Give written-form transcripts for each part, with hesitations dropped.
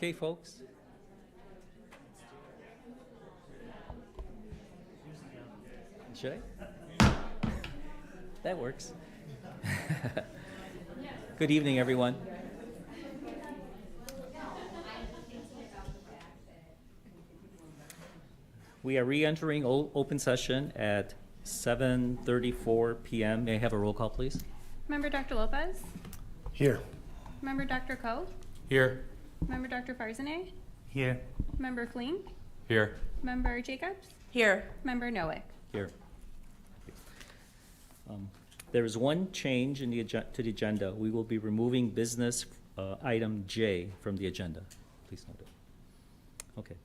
Okay, folks. Should I? That works. Good evening, everyone. We are re-entering open session at 7:34 p.m. May I have a roll call, please? Member Dr. Lopez? Here. Member Dr. Koh? Here. Member Dr. Farzaneh? Here. Member Fleen? Here. Member Jacobs? Here. Member Nowick? Here. There is one change in the to the agenda. We will be removing business item J from the agenda. Please note it. Okay.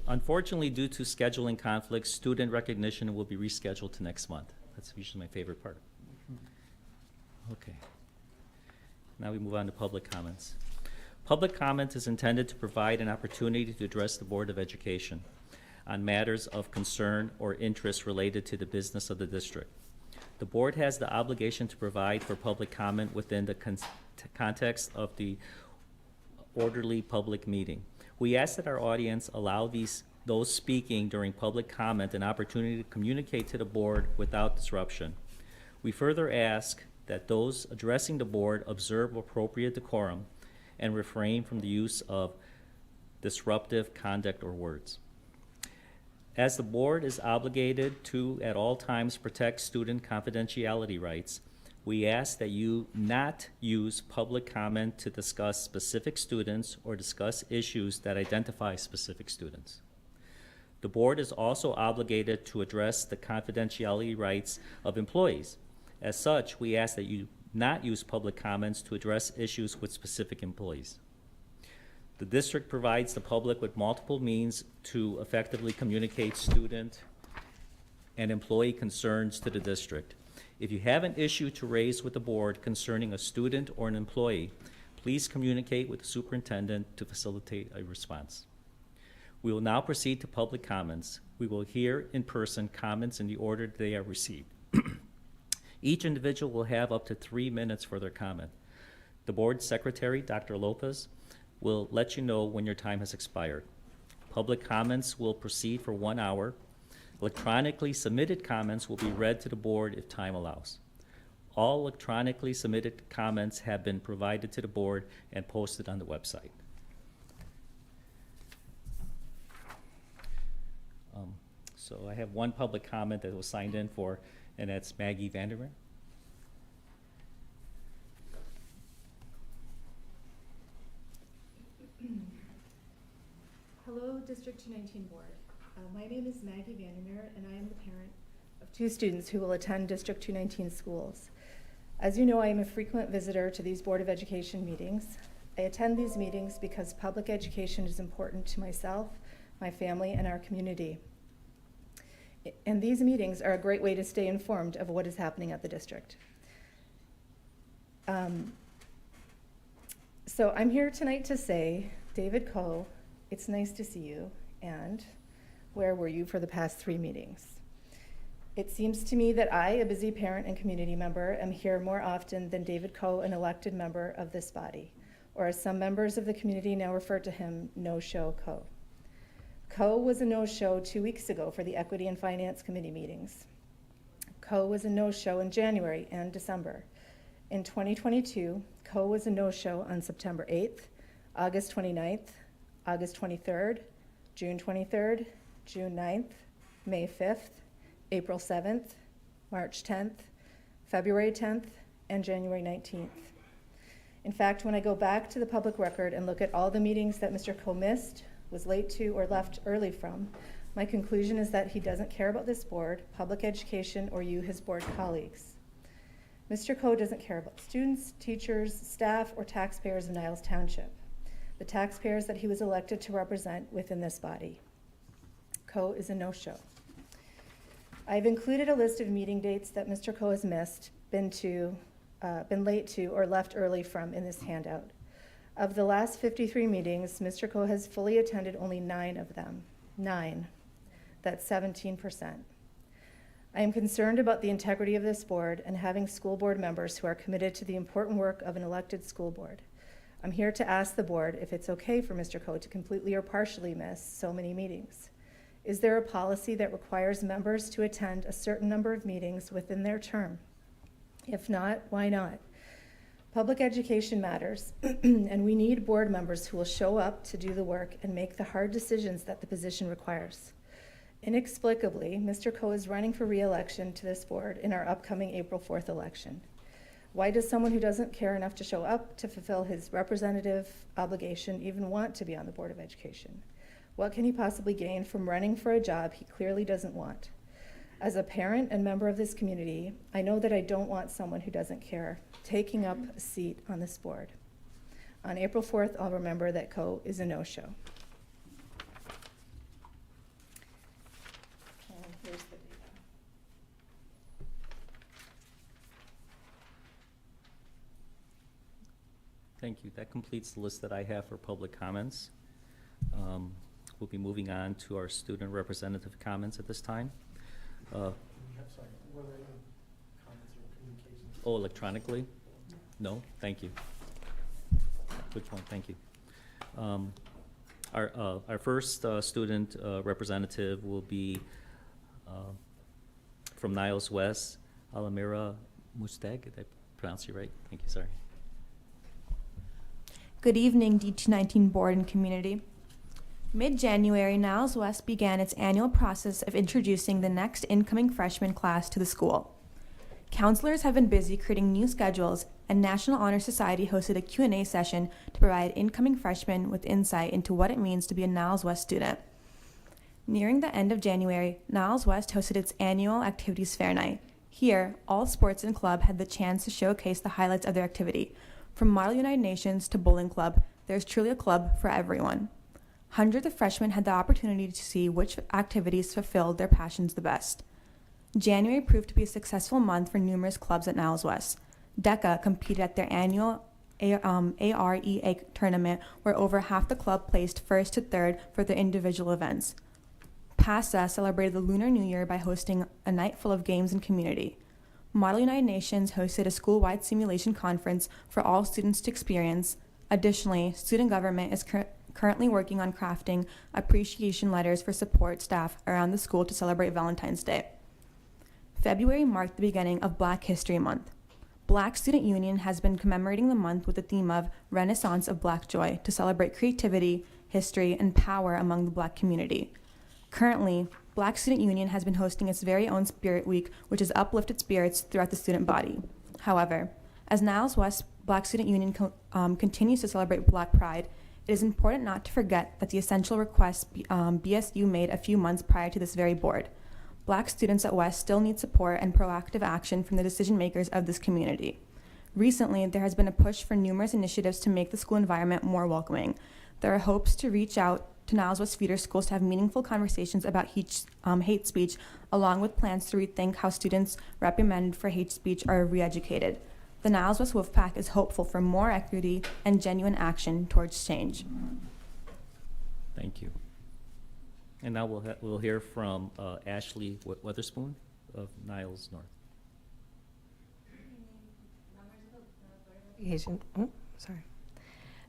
Unfortunately, due to scheduling conflicts, student recognition will be rescheduled to next month. That's usually my favorite part. Okay. Now we move on to public comments. Public comment is intended to provide an opportunity to address the Board of Education on matters of concern or interest related to the business of the district. The board has the obligation to provide for public comment within the context of the orderly public meeting. We ask that our audience allow those speaking during public comment an opportunity to communicate to the board without disruption. We further ask that those addressing the board observe appropriate decorum and refrain from the use of disruptive conduct or words. As the board is obligated to, at all times, protect student confidentiality rights, we ask that you not use public comment to discuss specific students or discuss issues that identify specific students. The board is also obligated to address the confidentiality rights of employees. As such, we ask that you not use public comments to address issues with specific employees. The district provides the public with multiple means to effectively communicate student and employee concerns to the district. If you have an issue to raise with the board concerning a student or an employee, please communicate with the superintendent to facilitate a response. We will now proceed to public comments. We will hear in person comments in the order they are received. Each individual will have up to 3 minutes for their comment. The board secretary, Dr. Lopez, will let you know when your time has expired. Public comments will proceed for 1 hour. Electronically submitted comments will be read to the board if time allows. All electronically submitted comments have been provided to the board and posted on the website. So I have one public comment that was signed in for, and that's Maggie Vandermeer. Hello, District 219 Board. My name is Maggie Vandermeer, and I am the parent of 2 students who will attend District 219 schools. As you know, I am a frequent visitor to these Board of Education meetings. I attend these meetings because public education is important to myself, my family, and our community. And these meetings are a great way to stay informed of what is happening at the district. So I'm here tonight to say, David Koh, it's nice to see you, and where were you for the past 3 meetings? It seems to me that I, a busy parent and community member, am here more often than David Koh, an elected member of this body, or as some members of the community now refer to him, No-Show Koh. Koh was a no-show 2 weeks ago for the Equity and Finance Committee meetings. Koh was a no-show in January and December. In 2022, Koh was a no-show on September 8th, August 29th, August 23rd, June 23rd, June 9th, May 5th, April 7th, March 10th, February 10th, and January 19th. In fact, when I go back to the public record and look at all the meetings that Mr. Koh missed, was late to, or left early from, my conclusion is that he doesn't care about this board, public education, or you, his board colleagues. Mr. Koh doesn't care about students, teachers, staff, or taxpayers of Niles Township, the taxpayers that he was elected to represent within this body. Koh is a no-show. I've included a list of meeting dates that Mr. Koh has missed, been late to, or left early from in this handout. Of the last 53 meetings, Mr. Koh has fully attended only 9 of them. 9. That's 17%. I am concerned about the integrity of this board and having school board members who are committed to the important work of an elected school board. I'm here to ask the board if it's okay for Mr. Coe to completely or partially miss so many meetings. Is there a policy that requires members to attend a certain number of meetings within their term? If not, why not? Public education matters, and we need board members who will show up to do the work and make the hard decisions that the position requires. Inexplicably, Mr. Coe is running for re-election to this board in our upcoming April 4th election. Why does someone who doesn't care enough to show up to fulfill his representative obligation even want to be on the Board of Education? What can he possibly gain from running for a job he clearly doesn't want? As a parent and member of this community, I know that I don't want someone who doesn't care taking up a seat on this board. On April 4th, I'll remember that Coe is a no-show. And here's the data. Thank you. That completes the list that I have for public comments. We'll be moving on to our student representative comments at this time. Oh, electronically? No? Thank you. Which one? Thank you. Our first student representative will be from Niles West, Alamira Mustag. Did I pronounce you right? Thank you, sorry. Good evening, D219 board and community. Mid-January, Niles West began its annual process of introducing the next incoming freshman class to the school. Counselors have been busy creating new schedules, and National Honor Society hosted a Q&A session to provide incoming freshmen with insight into what it means to be a Niles West student. Nearing the end of January, Niles West hosted its annual Activities Fair Night. Here, all sports and club had the chance to showcase the highlights of their activity. From Model United Nations to bowling club, there's truly a club for everyone. Hundreds of freshmen had the opportunity to see which activities fulfilled their passions the best. January proved to be a successful month for numerous clubs at Niles West. DECA competed at their annual AREA tournament, where over half the club placed first to third for their individual events. PASA celebrated the Lunar New Year by hosting a night full of games and community. Model United Nations hosted a school-wide simulation conference for all students to experience. Additionally, student government is currently working on crafting appreciation letters for support staff around the school to celebrate Valentine's Day. February marked the beginning of Black History Month. Black Student Union has been commemorating the month with the theme of Renaissance of Black Joy to celebrate creativity, history, and power among the Black community. Currently, Black Student Union has been hosting its very own Spirit Week, which has uplifted spirits throughout the student body. However, as Niles West Black Student Union continues to celebrate Black Pride, it is important not to forget that the essential request BSU made a few months prior to this very board. Black students at West still need support and proactive action from the decision makers of this community. Recently, there has been a push for numerous initiatives to make the school environment more welcoming. There are hopes to reach out to Niles West feeder schools to have meaningful conversations about hate speech, along with plans to rethink how students reprimanded for hate speech are re-educated. The Niles West Wolfpack is hopeful for more equity and genuine action towards change. Thank you. And now we'll hear from Ashley Weatherspoon of Niles North.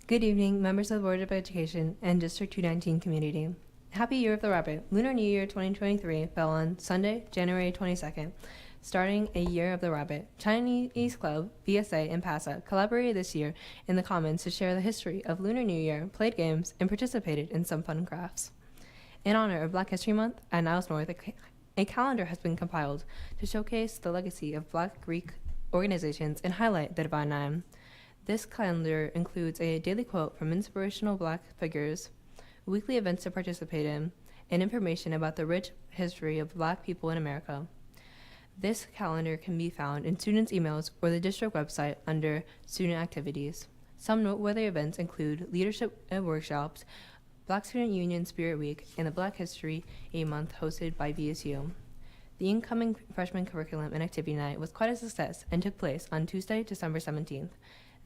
Good evening, members of the Board of Education and District 219 community. Happy Year of the Rabbit. Lunar New Year 2023 fell on Sunday, January 22nd, starting a Year of the Rabbit. Chinese Club, VSA, and PASA collaborated this year in the Commons to share the history of Lunar New Year, played games, and participated in some fun crafts. In honor of Black History Month at Niles North, a calendar has been compiled to showcase the legacy of Black Greek organizations and highlight the Divine Nine. This calendar includes a daily quote from inspirational Black figures, weekly events to participate in, and information about the rich history of Black people in America. This calendar can be found in students' emails or the district website under Student Activities. Some noteworthy events include leadership workshops, Black Student Union Spirit Week, and the Black History Month hosted by BSU. The incoming freshman curriculum and activity night was quite a success and took place on Tuesday, December 17th.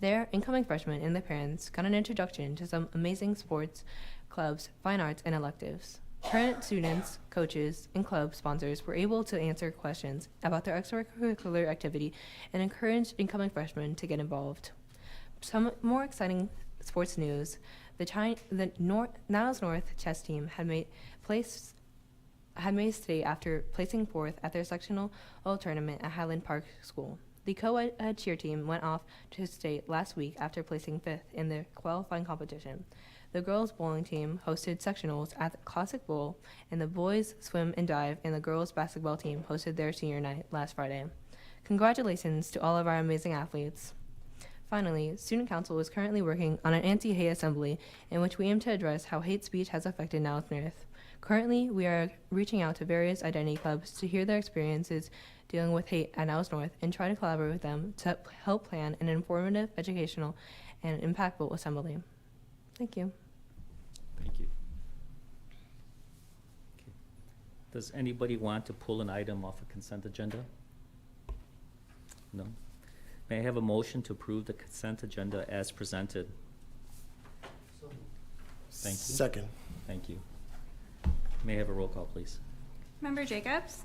There, incoming freshmen and their parents got an introduction to some amazing sports, clubs, fine arts, and electives. Current students, coaches, and club sponsors were able to answer questions about their extracurricular activity and encourage incoming freshmen to get involved. Some more exciting sports news: Niles North chess team had made state after placing fourth at their sectional tournament at Highland Park School. The co-ed cheer team went off to state last week after placing fifth in their qualifying competition. The girls' bowling team hosted sectionals at the Classic Bowl, and the boys' swim and dive and the girls' basketball team hosted their senior night last Friday. Congratulations to all of our amazing athletes. Finally, Student Council is currently working on an anti-hate assembly in which we aim to address how hate speech has affected Niles North. Currently, we are reaching out to various identity clubs to hear their experiences dealing with hate at Niles North and try to collaborate with them to help plan an informative, educational, and impactful assembly. Thank you. Thank you. Okay. Does anybody want to pull an item off a consent agenda? No? May I have a motion to approve the consent agenda as presented? Thank you. Second. Thank you. May I have a roll call, please? Member Jacobs?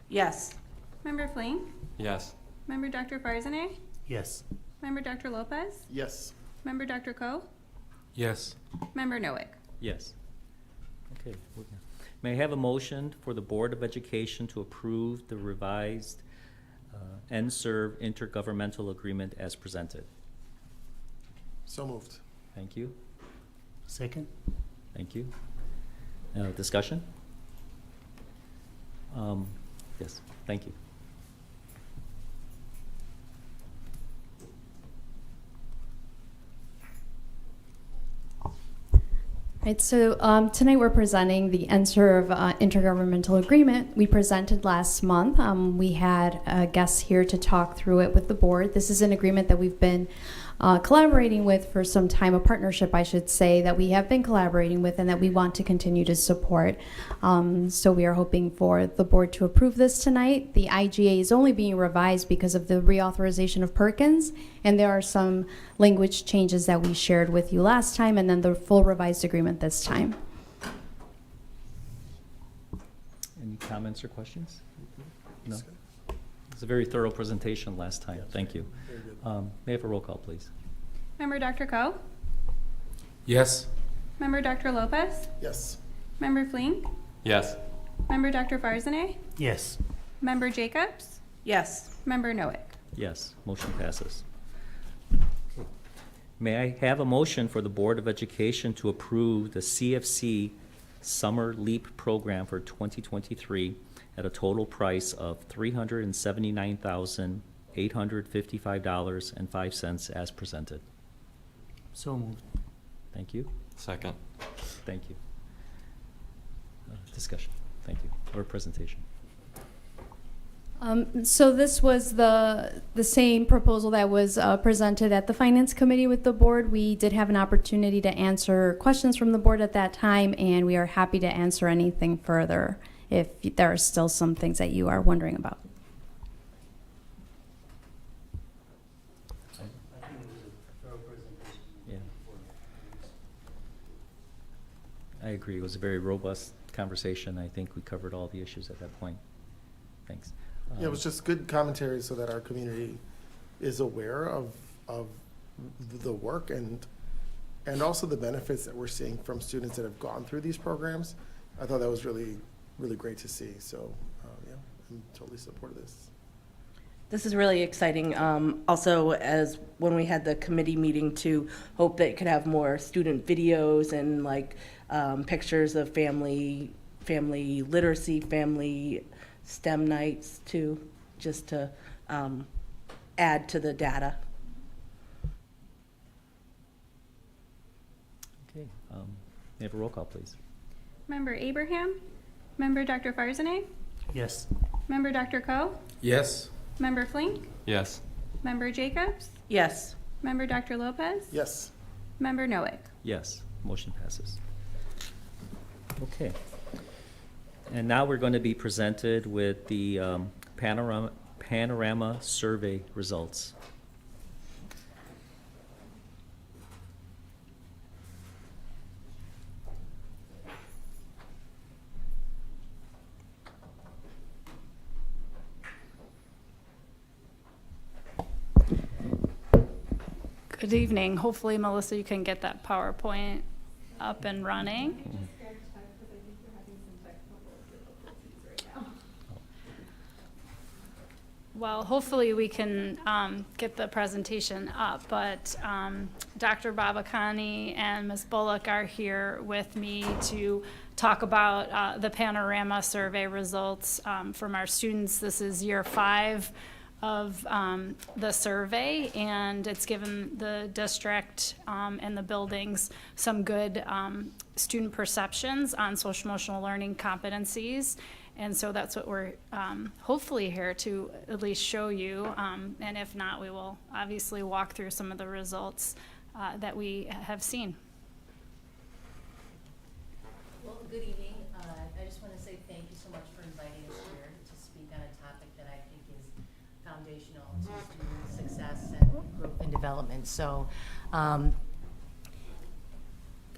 Yes. Member Fling? Yes. Member Dr. Farzaneh? Yes. Member Dr. Lopez? Yes. Member Dr. Koh? Yes. Member Noack? Yes. Okay. May I have a motion for the Board of Education to approve the revised NSERV intergovernmental agreement as presented? So moved. Thank you. Second. Thank you. Discussion? Yes, thank you. Right, so tonight we're presenting the NSERV intergovernmental agreement we presented last month. We had guests here to talk through it with the board. This is an agreement that we've been collaborating with for some time, a partnership, I should say, that we have been collaborating with and that we want to continue to support. So we are hoping for the board to approve this tonight. The IGA is only being revised because of the reauthorization of Perkins, and there are some language changes that we shared with you last time, and then the full revised agreement this time. Any comments or questions? No? It's a very thorough presentation last time. Thank you. May I have a roll call, please? Member Dr. Koh? Yes. Member Dr. Lopez? Yes. Member Fling? Yes. Member Dr. Farzaneh? Yes. Member Jacobs? Yes. Member Noack? Yes, motion passes. May I have a motion for the Board of Education to approve the CFC Summer LEAP program for 2023 at a total price of $379,855.05 as presented? So moved. Thank you. Second. Thank you. Discussion. Thank you. Or presentation. So this was the same proposal that was presented at the Finance Committee with the board. We did have an opportunity to answer questions from the board at that time, and we are happy to answer anything further if there are still some things that you are wondering about. Yeah. I agree. It was a very robust conversation. I think we covered all the issues at that point. Thanks. Yeah, it was just good commentary so that our community is aware of the work and also the benefits that we're seeing from students that have gone through these programs. I thought that was really, really great to see. So, yeah, I'm totally supportive of this. This is really exciting. Also, as when we had the committee meeting, to hope that it could have more student videos and like pictures of family literacy, family STEM nights too, just to add to the data. Okay. May I have a roll call, please? Member Abraham? Member Dr. Farzaneh? Yes. Member Dr. Koh? Yes. Member Fling? Yes. Member Jacobs? Yes. Member Dr. Lopez? Yes. Member Noack? Yes, motion passes. Okay. And now we're going to be presented with the panorama survey results. Good evening. Hopefully, Melissa, you can get that PowerPoint up and running. Well, hopefully we can get the presentation up, but Dr. Babakani and Ms. Bullock are here with me to talk about the panorama survey results from our students. This is year 5 of the survey, and it's given the district and the buildings some good student perceptions on social emotional learning competencies. And so that's what we're hopefully here to at least show you. And if not, we will obviously walk through some of the results that we have seen. Well, good evening. I just want to say thank you so much for inviting us here to speak on a topic that I think is foundational to student success and growth and development. So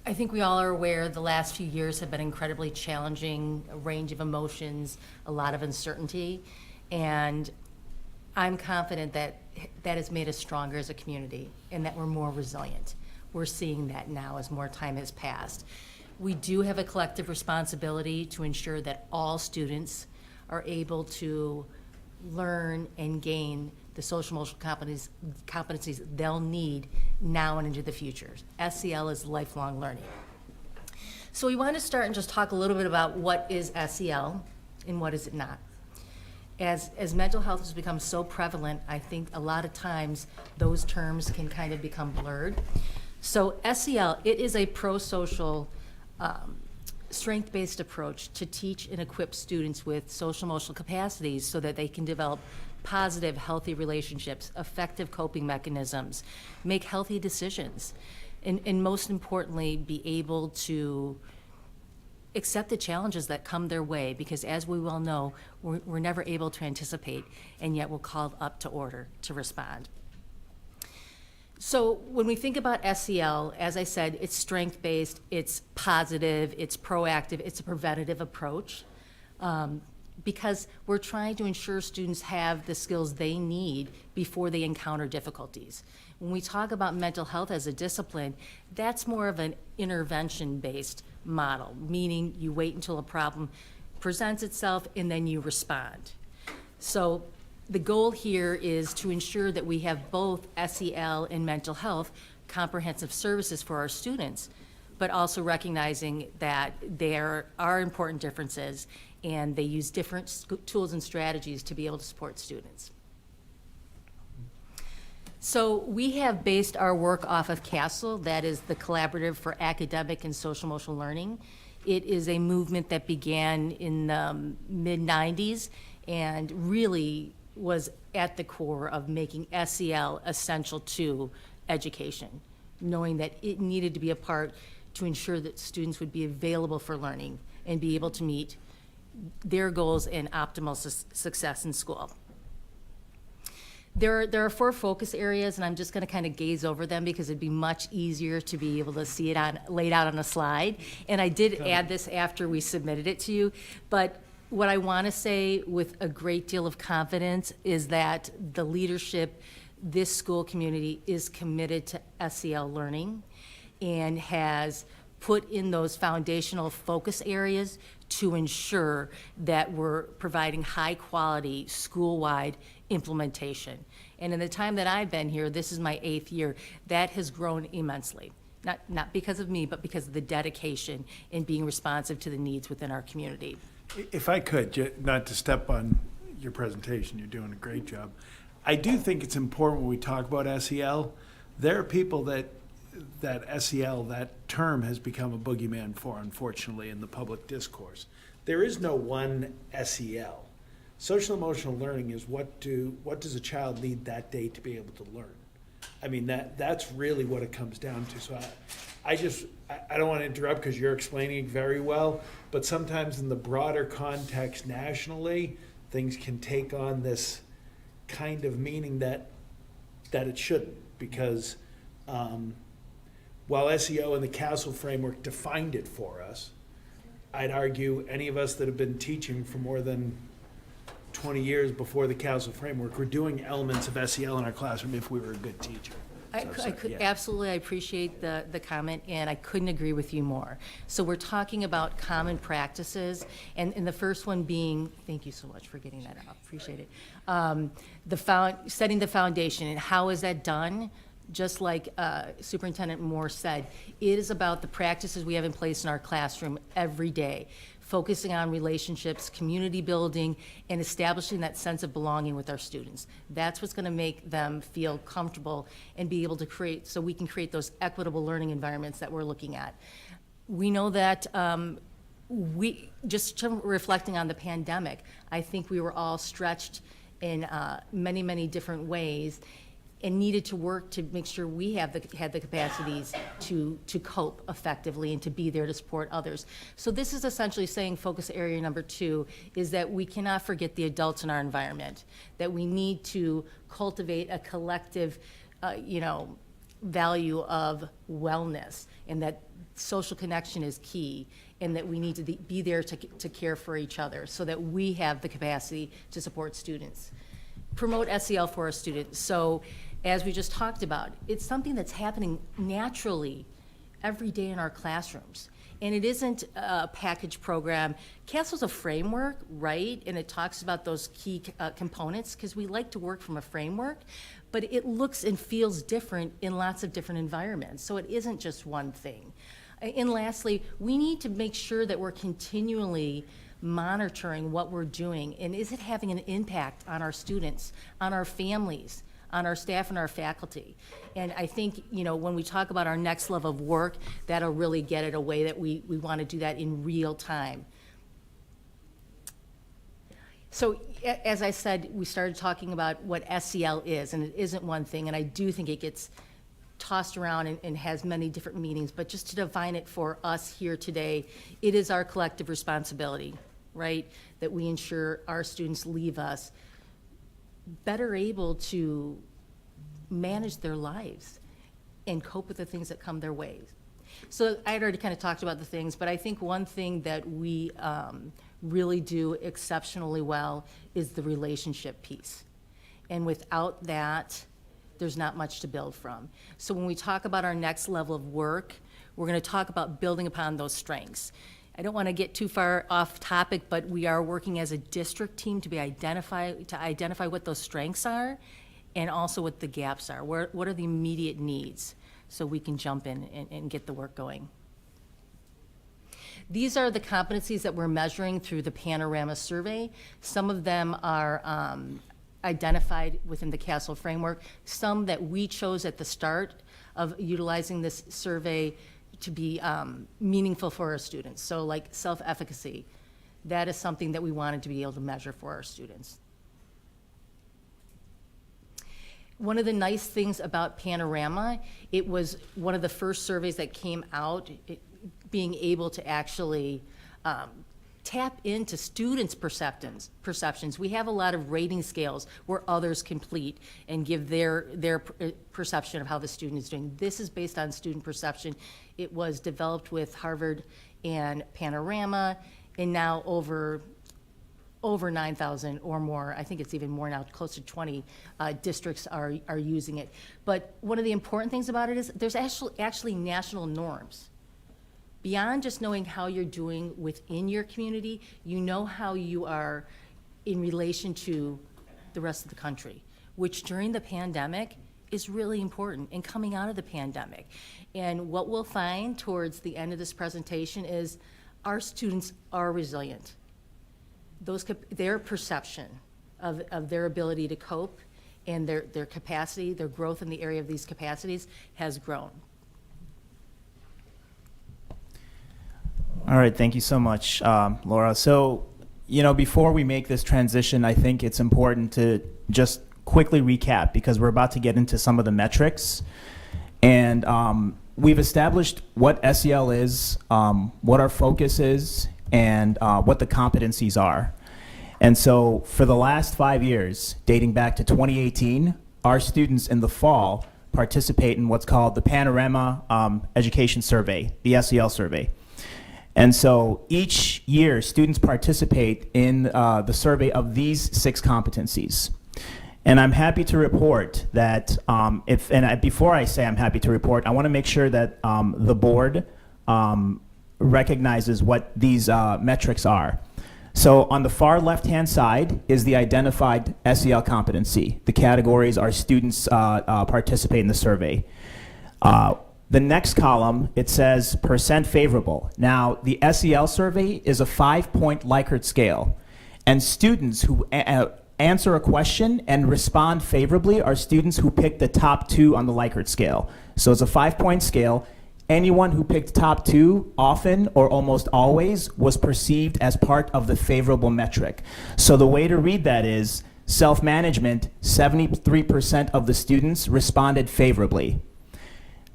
I think we all are aware the last few years have been incredibly challenging, a range of emotions, a lot of uncertainty, and I'm confident that that has made us stronger as a community and that we're more resilient. We're seeing that now as more time has passed. We do have a collective responsibility to ensure that all students are able to learn and gain the social emotional competencies they'll need now and into the future. SEL is lifelong learning. So we want to start and just talk a little bit about what is SEL and what is it not. As mental health has become so prevalent, I think a lot of times those terms can kind of become blurred. So SEL, it is a pro-social, strength-based approach to teach and equip students with social emotional capacities so that they can develop positive, healthy relationships, effective coping mechanisms, make healthy decisions, and most importantly, be able to accept the challenges that come their way, because as we well know, we're never able to anticipate, and yet we're called up to order to respond. So when we think about SEL, as I said, it's strength-based, it's positive, it's proactive, it's a preventative approach. Because we're trying to ensure students have the skills they need before they encounter difficulties. When we talk about mental health as a discipline, that's more of an intervention-based model, meaning you wait until a problem presents itself and then you respond. So the goal here is to ensure that we have both SEL and mental health comprehensive services for our students, but also recognizing that there are important differences and they use different tools and strategies to be able to support students. So we have based our work off of CASEL, that is the Collaborative for Academic and Social Emotional Learning. It is a movement that began in the mid-90s and really was at the core of making SEL essential to education, knowing that it needed to be a part to ensure that students would be available for learning and be able to meet their goals and optimal success in school. There are 4 focus areas, and I'm just going to kind of gaze over them because it'd be much easier to be able to see it laid out on a slide. And I did add this after we submitted it to you, but what I want to say with a great deal of confidence is that the leadership, this school community is committed to SEL learning and has put in those foundational focus areas to ensure that we're providing high quality school-wide implementation. And in the time that I've been here, this is my 8th year, that has grown immensely. Not because of me, but because of the dedication in being responsive to the needs within our community. If I could, not to step on your presentation, you're doing a great job. I do think it's important when we talk about SEL, there are people that SEL, that term has become a boogeyman for, unfortunately, in the public discourse. There is no one SEL. Social emotional learning is what does a child need that day to be able to learn? I mean, that's really what it comes down to. So I don't want to interrupt because you're explaining it very well, but sometimes in the broader context nationally, things can take on this kind of meaning that it shouldn't, because while SEO and the CASEL framework defined it for us, I'd argue any of us that have been teaching for more than 20 years before the CASEL framework were doing elements of SEL in our classroom if we were a good teacher. Absolutely, I appreciate the comment, and I couldn't agree with you more. So we're talking about common practices, and the first one being, thank you so much for getting that up, appreciate it. Setting the foundation, and how is that done? Just like Superintendent Moore said, it is about the practices we have in place in our classroom every day, focusing on relationships, community building, and establishing that sense of belonging with our students. That's what's going to make them feel comfortable and be able to create, so we can create those equitable learning environments that we're looking at. We know that just reflecting on the pandemic, I think we were all stretched in many, many different ways, and needed to work to make sure we had the capacities to cope effectively and to be there to support others. So this is essentially saying focus area number 2 is that we cannot forget the adults in our environment, that we need to cultivate a collective, value of wellness, and that social connection is key, and that we need to be there to care for each other so that we have the capacity to support students. Promote SEL for our students. So as we just talked about, it's something that's happening naturally every day in our classrooms. And it isn't a package program. CASEL's a framework, right? And it talks about those key components, because we like to work from a framework, but it looks and feels different in lots of different environments. So it isn't just one thing. And lastly, we need to make sure that we're continually monitoring what we're doing, and is it having an impact on our students, on our families, on our staff and our faculty. And I think, when we talk about our next level of work, that'll really get it a way that we want to do that in real time. So as I said, we started talking about what SEL is, and it isn't one thing, and I do think it gets tossed around and has many different meanings, but just to define it for us here today, it is our collective responsibility, right, that we ensure our students leave us better able to manage their lives and cope with the things that come their way. So I had already kind of talked about the things, but I think one thing that we really do exceptionally well is the relationship piece. And without that, there's not much to build from. So when we talk about our next level of work, we're going to talk about building upon those strengths. I don't want to get too far off topic, but we are working as a district team to identify what those strengths are, and also what the gaps are. What are the immediate needs, so we can jump in and get the work going. These are the competencies that we're measuring through the Panorama survey. Some of them are identified within the CASEL framework, some that we chose at the start of utilizing this survey to be meaningful for our students. So like self-efficacy, that is something that we wanted to be able to measure for our students. One of the nice things about Panorama, it was one of the first surveys that came out, being able to actually tap into students' perceptions. We have a lot of rating scales where others complete and give their perception of how the student is doing. This is based on student perception. It was developed with Harvard and Panorama, and now over 9,000 or more, I think it's even more now, close to 20 districts are using it. But one of the important things about it is there's actually national norms. Beyond just knowing how you're doing within your community, you know how you are in relation to the rest of the country, which during the pandemic is really important, and coming out of the pandemic. And what we'll find towards the end of this presentation is our students are resilient. Their perception of their ability to cope and their capacity, their growth in the area of these capacities has grown. All right, thank you so much, Laura. So, before we make this transition, I think it's important to just quickly recap, because we're about to get into some of the metrics. And we've established what SEL is, what our focus is, and what the competencies are. And so for the last 5 years, dating back to 2018, our students in the fall participate in what's called the Panorama Education Survey, the SEL survey. And so each year, students participate in the survey of these 6 competencies. And I'm happy to report that before I say I'm happy to report, I want to make sure that the board recognizes what these metrics are. So on the far left-hand side is the identified SEL competency. The categories are students participate in the survey. The next column, it says percent favorable. Now, the SEL survey is a 5-point Likert scale, and students who answer a question and respond favorably are students who pick the top 2 on the Likert scale. So it's a 5-point scale. Anyone who picked top 2 often or almost always was perceived as part of the favorable metric. So the way to read that is self-management, 73% of the students responded favorably.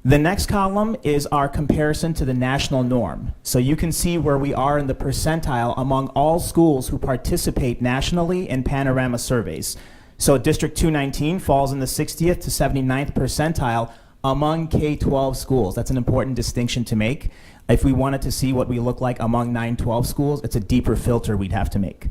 The next column is our comparison to the national norm. So you can see where we are in the percentile among all schools who participate nationally in panorama surveys. So District 219 falls in the 60th to 79th percentile among K-12 schools. That's an important distinction to make. If we wanted to see what we look like among 9-12 schools, it's a deeper filter we'd have to make.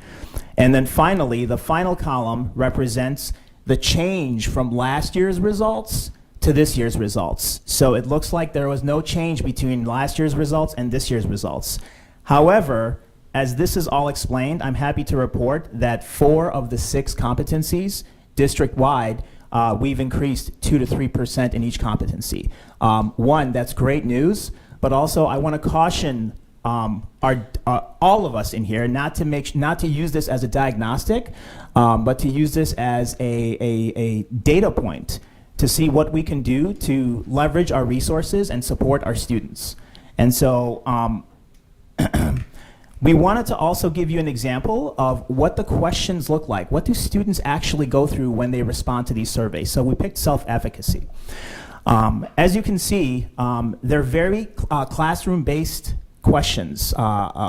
And then finally, the final column represents the change from last year's results to this year's results. So it looks like there was no change between last year's results and this year's results. However, as this is all explained, I'm happy to report that 4 of the 6 competencies district-wide, we've increased 2 to 3% in each competency. One, that's great news, but also I want to caution all of us in here not to use this as a diagnostic, but to use this as a data point to see what we can do to leverage our resources and support our students. And so we wanted to also give you an example of what the questions look like. What do students actually go through when they respond to these surveys? So we picked self-efficacy. As you can see, they're very classroom-based questions,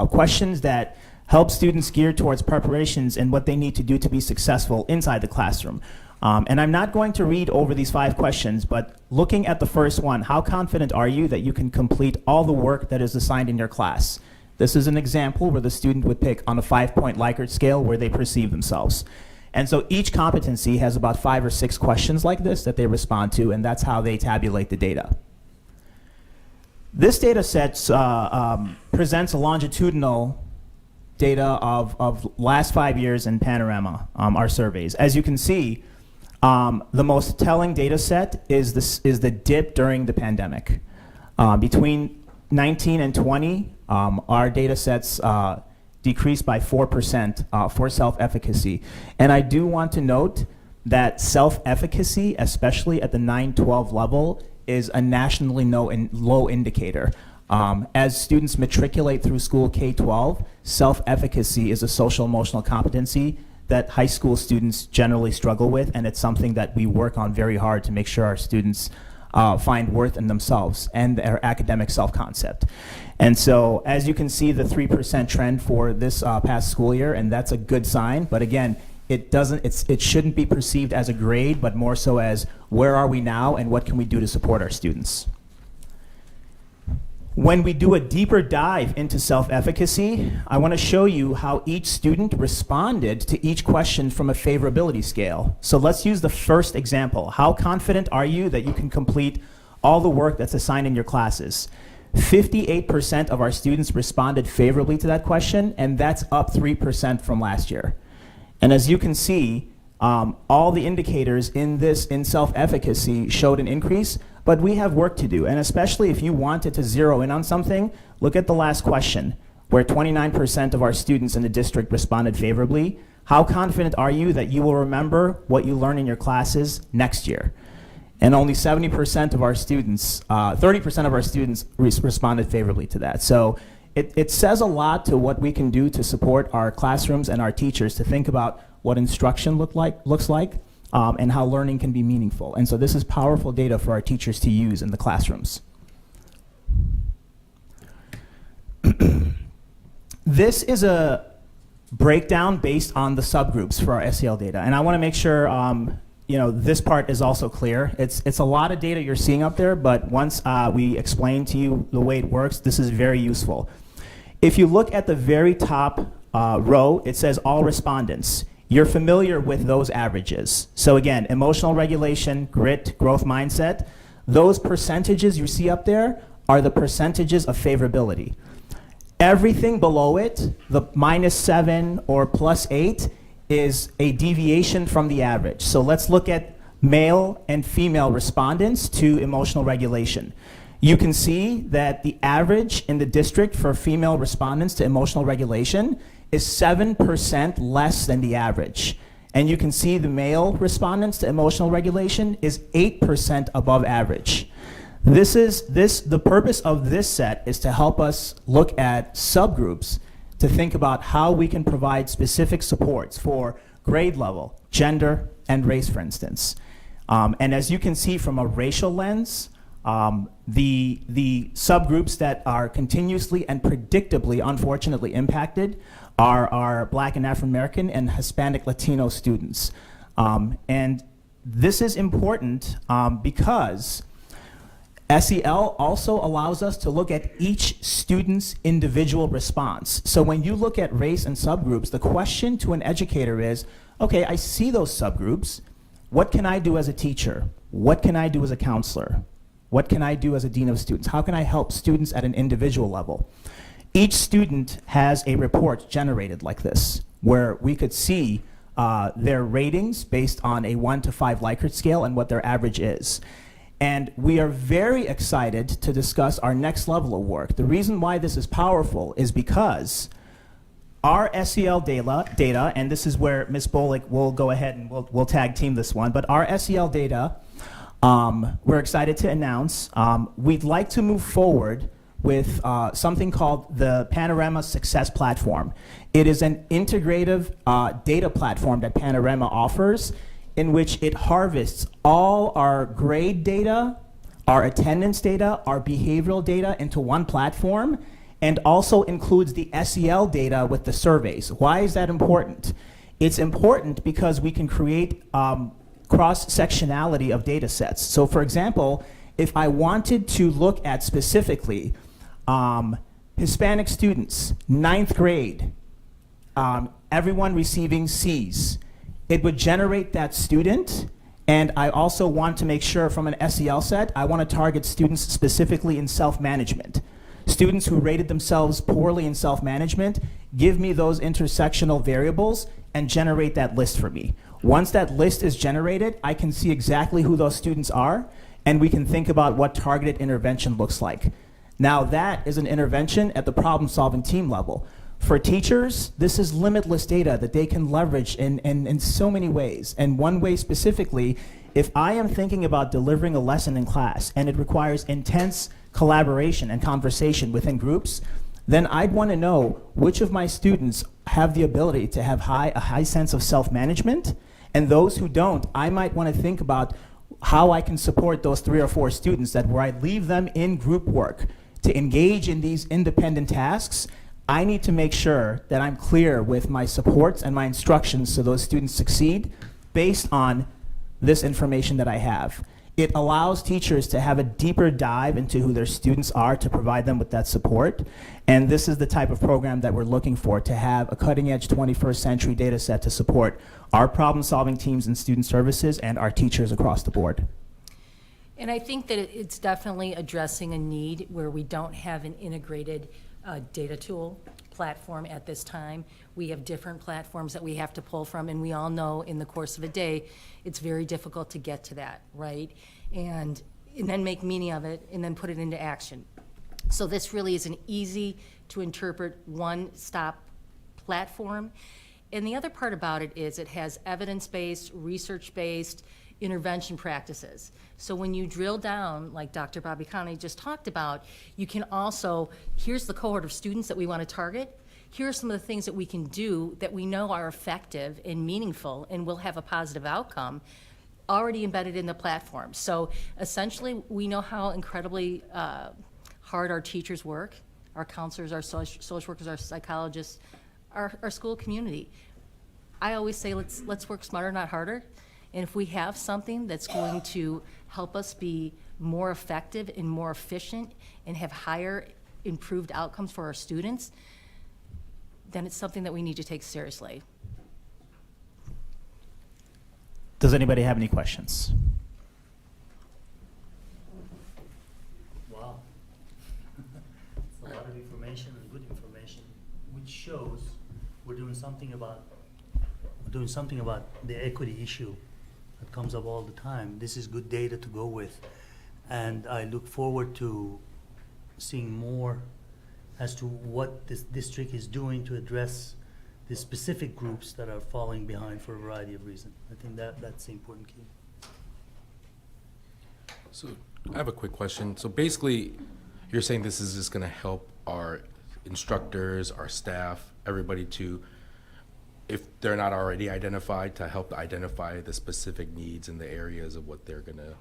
questions that help students gear towards preparations and what they need to do to be successful inside the classroom. And I'm not going to read over these 5 questions, but looking at the first one, how confident are you that you can complete all the work that is assigned in your class? This is an example where the student would pick on a 5-point Likert scale where they perceive themselves. And so each competency has about 5 or 6 questions like this that they respond to, and that's how they tabulate the data. This data set presents a longitudinal data of last 5 years in Panorama, our surveys. As you can see, the most telling data set is the dip during the pandemic. Between 19 and 20, our data sets decreased by 4% for self-efficacy. And I do want to note that self-efficacy, especially at the 9-12 level, is a nationally low indicator. As students matriculate through school K-12, self-efficacy is a social emotional competency that high school students generally struggle with, and it's something that we work on very hard to make sure our students find worth in themselves and their academic self-concept. And so, as you can see, the 3% trend for this past school year, and that's a good sign, but again, it shouldn't be perceived as a grade, but more so as where are we now and what can we do to support our students. When we do a deeper dive into self-efficacy, I want to show you how each student responded to each question from a favorability scale. So let's use the first example. How confident are you that you can complete all the work that's assigned in your classes? 58% of our students responded favorably to that question, and that's up 3% from last year. And as you can see, all the indicators in self-efficacy showed an increase, but we have work to do. And especially if you wanted to zero in on something, look at the last question, where 29% of our students in the district responded favorably. How confident are you that you will remember what you learn in your classes next year? And only 70% of our students, 30% of our students responded favorably to that. So it says a lot to what we can do to support our classrooms and our teachers to think about what instruction looks like, and how learning can be meaningful. And so this is powerful data for our teachers to use in the classrooms. This is a breakdown based on the subgroups for our SEL data. And I want to make sure this part is also clear. It's a lot of data you're seeing up there, but once we explain to you the way it works, this is very useful. If you look at the very top row, it says all respondents. you're familiar with those averages. So again, emotional regulation, grit, growth mindset, those percentages you see up there are the percentages of favorability. Everything below it, the -7 or +8, is a deviation from the average. So let's look at male and female respondents to emotional regulation. You can see that the average in the district for female respondents to emotional regulation is 7% less than the average. And you can see the male respondents to emotional regulation is 8% above average. The purpose of this set is to help us look at subgroups to think about how we can provide specific supports for grade level, gender, and race, for instance. And as you can see from a racial lens, the subgroups that are continuously and predictably, unfortunately, impacted are Black and African American and Hispanic Latino students. And this is important because SEL also allows us to look at each student's individual response. So when you look at race and subgroups, the question to an educator is, okay, I see those subgroups. What can I do as a teacher? What can I do as a counselor? What can I do as a dean of students? How can I help students at an individual level? Each student has a report generated like this, where we could see their ratings based on a 1 to 5 Likert scale and what their average is. And we are very excited to discuss our next level of work. The reason why this is powerful is because our SEL data, and this is where Ms. Bolick will go ahead and we'll tag team this one, but our SEL data, we're excited to announce, we'd like to move forward with something called the Panorama Success Platform. It is an integrative data platform that Panorama offers, in which it harvests all our grade data, our attendance data, our behavioral data into one platform, and also includes the SEL data with the surveys. Why is that important? It's important because we can create cross-sectionality of data sets. So for example, if I wanted to look at specifically Hispanic students, 9th grade, everyone receiving C's, it would generate that student. And I also want to make sure from an SEL set, I want to target students specifically in self-management. Students who rated themselves poorly in self-management, give me those intersectional variables and generate that list for me. Once that list is generated, I can see exactly who those students are, and we can think about what targeted intervention looks like. Now that is an intervention at the problem-solving team level. For teachers, this is limitless data that they can leverage in so many ways. And one way specifically, if I am thinking about delivering a lesson in class and it requires intense collaboration and conversation within groups, then I'd want to know which of my students have the ability to have a high sense of self-management, and those who don't, I might want to think about how I can support those 3 or 4 students that where I leave them in group work to engage in these independent tasks. I need to make sure that I'm clear with my supports and my instructions so those students succeed based on this information that I have. It allows teachers to have a deeper dive into who their students are to provide them with that support. And this is the type of program that we're looking for, to have a cutting-edge 21st century data set to support our problem-solving teams in student services and our teachers across the board. And I think that it's definitely addressing a need where we don't have an integrated data tool platform at this time. We have different platforms that we have to pull from, and we all know in the course of a day, it's very difficult to get to that, right? And then make meaning of it, and then put it into action. So this really is an easy to interpret one-stop platform. And the other part about it is it has evidence-based, research-based intervention practices. So when you drill down, like Dr. Babikani just talked about, you can also, here's the cohort of students that we want to target. Here are some of the things that we can do that we know are effective and meaningful and will have a positive outcome already embedded in the platform. So essentially, we know how incredibly hard our teachers work, our counselors, our social workers, our psychologists, our school community. I always say, let's work smarter, not harder. And if we have something that's going to help us be more effective and more efficient and have higher improved outcomes for our students, then it's something that we need to take seriously. Does anybody have any questions? Wow. It's a lot of information and good information, which shows we're doing something about the equity issue that comes up all the time. This is good data to go with. And I look forward to seeing more as to what this district is doing to address the specific groups that are falling behind for a variety of reasons. I think that's the important key. So I have a quick question. So basically, you're saying this is just going to help our instructors, our staff, everybody to, if they're not already identified, to help identify the specific needs in the areas of what they're going to,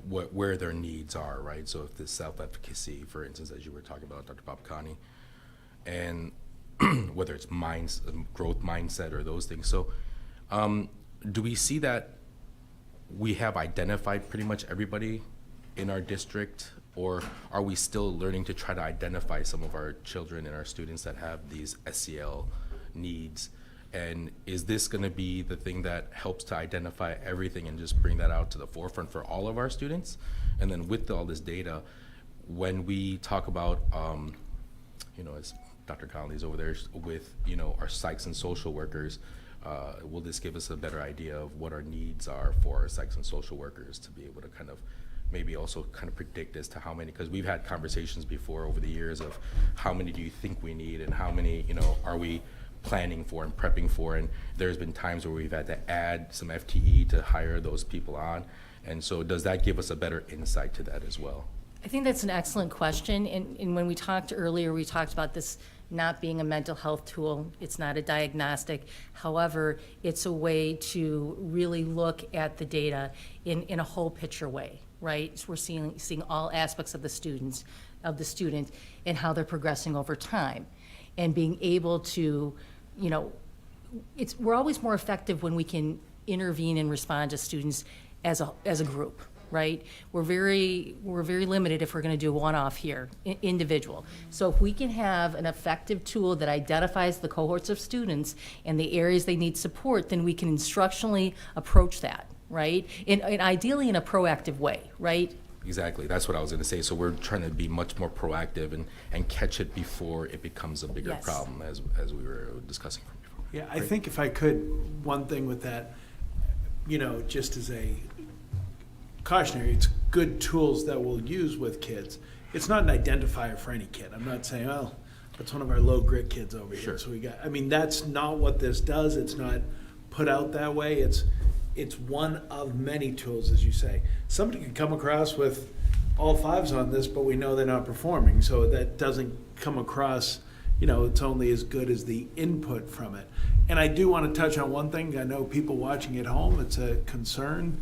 where their needs are, right? So if the self-efficacy, for instance, as you were talking about, Dr. Babakani, and whether it's growth mindset or those things. So do we see that we have identified pretty much everybody in our district, or are we still learning to try to identify some of our children and our students that have these SEL needs? And is this going to be the thing that helps to identify everything and just bring that out to the forefront for all of our students? And then with all this data, when we talk about, as Dr. Conley's over there with, our psychs and social workers, will this give us a better idea of what our needs are for our psychs and social workers to be able to kind of maybe also kind of predict as to how many, because we've had conversations before over the years of how many do you think we need and how many, are we planning for and prepping for, and there's been times where we've had to add some FTE to hire those people on, and so does that give us a better insight to that as well? I think that's an excellent question, and when we talked earlier, we talked about this not being a mental health tool. It's not a diagnostic. However, it's a way to really look at the data in a whole picture way, right? So we're seeing all aspects of the student and how they're progressing over time, and being able to, we're always more effective when we can intervene and respond to students as a group. Right? We're very limited if we're going to do a one-off here, individual. So if we can have an effective tool that identifies the cohorts of students and the areas they need support, then we can instructionally approach that, right? And ideally in a proactive way, right? Exactly. That's what I was going to say. So we're trying to be much more proactive and catch it before it becomes a bigger problem, as we were discussing from before. Yeah, I think if I could, one thing with that, just as a cautionary, it's good tools that we'll use with kids. It's not an identifier for any kid. I'm not saying, well, that's one of our low grit kids over here. So that's not what this does. It's not put out that way. It's one of many tools, as you say. Somebody could come across with all fives on this, but we know they're not performing. So that doesn't come across, it's only as good as the input from it. And I do want to touch on one thing. I know people watching at home, it's a concern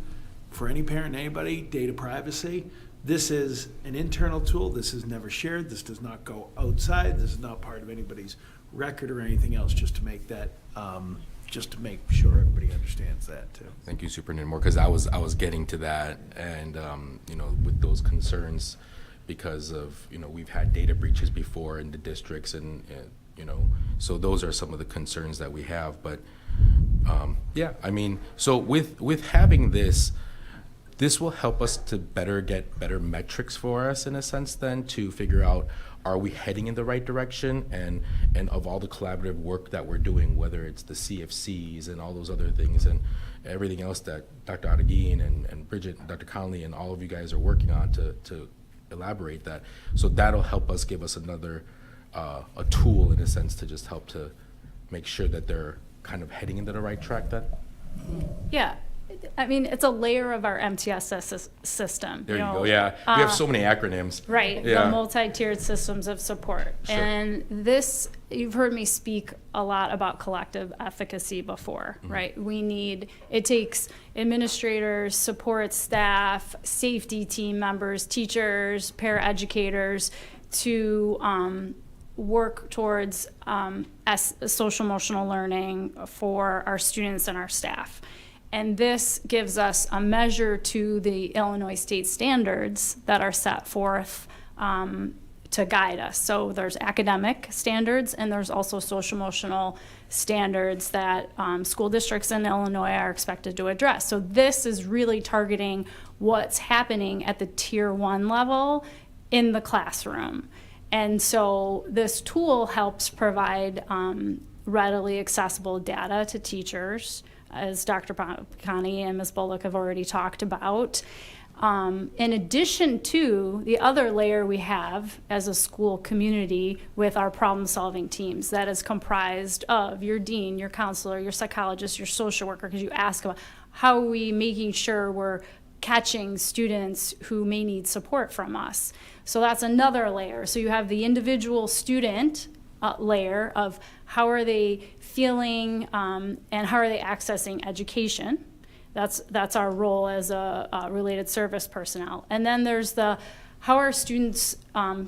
for any parent, anybody, data privacy. This is an internal tool. This is never shared. This does not go outside. This is not part of anybody's record or anything else, just to make that, just to make sure everybody understands that too. Thank you, Superintendent Moore, because I was getting to that, and with those concerns, because of we've had data breaches before in the districts, and so those are some of the concerns that we have. But so with having this will help us to get better metrics for us, in a sense, then, to figure out, are we heading in the right direction, and of all the collaborative work that we're doing, whether it's the CFCs and all those other things and everything else that Dr. Adagin and Bridget and Dr. Conley and all of you guys are working on to elaborate that. So that'll help us, give us another a tool, in a sense, to just help to make sure that they're kind of heading into the right track then? Yeah. I mean, it's a layer of our MTHS system. There you go. Yeah, we have so many acronyms. Right. Yeah. The multi-tiered systems of support. Sure. And this, you've heard me speak a lot about collective efficacy before, right? It takes administrators, support staff, safety team members, teachers, paraeducators to work towards social emotional learning for our students and our staff. And this gives us a measure to the Illinois state standards that are set forth to guide us. So there's academic standards, and there's also social emotional standards that school districts in Illinois are expected to address. So this is really targeting what's happening at the tier 1 level in the classroom. And so this tool helps provide readily accessible data to teachers, as Dr. Bacani and Ms. Bullock have already talked about. In addition to the other layer we have as a school community with our problem-solving teams that is comprised of your dean, your counselor, your psychologist, your social worker, because you ask about how are we making sure we're catching students who may need support from us. So that's another layer. So you have the individual student layer of how are they feeling and how are they accessing education. That's our role as a related service personnel. And then there's the how are students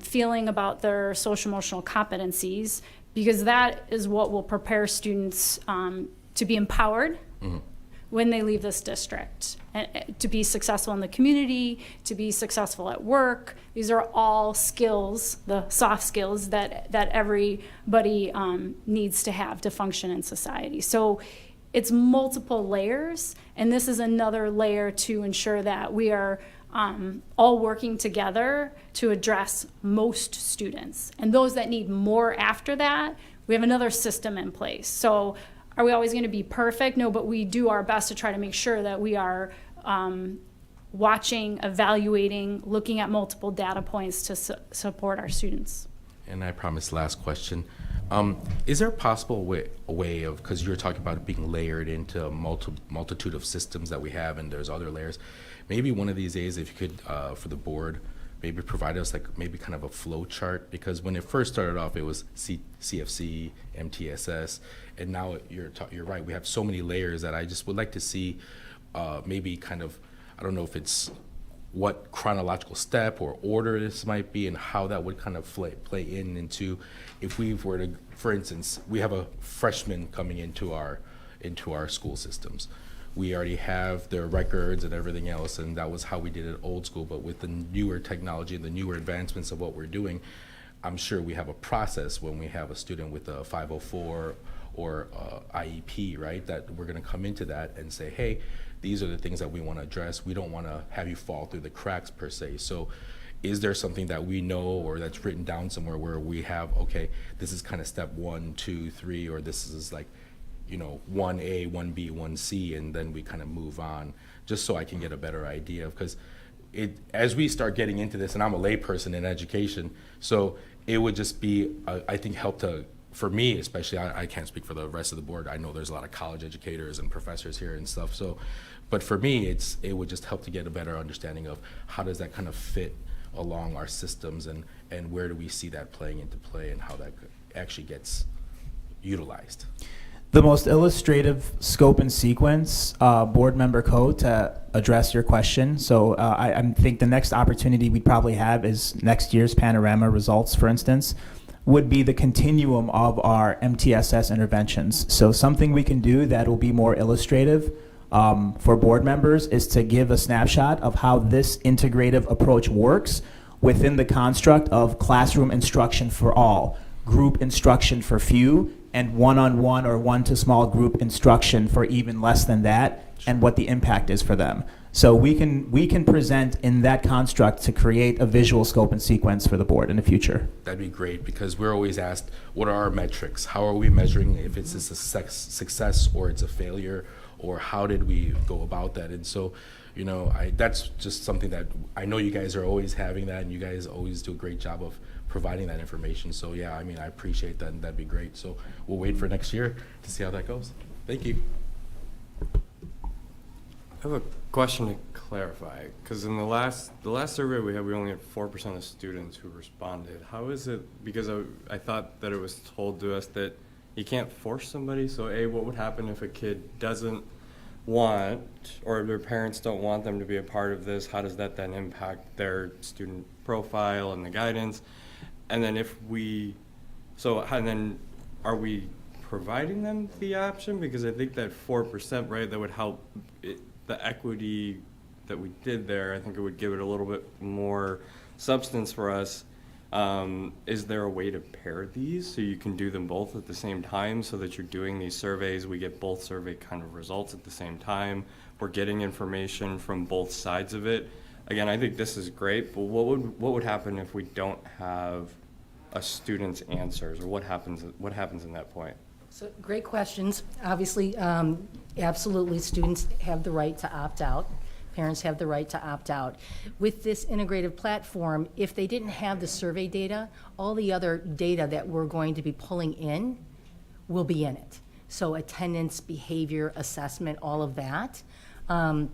feeling about their social emotional competencies, because that is what will prepare students to be empowered when they leave this district, and to be successful in the community, to be successful at work. These are all skills, the soft skills that everybody needs to have to function in society. So it's multiple layers, and this is another layer to ensure that we are all working together to address most students. And those that need more after that, we have another system in place. So are we always going to be perfect? No, but we do our best to try to make sure that we are watching, evaluating, looking at multiple data points to support our students. And I promise last question. Is there a possible way of, because you were talking about it being layered into a multitude of systems that we have, and there's other layers, maybe one of these days if you could, for the board, maybe provide us like maybe kind of a flow chart, because when it first started off it was CFC, NTHS, and now you're right, we have so many layers that I just would like to see maybe kind of, I don't know if it's what chronological step or order this might be, and how that would kind of play into if we were to, for instance, we have a freshman coming into our school systems. We already have their records and everything else, and that was how we did it old school. But with the newer technology and the newer advancements of what we're doing, I'm sure we have a process when we have a student with a 504 or IEP, right, that we're going to come into that and say, hey, these are the things that we want to address. We don't want to have you fall through the cracks per se. So is there something that we know or that's written down somewhere where we have, okay, this is kind of step 1, 2, 3, or this is like, 1A, 1B, 1C, and then we kind of move on, just so I can get a better idea. Because as we start getting into this, and I'm a layperson in education, so it would just be, I think, help to, for me especially, I can't speak for the rest of the board. I know there's a lot of college educators and professors here and stuff. So, but for me, it would just help to get a better understanding of how does that kind of fit along our systems, and where do we see that playing into play, and how that actually gets utilized. The most illustrative scope and sequence, board member code, to address your question. So I think the next opportunity we'd probably have is next year's panorama results, for instance, would be the continuum of our MTSS interventions. So something we can do that will be more illustrative for board members is to give a snapshot of how this integrative approach works within the construct of classroom instruction for all, group instruction for few, and one-on-one or one-to-small group instruction for even less than that, and what the impact is for them. So we can present in that construct to create a visual scope and sequence for the board in the future. That'd be great, because we're always asked, what are our metrics? How are we measuring if it's a success or it's a failure, or how did we go about that? And so, that's just something that I know you guys are always having that, and you guys always do a great job of providing that information. So yeah, I appreciate that, and that'd be great. So we'll wait for next year to see how that goes. Thank you. I have a question to clarify, because in the last survey we only had 4% of students who responded. How is it, because I thought that it was told to us that you can't force somebody, so what would happen if a kid doesn't want, or their parents don't want them to be a part of this? How does that then impact their student profile and the guidance? And then are we providing them the option? Because I think that 4%, right, that would help the equity that we did there. I think it would give it a little bit more substance for us. Is there a way to pair these so you can do them both at the same time so that you're doing these surveys, we get both survey kind of results at the same time, we're getting information from both sides of it? Again, I think this is great, but what would happen if we don't have a student's answers, or what happens in that point? So, great questions. Obviously, absolutely, students have the right to opt out. Parents have the right to opt out. With this integrated platform, if they didn't have the survey data, all the other data that we're going to be pulling in will be in it. So attendance, behavior, assessment, all of that. And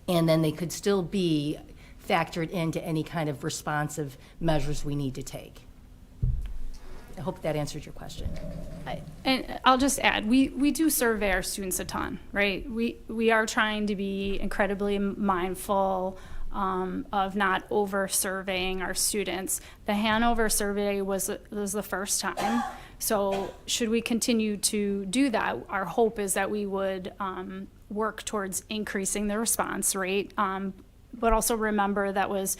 then they could still be factored into any kind of responsive measures we need to take. I hope that answered your question. And I'll just add, we do survey our students a ton, right? We are trying to be incredibly mindful of not over-surveying our students. The Hanover survey was the first time. So should we continue to do that, our hope is that we would work towards increasing the response rate. But also remember that was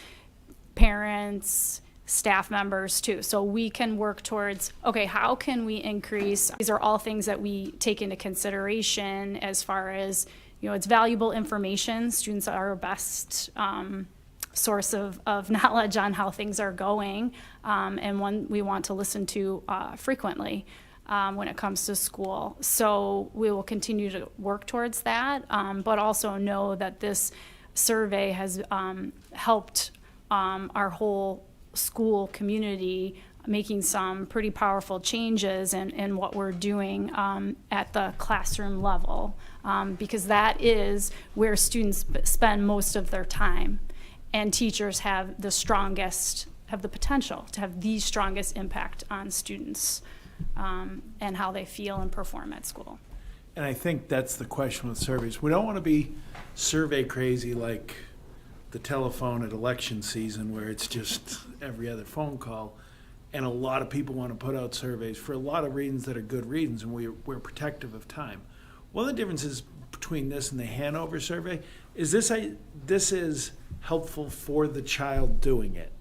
parents, staff members too. So we can work towards, okay, how can we increase? These are all things that we take into consideration as far as, it's valuable information. Students are our best source of knowledge on how things are going, and one we want to listen to frequently when it comes to school. So we will continue to work towards that, but also know that this survey has helped our whole school community, making some pretty powerful changes in what we're doing at the classroom level, because that is where students spend most of their time, and teachers have the potential to have the strongest impact on students and how they feel and perform at school. And I think that's the question with surveys. We don't want to be survey crazy like the telephone at election season where it's just every other phone call. And a lot of people want to put out surveys for a lot of reasons that are good reasons, and we're protective of time. One of the differences between this and the Hanover survey is this is helpful for the child doing it,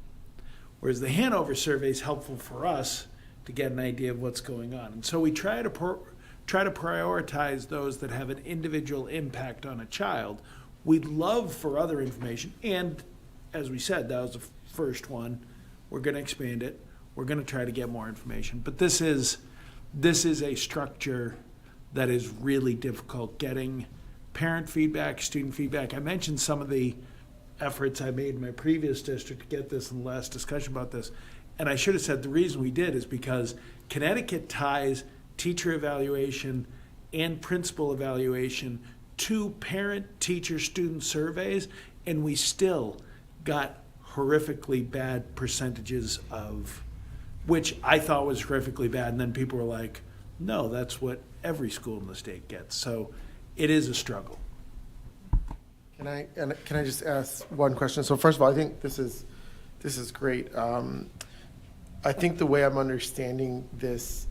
whereas the Hanover survey is helpful for us to get an idea of what's going on. And so we try to prioritize those that have an individual impact on a child. We'd love for other information, and as we said, that was the first one. We're going to expand it. We're going to try to get more information. But this is a structure that is really difficult, getting parent feedback, student feedback. I mentioned some of the efforts I made in my previous district to get this in the last discussion about this. And I should have said the reason we did is because Connecticut ties teacher evaluation and principal evaluation to parent, teacher, student surveys, and we still got horrifically bad percentages of, which I thought was horrifically bad, and then people were like, no, that's what every school in the state gets. So it is a struggle. Can I just ask one question? So first of all, I think this is great. I think the way I'm understanding this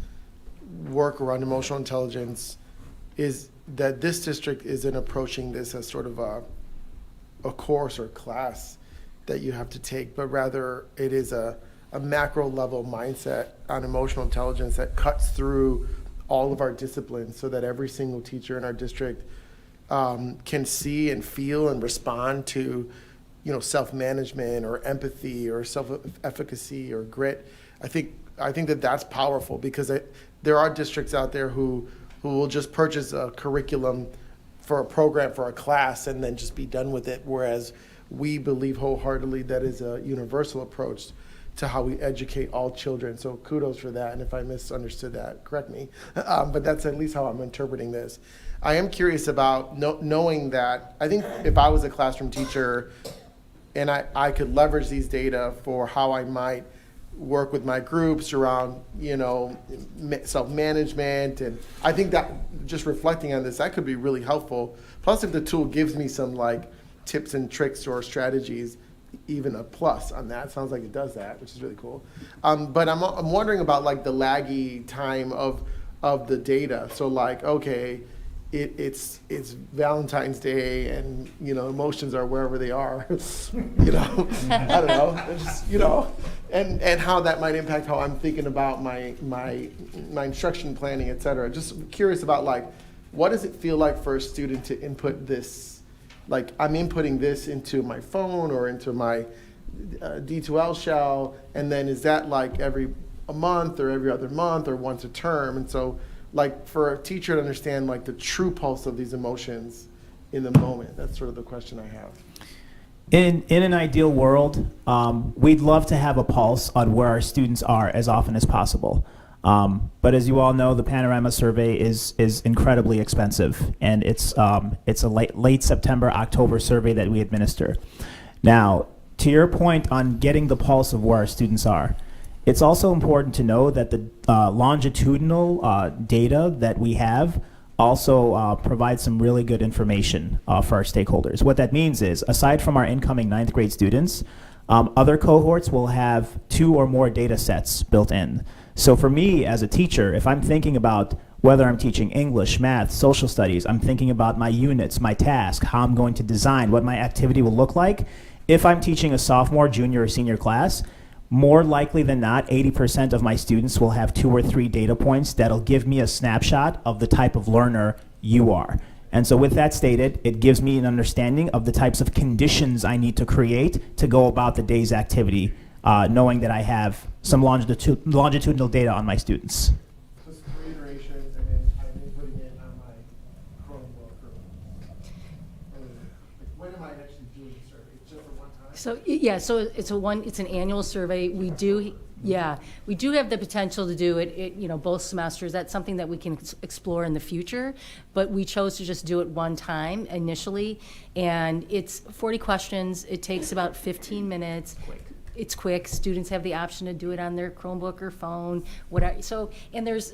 work around emotional intelligence is that this district isn't approaching this as sort of a course or class that you have to take, but rather it is a macro level mindset on emotional intelligence that cuts through all of our disciplines so that every single teacher in our district can see and feel and respond to, self-management or empathy or self-efficacy or grit. I think that that's powerful because there are districts out there who will just purchase a curriculum for a program for a class and then just be done with it, whereas we believe wholeheartedly that is a universal approach to how we educate all children. So kudos for that, and if I misunderstood that, correct me. But that's at least how I'm interpreting this. I am curious about knowing that, I think if I was a classroom teacher and I could leverage these data for how I might work with my groups around, self-management, and I think that just reflecting on this, that could be really helpful. Plus, if the tool gives me some tips and tricks or strategies, even a plus on that. Sounds like it does that, which is really cool. But I'm wondering about the laggy time of the data. So okay, it's Valentine's Day, and emotions are wherever they are. I don't know. It's just, and how that might impact how I'm thinking about my instruction planning, et cetera. Just curious about what does it feel like for a student to input this? Like, I'm inputting this into my phone or into my D2L shell, and then is that every a month or every other month or once a term? And so, for a teacher to understand the true pulse of these emotions in the moment, that's sort of the question I have. In an ideal world, we'd love to have a pulse on where our students are as often as possible. But as you all know, the Panorama survey is incredibly expensive, and it's a late September, October survey that we administer. Now, to your point on getting the pulse of where our students are, it's also important to know that the longitudinal data that we have also provides some really good information for our stakeholders. What that means is, aside from our incoming 9th grade students, other cohorts will have 2 or more data sets built in. So for me as a teacher, if I'm thinking about whether I'm teaching English, math, social studies, I'm thinking about my units, my task, how I'm going to design, what my activity will look like. If I'm teaching a sophomore, junior, or senior class, more likely than not, 80% of my students will have 2 or 3 data points that'll give me a snapshot of the type of learner you are. And so with that stated, it gives me an understanding of the types of conditions I need to create to go about the day's activity, knowing that I have some longitudinal data on my students. Just 3 iterations, and then I'm inputting it on my Chromebook. When am I actually doing the survey? Just for one time? So, yeah, so it's an annual survey. We do have the potential to do it, both semesters. That's something that we can explore in the future, but we chose to just do it one time initially, and it's 40 questions. It takes about 15 minutes. It's quick. Students have the option to do it on their Chromebook or phone, whatever. So, and there's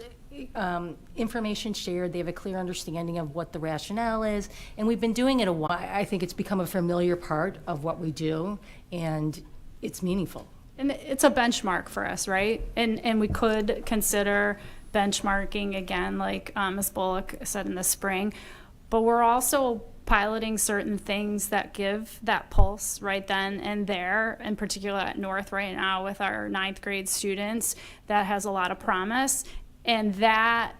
information shared. They have a clear understanding of what the rationale is, and we've been doing it a while. I think it's become a familiar part of what we do, and it's meaningful. And it's a benchmark for us, right? And we could consider benchmarking again, like Ms. Bullock said, in the spring. But we're also piloting certain things that give that pulse right then and there, in particular at North right now with our 9th grade students. That has a lot of promise. And that,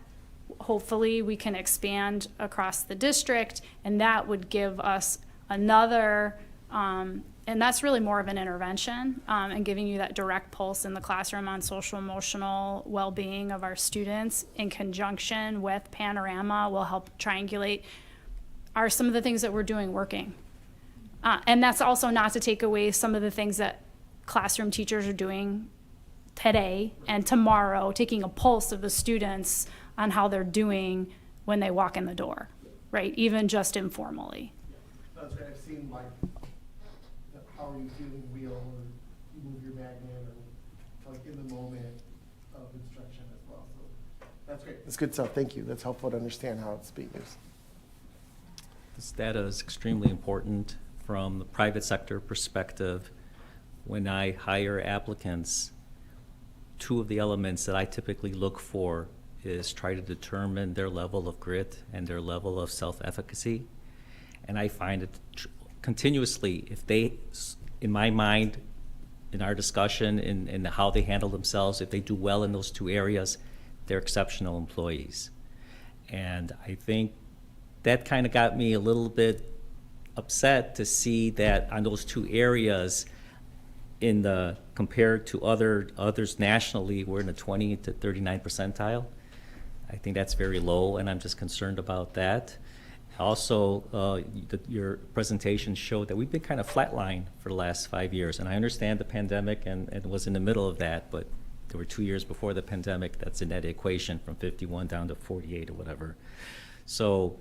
hopefully, we can expand across the district, and that would give us another, and that's really more of an intervention, and giving you that direct pulse in the classroom on social emotional well-being of our students in conjunction with Panorama will help triangulate, are some of the things that we're doing working? And that's also not to take away some of the things that classroom teachers are doing today and tomorrow, taking a pulse of the students on how they're doing when they walk in the door, right? Even just informally. That's right. I've seen how are you feeling wheel, or you move your magnet, or in the moment of instruction as well. So that's great. That's good stuff. Thank you. That's helpful to understand how it's being used. This data is extremely important from the private sector perspective. When I hire applicants, 2 of the elements that I typically look for is try to determine their level of grit and their level of self-efficacy. And I find it continuously, if they, in my mind, in our discussion, in how they handle themselves, if they do well in those 2 areas, they're exceptional employees. And I think that kind of got me a little bit upset to see that on those 2 areas, compared to others nationally, we're in the 20 to 39 percentile. I think that's very low, and I'm just concerned about that. Also, your presentation showed that we've been kind of flatline for the last 5 years, and I understand the pandemic and was in the middle of that, but there were 2 years before the pandemic. That's in that equation from 51 down to 48 or whatever. So,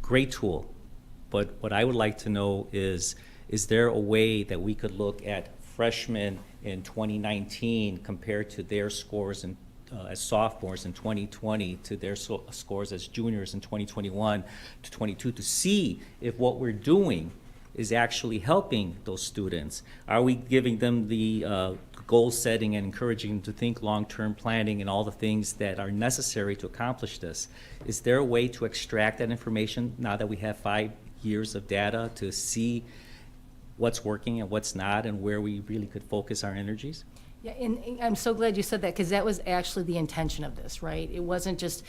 great tool. But what I would like to know is there a way that we could look at freshmen in 2019 compared to their scores as sophomores in 2020 to their scores as juniors in 2021 to 22 to see if what we're doing is actually helping those students? Are we giving them the goal setting and encouraging them to think long-term planning and all the things that are necessary to accomplish this. Is there a way to extract that information now that we have 5 years of data to see what's working and what's not and where we really could focus our energies? Yeah, and I'm so glad you said that, because that was actually the intention of this, right? It wasn't just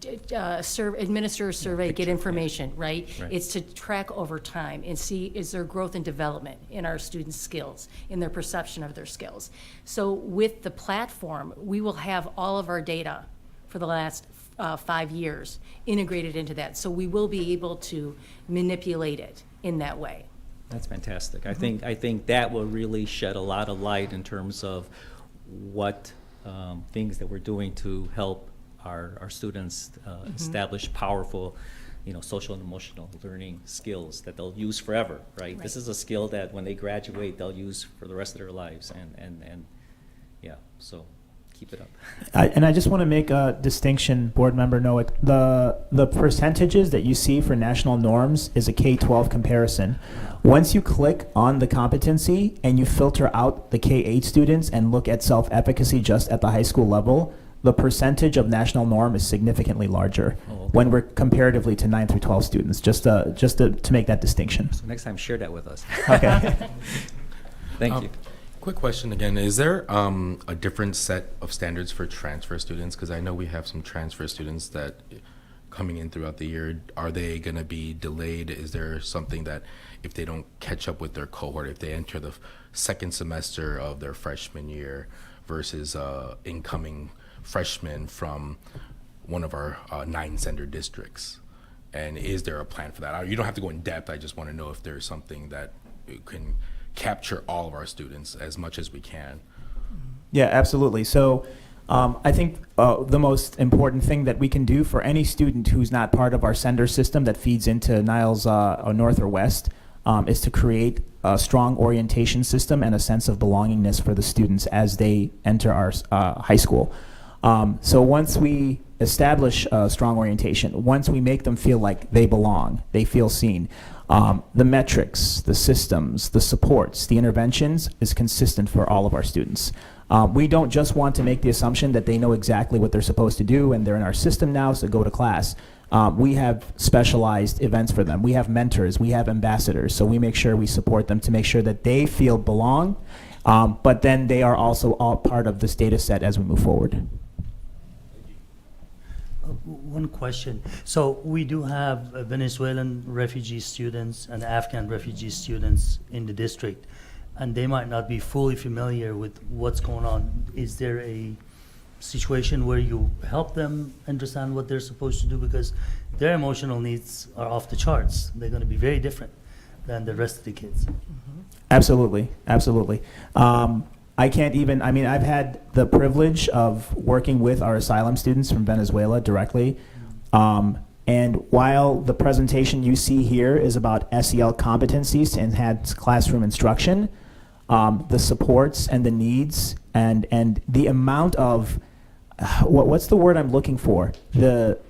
administer a survey, get information, right? Right. It's to track over time and see, is there growth and development in our students' skills, in their perception of their skills. So with the platform, we will have all of our data for the last 5 years integrated into that. So we will be able to manipulate it in that way. That's fantastic. I think that will really shed a lot of light in terms of what things that we're doing to help our students establish powerful, social and emotional learning skills that they'll use forever, right? This is a skill that when they graduate, they'll use for the rest of their lives, and yeah, so keep it up. And I just want to make a distinction, board member Noack. The percentages that you see for national norms is a K-12 comparison. Once you click on the competency and you filter out the K-8 students and look at self-efficacy just at the high school level, the percentage of national norm is significantly larger when we're comparatively to 9 through 12 students, just to make that distinction. So next time, share that with us. Okay. Thank you. Quick question again. Is there a different set of standards for transfer students? Because I know we have some transfer students that coming in throughout the year. Are they going to be delayed? Is there something that if they don't catch up with their cohort, if they enter the second semester of their freshman year versus incoming freshmen from one of our 9 sender districts? And is there a plan for that? You don't have to go in depth. I just want to know if there's something that can capture all of our students as much as we can. Yeah, absolutely. So I think the most important thing that we can do for any student who's not part of our sender system that feeds into Niles North or West is to create a strong orientation system and a sense of belongingness for the students as they enter our high school. So once we establish a strong orientation, once we make them feel like they belong, they feel seen, the metrics, the systems, the supports, the interventions is consistent for all of our students. We don't just want to make the assumption that they know exactly what they're supposed to do and they're in our system now, so go to class. We have specialized events for them. We have mentors, we have ambassadors, so we make sure we support them to make sure that they feel belong, but then they are also all part of this data set as we move forward. One question. So we do have Venezuelan refugee students and Afghan refugee students in the district, and they might not be fully familiar with what's going on. Is there a situation where you help them understand what they're supposed to do? Because their emotional needs are off the charts. They're going to be very different than the rest of the kids. Absolutely, absolutely. I've had the privilege of working with our asylum students from Venezuela directly. And while the presentation you see here is about SEL competencies to enhance classroom instruction, the supports and the needs and the amount of, what's the word I'm looking for? Their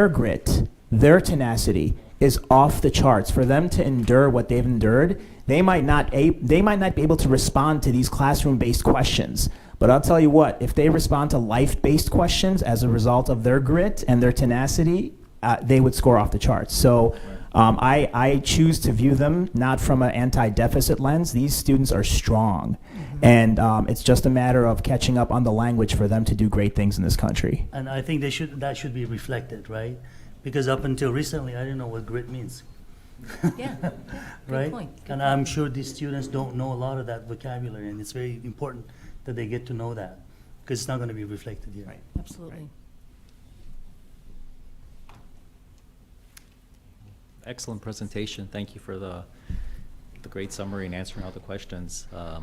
grit, their tenacity is off the charts. For them to endure what they've endured, they might not be able to respond to these classroom-based questions. But I'll tell you what, if they respond to life-based questions as a result of their grit and their tenacity, they would score off the charts. So I choose to view them not from an anti-deficit lens. These students are strong. And it's just a matter of catching up on the language for them to do great things in this country. And I think that should be reflected, right? Because up until recently, I didn't know what grit means. Yeah, right? Good point. And I'm sure these students don't know a lot of that vocabulary, and it's very important that they get to know that, because it's not going to be reflected here. Right. Absolutely. Excellent presentation. Thank you for the great summary and answering all the questions. I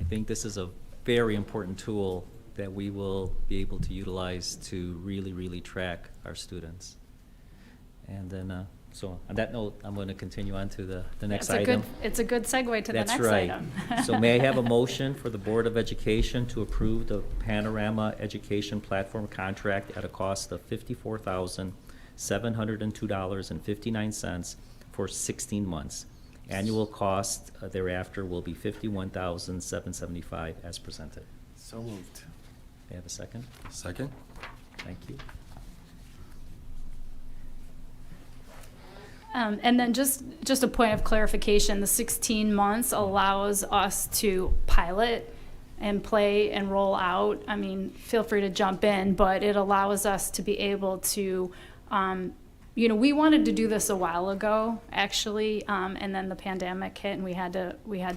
think this is a very important tool that we will be able to utilize to really, really track our students. And then, so on that note, I'm going to continue on to the next item. It's a good segue to the next item. That's right. So may I have a motion for the Board of Education to approve the Panorama Education Platform contract at a cost of $54,702.59 for 16 months, Annual cost thereafter will be $51,775 as presented. So moved. May I have a second? Second? Thank you. And then just a point of clarification, the 16 months allows us to pilot and play and roll out. I mean, feel free to jump in, but it allows us to be able to, we wanted to do this a while ago, actually, and then the pandemic hit and we had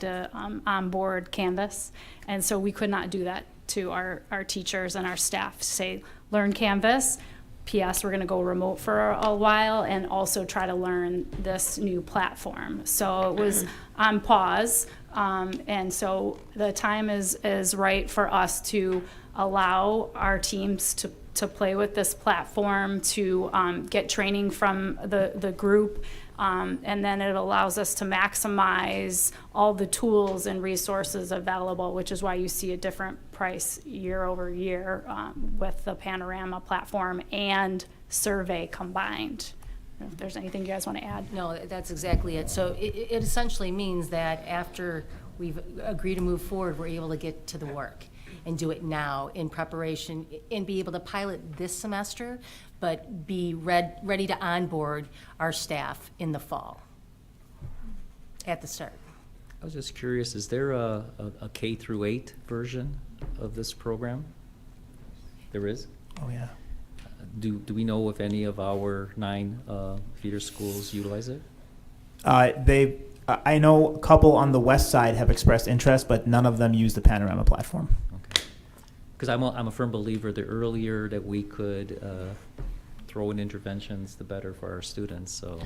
to onboard Canvas. And so we could not do that to our teachers and our staff, say, learn Canvas. P.S. We're going to go remote for a while and also try to learn this new platform. So it was on pause, and so the time is right for us to allow our teams to play with this platform, to get training from the group, and then it allows us to maximize all the tools and resources available, which is why you see a different price year over year with the Panorama platform and survey combined. I don't know if there's anything you guys want to add. No, that's exactly it. So it essentially means that after we've agreed to move forward, we're able to get to the work and do it now in preparation and be able to pilot this semester, but be ready to onboard our staff in the fall at the start. I was just curious, is there a K through 8 version of this program? There is? Oh, yeah. Do we know if any of our 9 feeder schools utilize it? I know a couple on the west side have expressed interest, but none of them use the Panorama platform. Okay. Because I'm a firm believer the earlier that we could throw in interventions, the better for our students. So,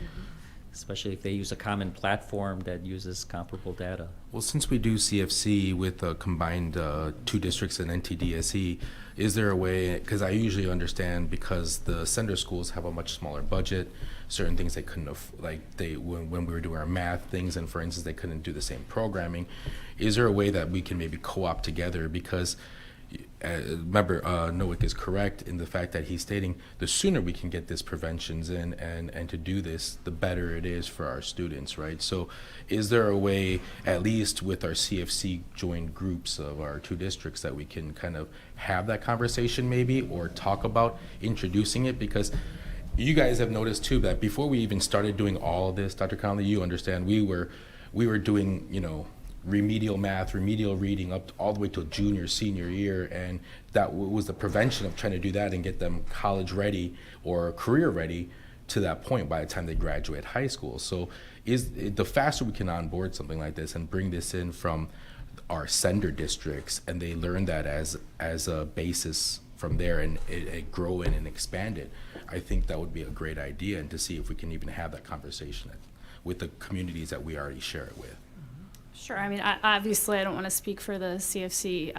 especially if they use a common platform that uses comparable data. Well, since we do CFC with combined 2 districts and NTDSE, is there a way, because I usually understand because the sender schools have a much smaller budget, certain things they couldn't have, when we were doing our math things, and for instance, they couldn't do the same programming. Is there a way that we can maybe co-op together? Because remember, Nowick is correct in the fact that he's stating the sooner we can get this preventions in and to do this, the better it is for our students, right? So is there a way, at least with our CFC joined groups of our 2 districts, that we can kind of have that conversation maybe, or talk about introducing it? Because you guys have noticed too that before we even started doing all of this, Dr. Conley, you understand, we were doing, remedial math, remedial reading up all the way to junior, senior year, and that was the prevention of trying to do that and get them college ready or career ready to that point by the time they graduate high school. So the faster we can onboard something like this and bring this in from our sender districts, and they learn that as a basis from there, and it grow in and expand it, I think that would be a great idea, and to see if we can even have that conversation with the communities that we already share it with. Sure. I mean, obviously, I don't want to speak for the CFC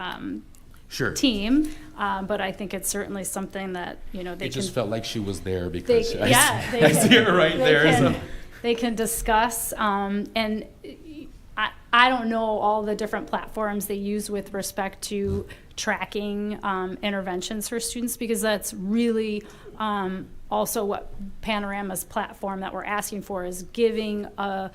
Sure. team, but I think it's certainly something that, they It just can. felt like she was there because They I see her right there. They can discuss, and I don't know all the different platforms they use with respect to tracking interventions for students, because that's really also what Panorama's platform that we're asking for is giving a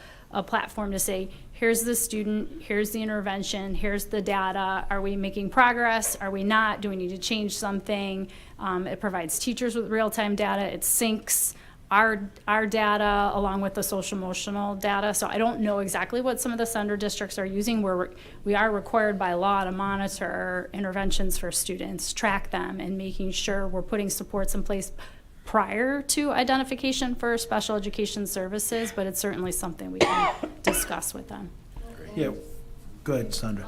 platform to say, here's the student, here's the intervention, here's the data. Are we making progress? Are we not? Do we need to change something? It provides teachers with real-time data. It syncs our data along with the social emotional data. So I don't know exactly what some of the sender districts are using. We are required by law to monitor interventions for students, track them, and making sure we're putting supports in place prior to identification for special education services, but it's certainly something we can discuss with them. Yeah, go ahead, Sandra.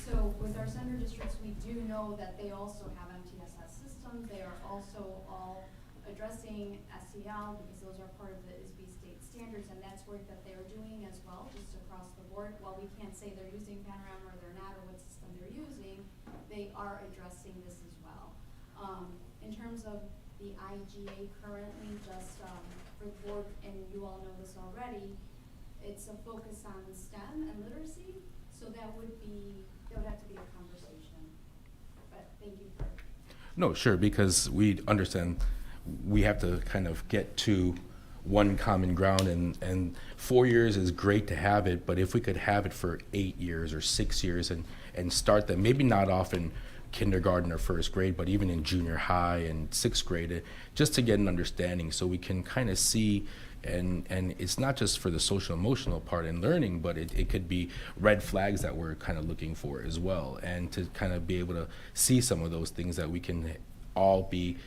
So with our sender districts, we do know that they also have NTHS systems. They are also all addressing SEL because those are part of the ISB state standards, and that's work that they're doing as well, just across the board. While we can't say they're using Panorama or they're not, or what system they're using, they are addressing this as well. In terms of the IGA currently, just for the board, and you all know this already, it's a focus on STEM and literacy, so that would have to be a conversation. But thank you for. No, sure, because we understand we have to kind of get to one common ground, and 4 years is great to have it, but if we could have it for 8 years or 6 years and start them, maybe not off in kindergarten or first grade, but even in junior high and sixth grade, just to get an understanding so we can kind of see, and it's not just for the social emotional part in learning, but it could be red flags that we're kind of looking for as well, and to kind of be able to see some of those things that we can all be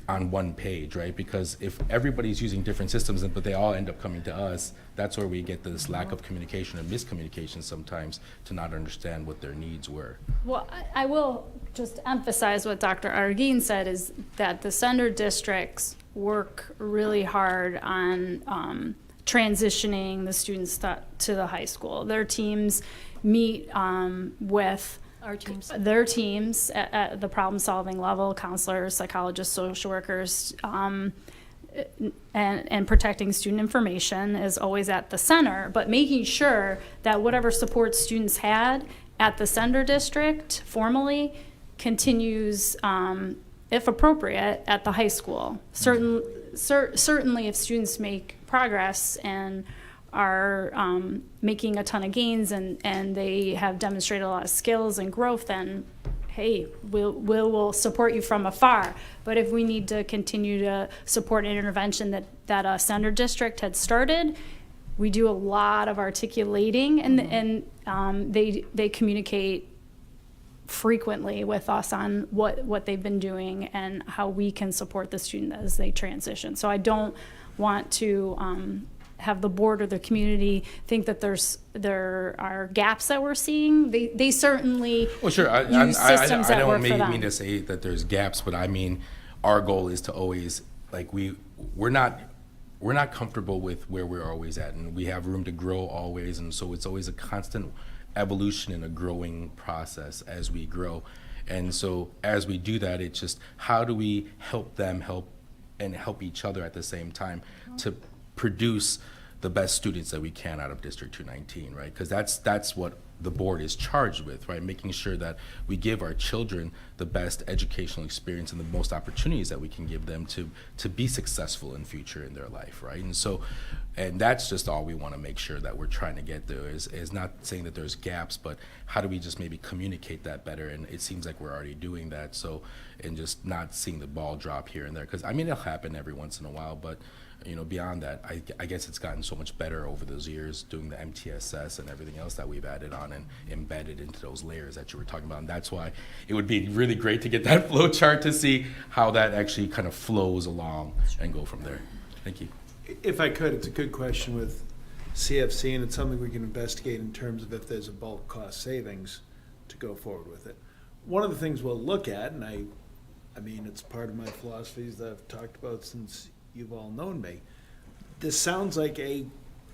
on one page, right? Because if everybody's using different systems, but they all end up coming to us, that's where we get this lack of communication and miscommunication sometimes to not understand what their needs were. Well, I will just emphasize what Dr. Arguin said, is that the sender districts work really hard on transitioning the students to the high school. Their teams meet with Our teams. their teams at the problem-solving level, counselors, psychologists, social workers, and protecting student information is always at the center, but making sure that whatever support students had at the sender district formally continues, if appropriate, at the high school. Certainly if students make progress and are making a ton of gains and they have demonstrated a lot of skills and growth, then hey, we'll support you from afar. But if we need to continue to support an intervention that a sender district had started, we do a lot of articulating, and they communicate frequently with us on what they've been doing and how we can support the student as they transition. So I don't want to have the board or the community think that there are gaps that we're seeing. They certainly Well, sure. use systems I that work don't for them. mean to say that there's gaps, but I mean our goal is to always, like, we're not comfortable with where we're always at, and we have room to grow always, and so it's always a constant evolution and a growing process as we grow. And so as we do that, it's just how do we help them help each other at the same time to produce the best students that we can out of District 219, right? Because that's what the board is charged with, right? Making sure that we give our children the best educational experience and the most opportunities that we can give them to be successful in future in their life, right? And that's just all we want to make sure that we're trying to get there, is not saying that there's gaps, but how do we just maybe communicate that better? And it seems like we're already doing that, so, and just not seeing the ball drop here and there. Because I mean, it'll happen every once in a while, but beyond that, I guess it's gotten so much better over those years doing the NTHS and everything else that we've added on and embedded into those layers that you were talking about. And that's why it would be really great to get that flow chart to see how that actually kind of flows along and go from there. Thank you. If I could, it's a good question with CFC, and it's something we can investigate in terms of if there's a bulk cost savings to go forward with it. One of the things we'll look at, and I mean, it's part of my philosophies that I've talked about since you've all known me. This sounds like a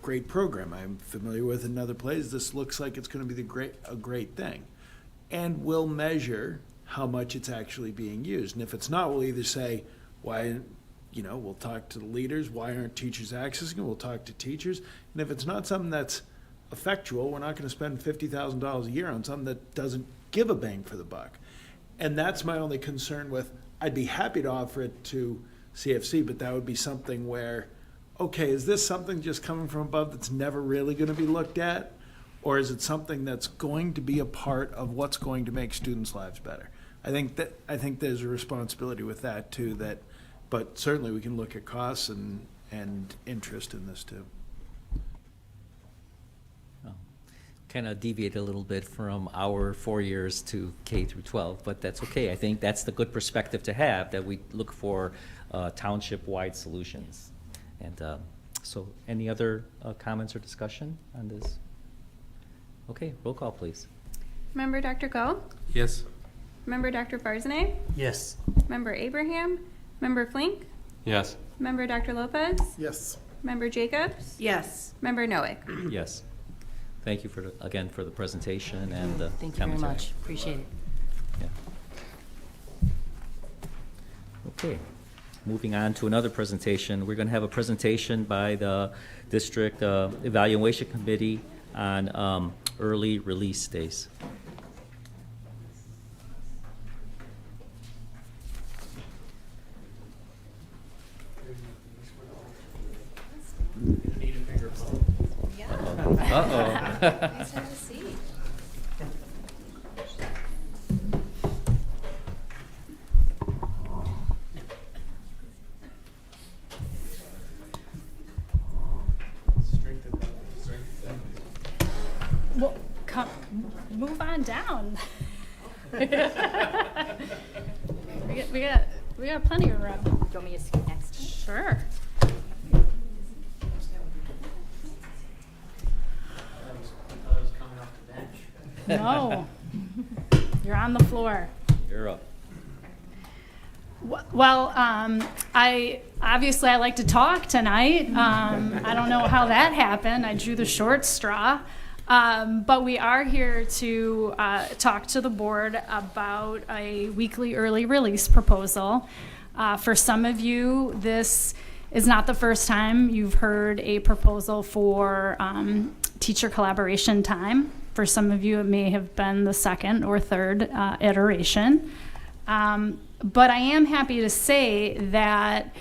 great program. I'm familiar with in other places. This looks like it's going to be a great thing. And we'll measure how much it's actually being used. And if it's not, we'll either say, why, we'll talk to the leaders, why aren't teachers accessing it? We'll talk to teachers. And if it's not something that's effectual, we're not going to spend $50,000 a year on something that doesn't give a bang for the buck. And that's my only concern with, I'd be happy to offer it to CFC, but that would be something where, okay, is this something just coming from above that's never really going to be looked at? Or is it something that's going to be a part of what's going to make students' lives better? I think there's a responsibility with that too, but certainly we can look at costs and interest in this too. Kind of deviate a little bit from our 4 years to K through 12, but that's okay. I think that's the good perspective to have, that we look for township-wide solutions. And so any other comments or discussion on this? Okay, roll call, please. Member Dr. Go? Yes. Member Dr. Farzaneh? Yes. Member Abraham? Member Flink? Yes. Member Dr. Lopez? Yes. Member Jacobs? Yes. Member Noack? Yes. Thank you again for the presentation and the Thank you very commentary. much. Appreciate it. Yeah. Okay, moving on to another presentation. We're going to have a presentation by the District Evaluation Committee on early release days. Uh-oh. Well, come, move on down. we got plenty of room. Do you want me to scoot next to you? Sure. No, you're on the floor. You're up. Well, I like to talk tonight. I don't know how that happened. I drew the short straw. But we are here to talk to the board about a weekly early release proposal. For some of you, this is not the first time you've heard a proposal for teacher collaboration time. For some of you, it may have been the second or third iteration. But I am happy to say that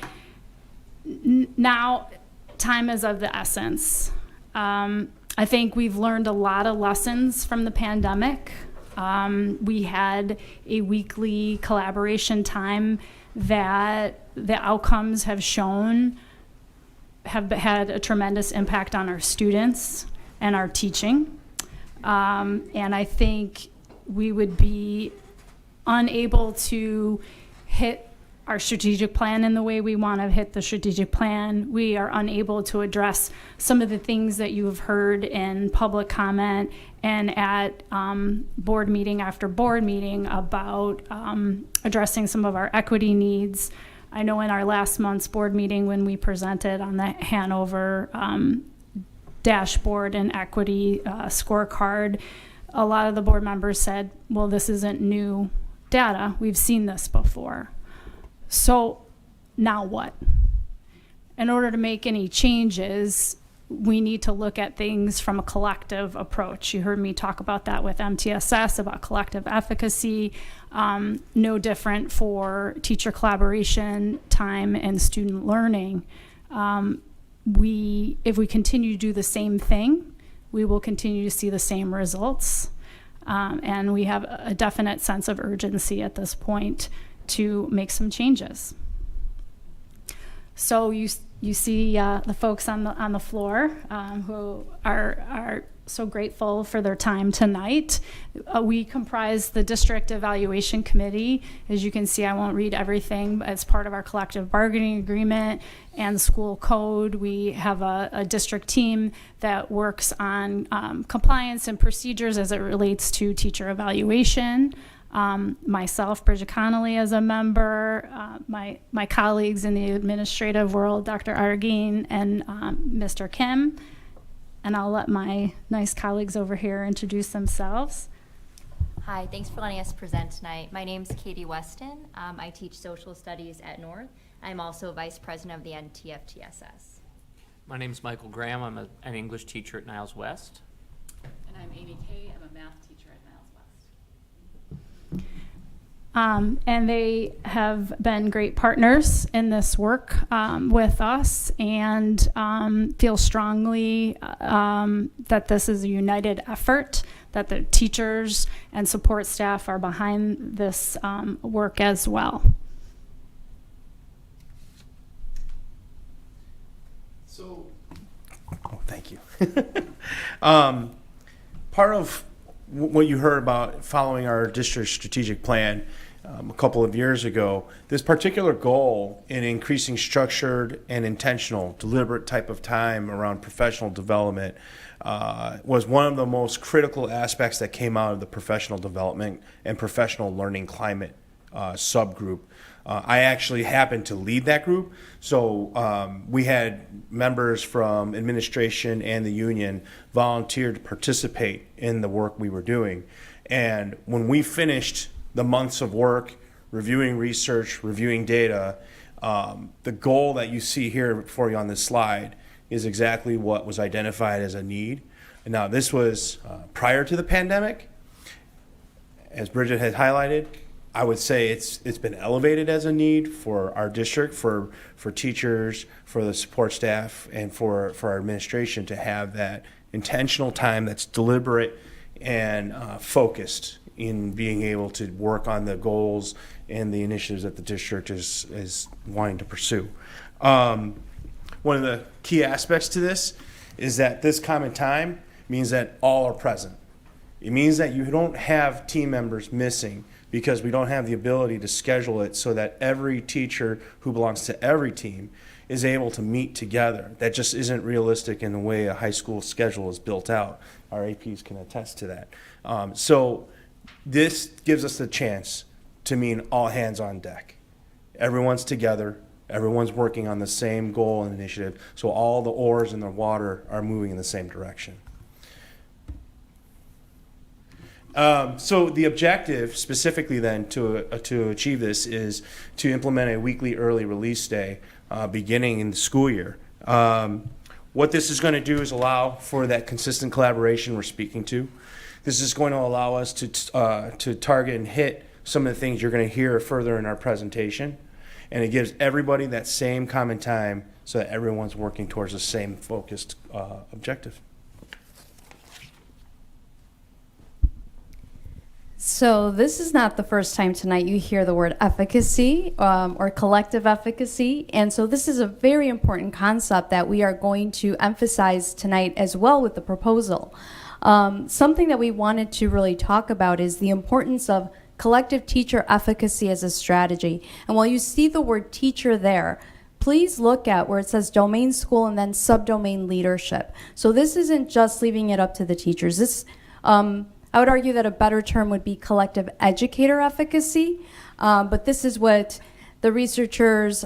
now time is of the essence. I think we've learned a lot of lessons from the pandemic. We had a weekly collaboration time that the outcomes have shown have had a tremendous impact on our students and our teaching. And I think we would be unable to hit our strategic plan in the way we want to hit the strategic plan. We are unable to address some of the things that you have heard in public comment and at board meeting after board meeting about addressing some of our equity needs. I know in our last month's board meeting when we presented on the Hanover dashboard and equity scorecard, a lot of the board members said, well, this isn't new data. We've seen this before. So now what? In order to make any changes, we need to look at things from a collective approach. You heard me talk about that with NTHS, about collective efficacy. No different for teacher collaboration time and student learning. If we continue to do the same thing, we will continue to see the same results. And we have a definite sense of urgency at this point to make some changes. So you see the folks on the floor who are so grateful for their time tonight. We comprise the district evaluation committee. As you can see, I won't read everything, but as part of our collective bargaining agreement and school code, we have a district team that works on compliance and procedures as it relates to teacher evaluation. Myself, Bridget Connolly, as a member, my colleagues in the administrative world, Dr. Argine and Mr. Kim. And I'll let my nice colleagues over here introduce themselves. Hi, thanks for letting us present tonight. My name's Katie Weston. I teach social studies at North. I'm also vice president of the NTHS. My name's Michael Graham. I'm an English teacher at Niles West. And I'm Amy Kay. I'm a math teacher at Niles West. And they have been great partners in this work with us, and feel strongly that this is a united effort, that the teachers and support staff are behind this work as well. So, thank you. Part of what you heard about following our district strategic plan a couple of years ago, this particular goal in increasing structured and intentional, deliberate type of time around professional development was one of the most critical aspects that came out of the professional development and professional learning climate subgroup. I actually happened to lead that group, so we had members from administration and the union volunteer to participate in the work we were doing. And when we finished the months of work, reviewing research, reviewing data, the goal that you see here for you on this slide is exactly what was identified as a need. And now this was prior to the pandemic. As Bridget had highlighted, I would say it's been elevated as a need for our district, for teachers, for the support staff, and for our administration to have that intentional time that's deliberate and focused in being able to work on the goals and the initiatives that the district is wanting to pursue. One of the key aspects to this is that this common time means that all are present. It means that you don't have team members missing because we don't have the ability to schedule it so that every teacher who belongs to every team is able to meet together. That just isn't realistic in the way a high school schedule is built out. Our APs can attest to that. So this gives us the chance to mean all hands on deck. Everyone's together. Everyone's working on the same goal and initiative. So all the oars in the water are moving in the same direction. So the objective specifically then to achieve this is to implement a weekly early release day beginning in the school year. What this is going to do is allow for that consistent collaboration we're speaking to. This is going to allow us to target and hit some of the things you're going to hear further in our presentation. And it gives everybody that same common time so that everyone's working towards the same focused objective. So this is not the first time tonight you hear the word efficacy or collective efficacy. And so this is a very important concept that we are going to emphasize tonight as well with the proposal. Something that we wanted to really talk about is the importance of collective teacher efficacy as a strategy. And while you see the word teacher there, please look at where it says domain school and then subdomain leadership. So this isn't just leaving it up to the teachers. This I would argue that a better term would be collective educator efficacy, but this is what the researchers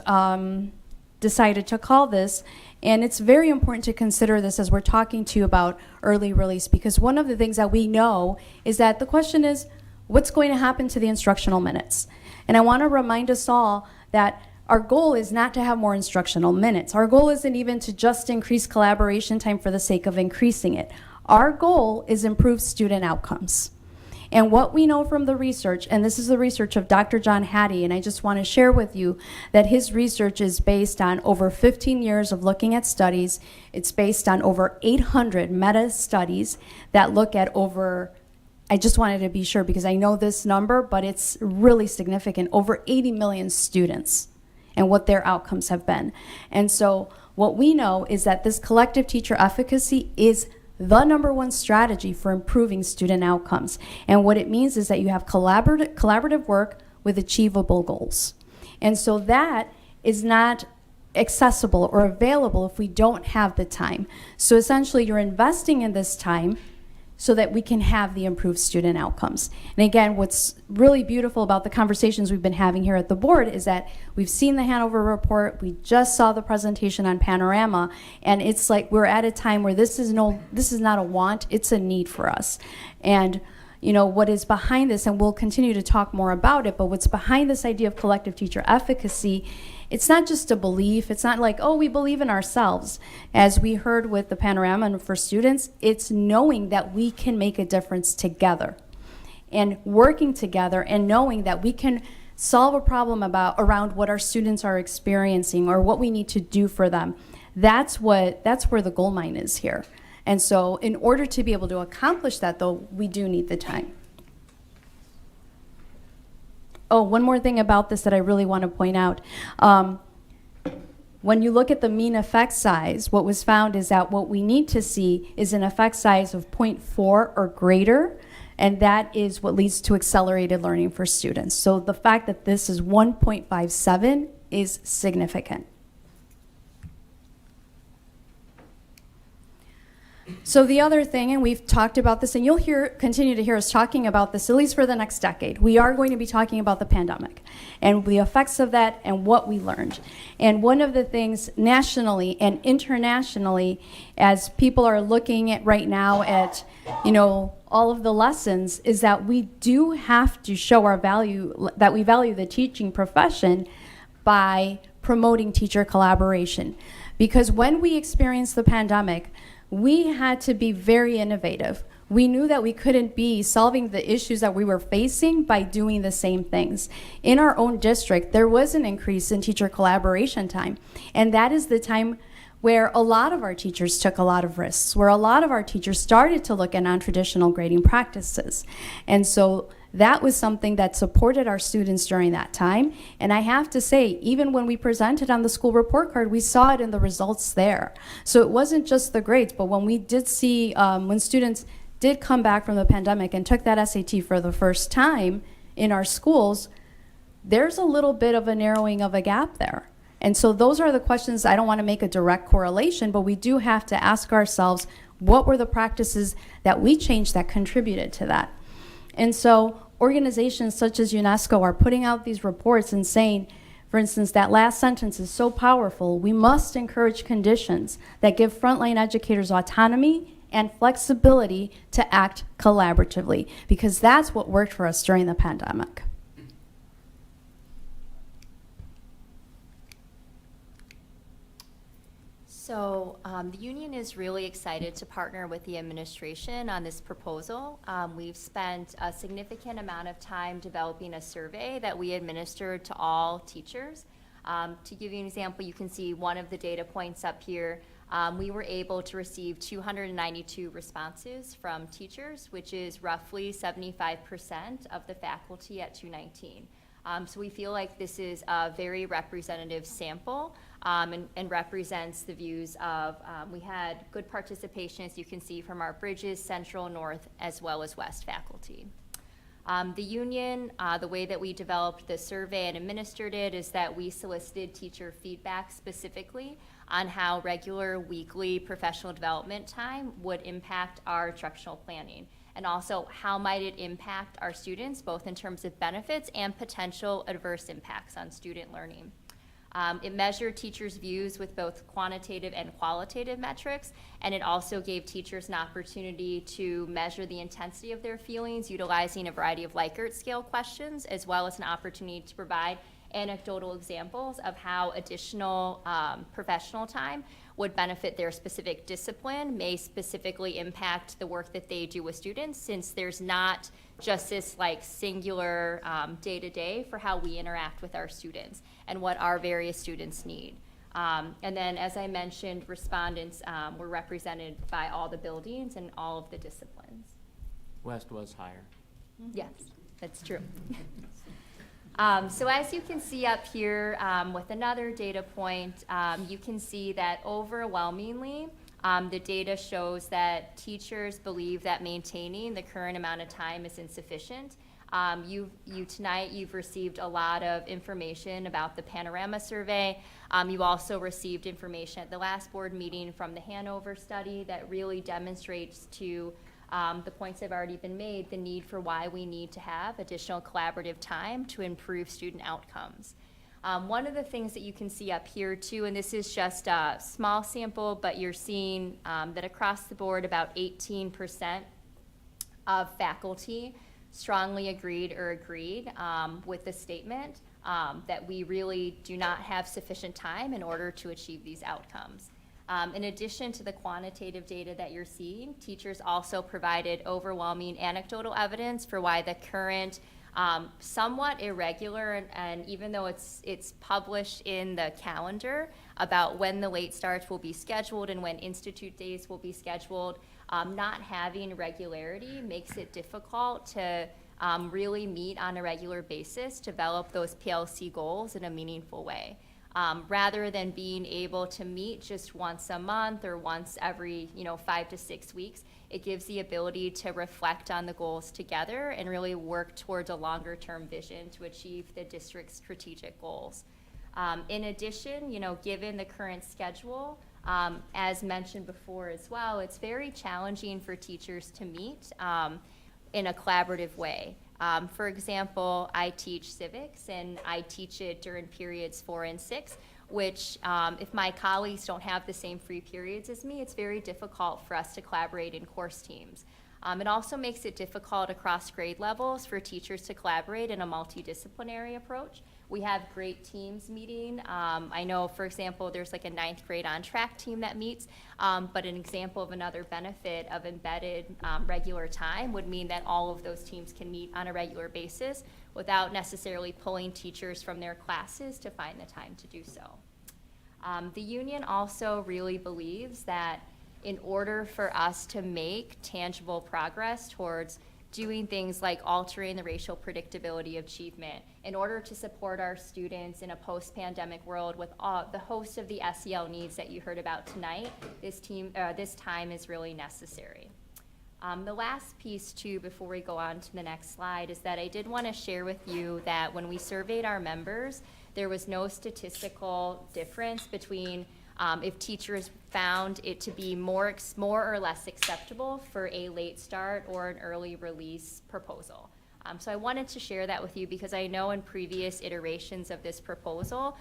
decided to call this. And it's very important to consider this as we're talking to you about early release, because one of the things that we know is that the question is, what's going to happen to the instructional minutes? And I want to remind us all that our goal is not to have more instructional minutes. Our goal isn't even to just increase collaboration time for the sake of increasing it. Our goal is improve student outcomes. And what we know from the research, and this is the research of Dr. John Hattie, and I just want to share with you that his research is based on over 15 years of looking at studies. It's based on over 800 meta-studies that look at over, I just wanted to be sure because I know this number, but it's really significant, over 80 million students and what their outcomes have been. And so what we know is that this collective teacher efficacy is the number one strategy for improving student outcomes. And what it means is that you have collaborative work with achievable goals. And so that is not accessible or available if we don't have the time. So essentially you're investing in this time so that we can have the improved student outcomes. And again, what's really beautiful about the conversations we've been having here at the board is that we've seen the Hanover report, we just saw the presentation on Panorama, and it's like we're at a time where this is not a want, it's a need for us. And you know, what is behind this, and we'll continue to talk more about it, but what's behind this idea of collective teacher efficacy, it's not just a belief. It's not like, oh, we believe in ourselves. As we heard with the Panorama and for students, it's knowing that we can make a difference together and working together and knowing that we can solve a problem around what our students are experiencing or what we need to do for them. That's where the gold mine is here. And so in order to be able to accomplish that, though, we do need the time. Oh, one more thing about this that I really want to point out. When you look at the mean effect size, what was found is that what we need to see is an effect size of 0.4 or greater, and that is what leads to accelerated learning for students. So the fact that this is 1.57 is significant. So the other thing, and we've talked about this, and you'll continue to hear us talking about this at least for the next decade. We are going to be talking about the pandemic and the effects of that and what we learned. And one of the things nationally and internationally, as people are looking at right now at, you know, all of the lessons, is that we do have to show our value, that we value the teaching profession by promoting teacher collaboration. Because when we experienced the pandemic, we had to be very innovative. We knew that we couldn't be solving the issues that we were facing by doing the same things. In our own district, there was an increase in teacher collaboration time, and that is the time where a lot of our teachers took a lot of risks, where a lot of our teachers started to look at non-traditional grading practices. And so that was something that supported our students during that time. And I have to say, even when we presented on the school report card, we saw it in the results there. So it wasn't just the grades, but when we did see, when students did come back from the pandemic and took that SAT for the first time in our schools, there's a little bit of a narrowing of a gap there. And so those are the questions. I don't want to make a direct correlation, but we do have to ask ourselves, what were the practices that we changed that contributed to that? And so organizations such as UNESCO are putting out these reports and saying, for instance, that last sentence is so powerful. We must encourage conditions that give frontline educators autonomy and flexibility to act collaboratively, because that's what worked for us during the pandemic. So the union is really excited to partner with the administration on this proposal. We've spent a significant amount of time developing a survey that we administered to all teachers. To give you an example, you can see one of the data points up here. We were able to receive 292 responses from teachers, which is roughly 75% of the faculty at 219. So we feel like this is a very representative sample and represents the views of, we had good participation, as you can see, from our Bridges, Central, North, as well as West faculty. The union, the way that we developed the survey and administered it is that we solicited teacher feedback specifically on how regular weekly professional development time would impact our instructional planning, and also how might it impact our students, both in terms of benefits and potential adverse impacts on student learning. It measured teachers' views with both quantitative and qualitative metrics, and it also gave teachers an opportunity to measure the intensity of their feelings utilizing a variety of Likert scale questions, as well as an opportunity to provide anecdotal examples of how additional professional time would benefit their specific discipline, may specifically impact the work that they do with students, since there's not just this like singular day-to-day for how we interact with our students and what our various students need. And then, as I mentioned, respondents were represented by all the buildings and all of the disciplines. West was higher. Yes, that's true. So as you can see up here with another data point, you can see that overwhelmingly the data shows that teachers believe that maintaining the current amount of time is insufficient. Tonight you've received a lot of information about the Panorama survey. You also received information at the last board meeting from the Hanover study that really demonstrates to the points have already been made, the need for why we need to have additional collaborative time to improve student outcomes. One of the things that you can see up here too, and this is just a small sample, but you're seeing that across the board about 18% of faculty strongly agreed with the statement that we really do not have sufficient time in order to achieve these outcomes. In addition to the quantitative data that you're seeing, teachers also provided overwhelming anecdotal evidence for why the current somewhat irregular, and even though it's published in the calendar about when the late starts will be scheduled and when institute days will be scheduled, not having regularity makes it difficult to really meet on a regular basis, develop those PLC goals in a meaningful way. Rather than being able to meet just once a month or once every 5 to 6 weeks, it gives the ability to reflect on the goals together and really work towards a longer term vision to achieve the district's strategic goals. In addition, given the current schedule, as mentioned before as well, it's very challenging for teachers to meet in a collaborative way. For example, I teach civics, and I teach it during periods 4 and 6, which if my colleagues don't have the same free periods as me, it's very difficult for us to collaborate in course teams. It also makes it difficult across grade levels for teachers to collaborate in a multidisciplinary approach. We have great teams meeting. I know, for example, there's like a 9th grade on-track team that meets, but an example of another benefit of embedded regular time would mean that all of those teams can meet on a regular basis without necessarily pulling teachers from their classes to find the time to do so. The union also really believes that in order for us to make tangible progress towards doing things like altering the racial predictability of achievement, in order to support our students in a post-pandemic world with the host of the SEL needs that you heard about tonight, this time is really necessary. The last piece too, before we go on to the next slide, is that I did want to share with you that when we surveyed our members, there was no statistical difference between if teachers found it to be more or less acceptable for a late start or an early release proposal. So I wanted to share that with you because I know in previous iterations of this proposal,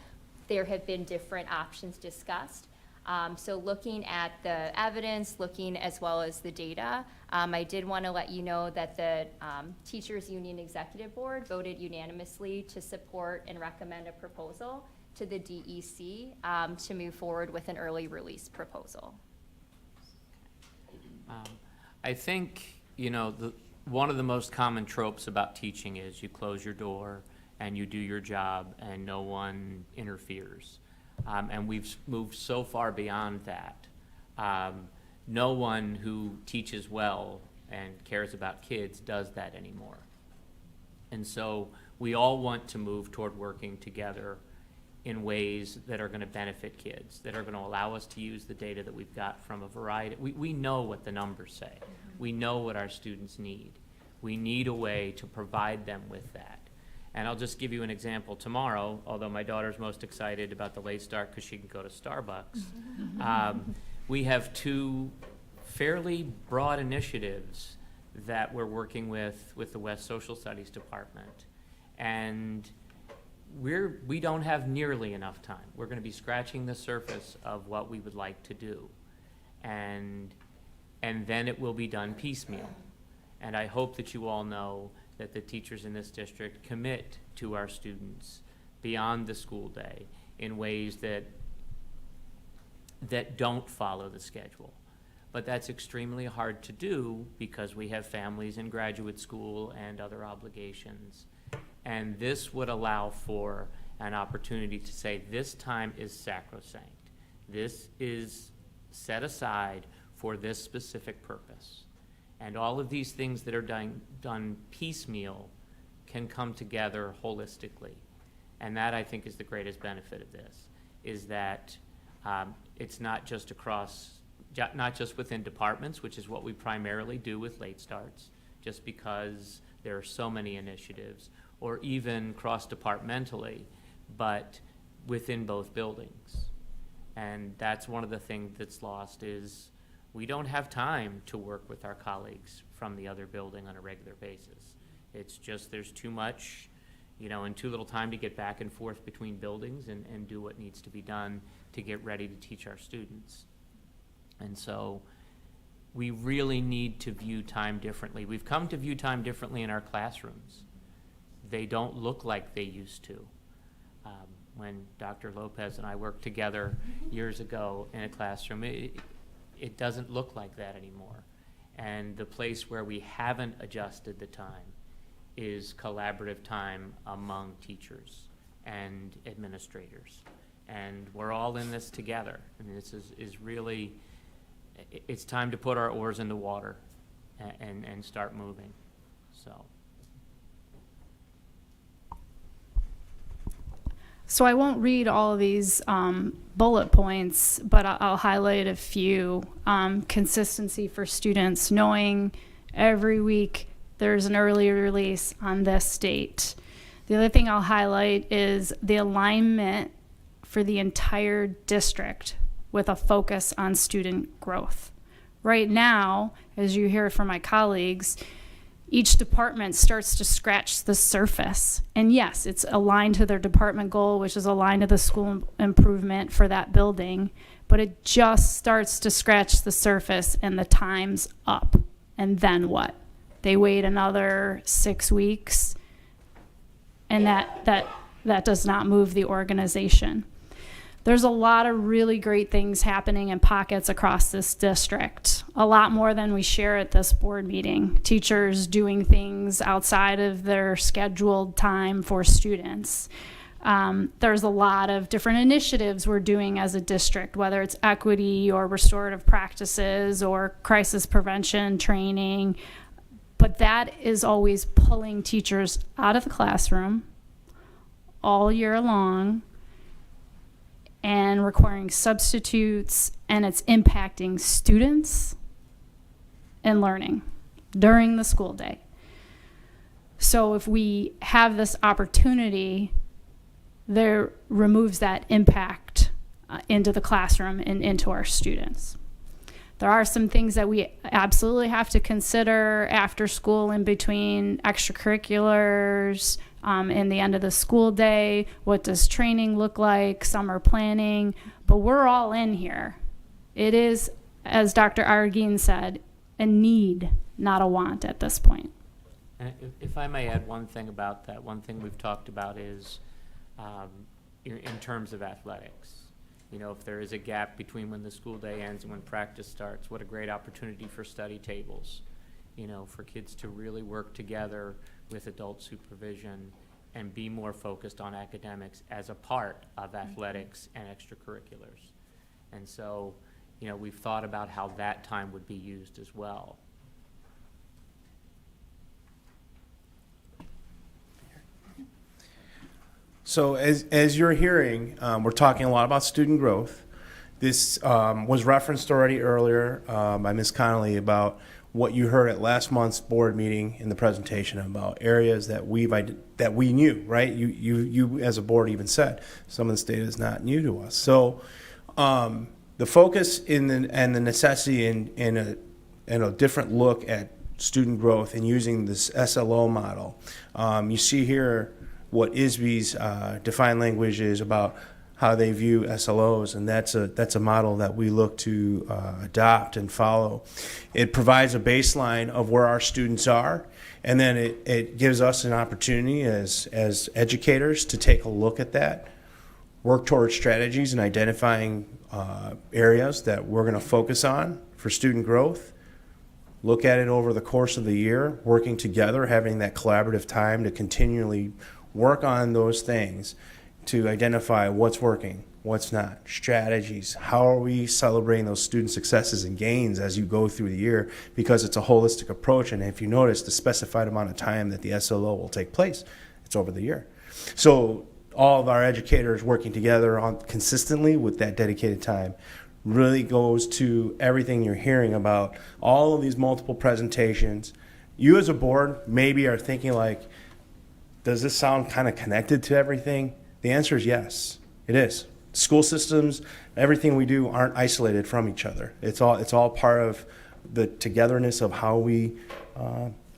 there have been different options discussed. So looking at the evidence, looking as well as the data, I did want to let you know that the Teachers Union Executive Board voted unanimously to support and recommend a proposal to the DEC to move forward with an early release proposal. I think, one of the most common tropes about teaching is you close your door and you do your job and no one interferes. And we've moved so far beyond that. No one who teaches well and cares about kids does that anymore. And so we all want to move toward working together in ways that are going to benefit kids, that are going to allow us to use the data that we've got from a variety. We know what the numbers say. We know what our students need. We need a way to provide them with that. And I'll just give you an example. Tomorrow, although my daughter's most excited about the late start because she can go to Starbucks, we have two fairly broad initiatives that we're working with the West Social Studies Department. And we don't have nearly enough time. We're going to be scratching the surface of what we would like to do. And then it will be done piecemeal. And I hope that you all know that the teachers in this district commit to our students beyond the school day in ways that don't follow the schedule. But that's extremely hard to do because we have families in graduate school and other obligations. And this would allow for an opportunity to say this time is sacrosanct. This is set aside for this specific purpose. And all of these things that are done piecemeal can come together holistically. And that, I think, is the greatest benefit of this, is that it's not just within departments, which is what we primarily do with late starts, just because there are so many initiatives, or even cross-departmentally, but within both buildings. And that's one of the things that's lost is we don't have time to work with our colleagues from the other building on a regular basis. It's just there's too much, and too little time to get back and forth between buildings and do what needs to be done to get ready to teach our students. And so we really need to view time differently. We've come to view time differently in our classrooms. They don't look like they used to. When Dr. Lopez and I worked together years ago in a classroom, it doesn't look like that anymore. And the place where we haven't adjusted the time is collaborative time among teachers and administrators. And we're all in this together. And this is really, it's time to put our oars in the water and start moving, so. So I won't read all of these bullet points, but I'll highlight a few. Consistency for students, knowing every week there's an early release on this date. The other thing I'll highlight is the alignment for the entire district with a focus on student growth. Right now, as you hear from my colleagues, each department starts to scratch the surface. And yes, it's aligned to their department goal, which is aligned to the school improvement for that building, but it just starts to scratch the surface and the time's up. And then what? They wait another 6 weeks, and that does not move the organization. There's a lot of really great things happening in pockets across this district, a lot more than we share at this board meeting. Teachers doing things outside of their scheduled time for students. There's a lot of different initiatives we're doing as a district, whether it's equity or restorative practices or crisis prevention training. But that is always pulling teachers out of the classroom all year long and requiring substitutes, and it's impacting students and learning during the school day. So if we have this opportunity, there removes that impact into the classroom and into our students. There are some things that we absolutely have to consider after school, in between extracurriculars, in the end of the school day. What does training look like? Summer planning. But we're all in here. It is, as Dr. Argine said, a need, not a want at this point. And if I may add one thing about that, one thing we've talked about is in terms of athletics. You know, if there is a gap between when the school day ends and when practice starts, what a great opportunity for study tables, you know, for kids to really work together with adult supervision and be more focused on academics as a part of athletics and extracurriculars. And so, you know, we've thought about how that time would be used as well. So as you're hearing, we're talking a lot about student growth. This was referenced already earlier by Ms. Connolly about what you heard at last month's board meeting in the presentation about areas that we knew, right? You as a board even said some of this data is not new to us. So the focus and the necessity in a different look at student growth and using this SLO model. You see here what ISBE's defined language is about how they view SLOs, and that's a model that we look to adopt and follow. It provides a baseline of where our students are, and then it gives us an opportunity as educators to take a look at that, work towards strategies and identifying areas that we're going to focus on for student growth, look at it over the course of the year, working together, having that collaborative time to continually work on those things to identify what's working, what's not, strategies, how are we celebrating those student successes and gains as you go through the year, because it's a holistic approach. And if you notice the specified amount of time that the SLO will take place, it's over the year. So all of our educators working together on consistently with that dedicated time really goes to everything you're hearing about all of these multiple presentations. You as a board maybe are thinking like, does this sound kind of connected to everything? The answer is yes, it is. School systems, everything we do aren't isolated from each other. It's all part of the togetherness of how we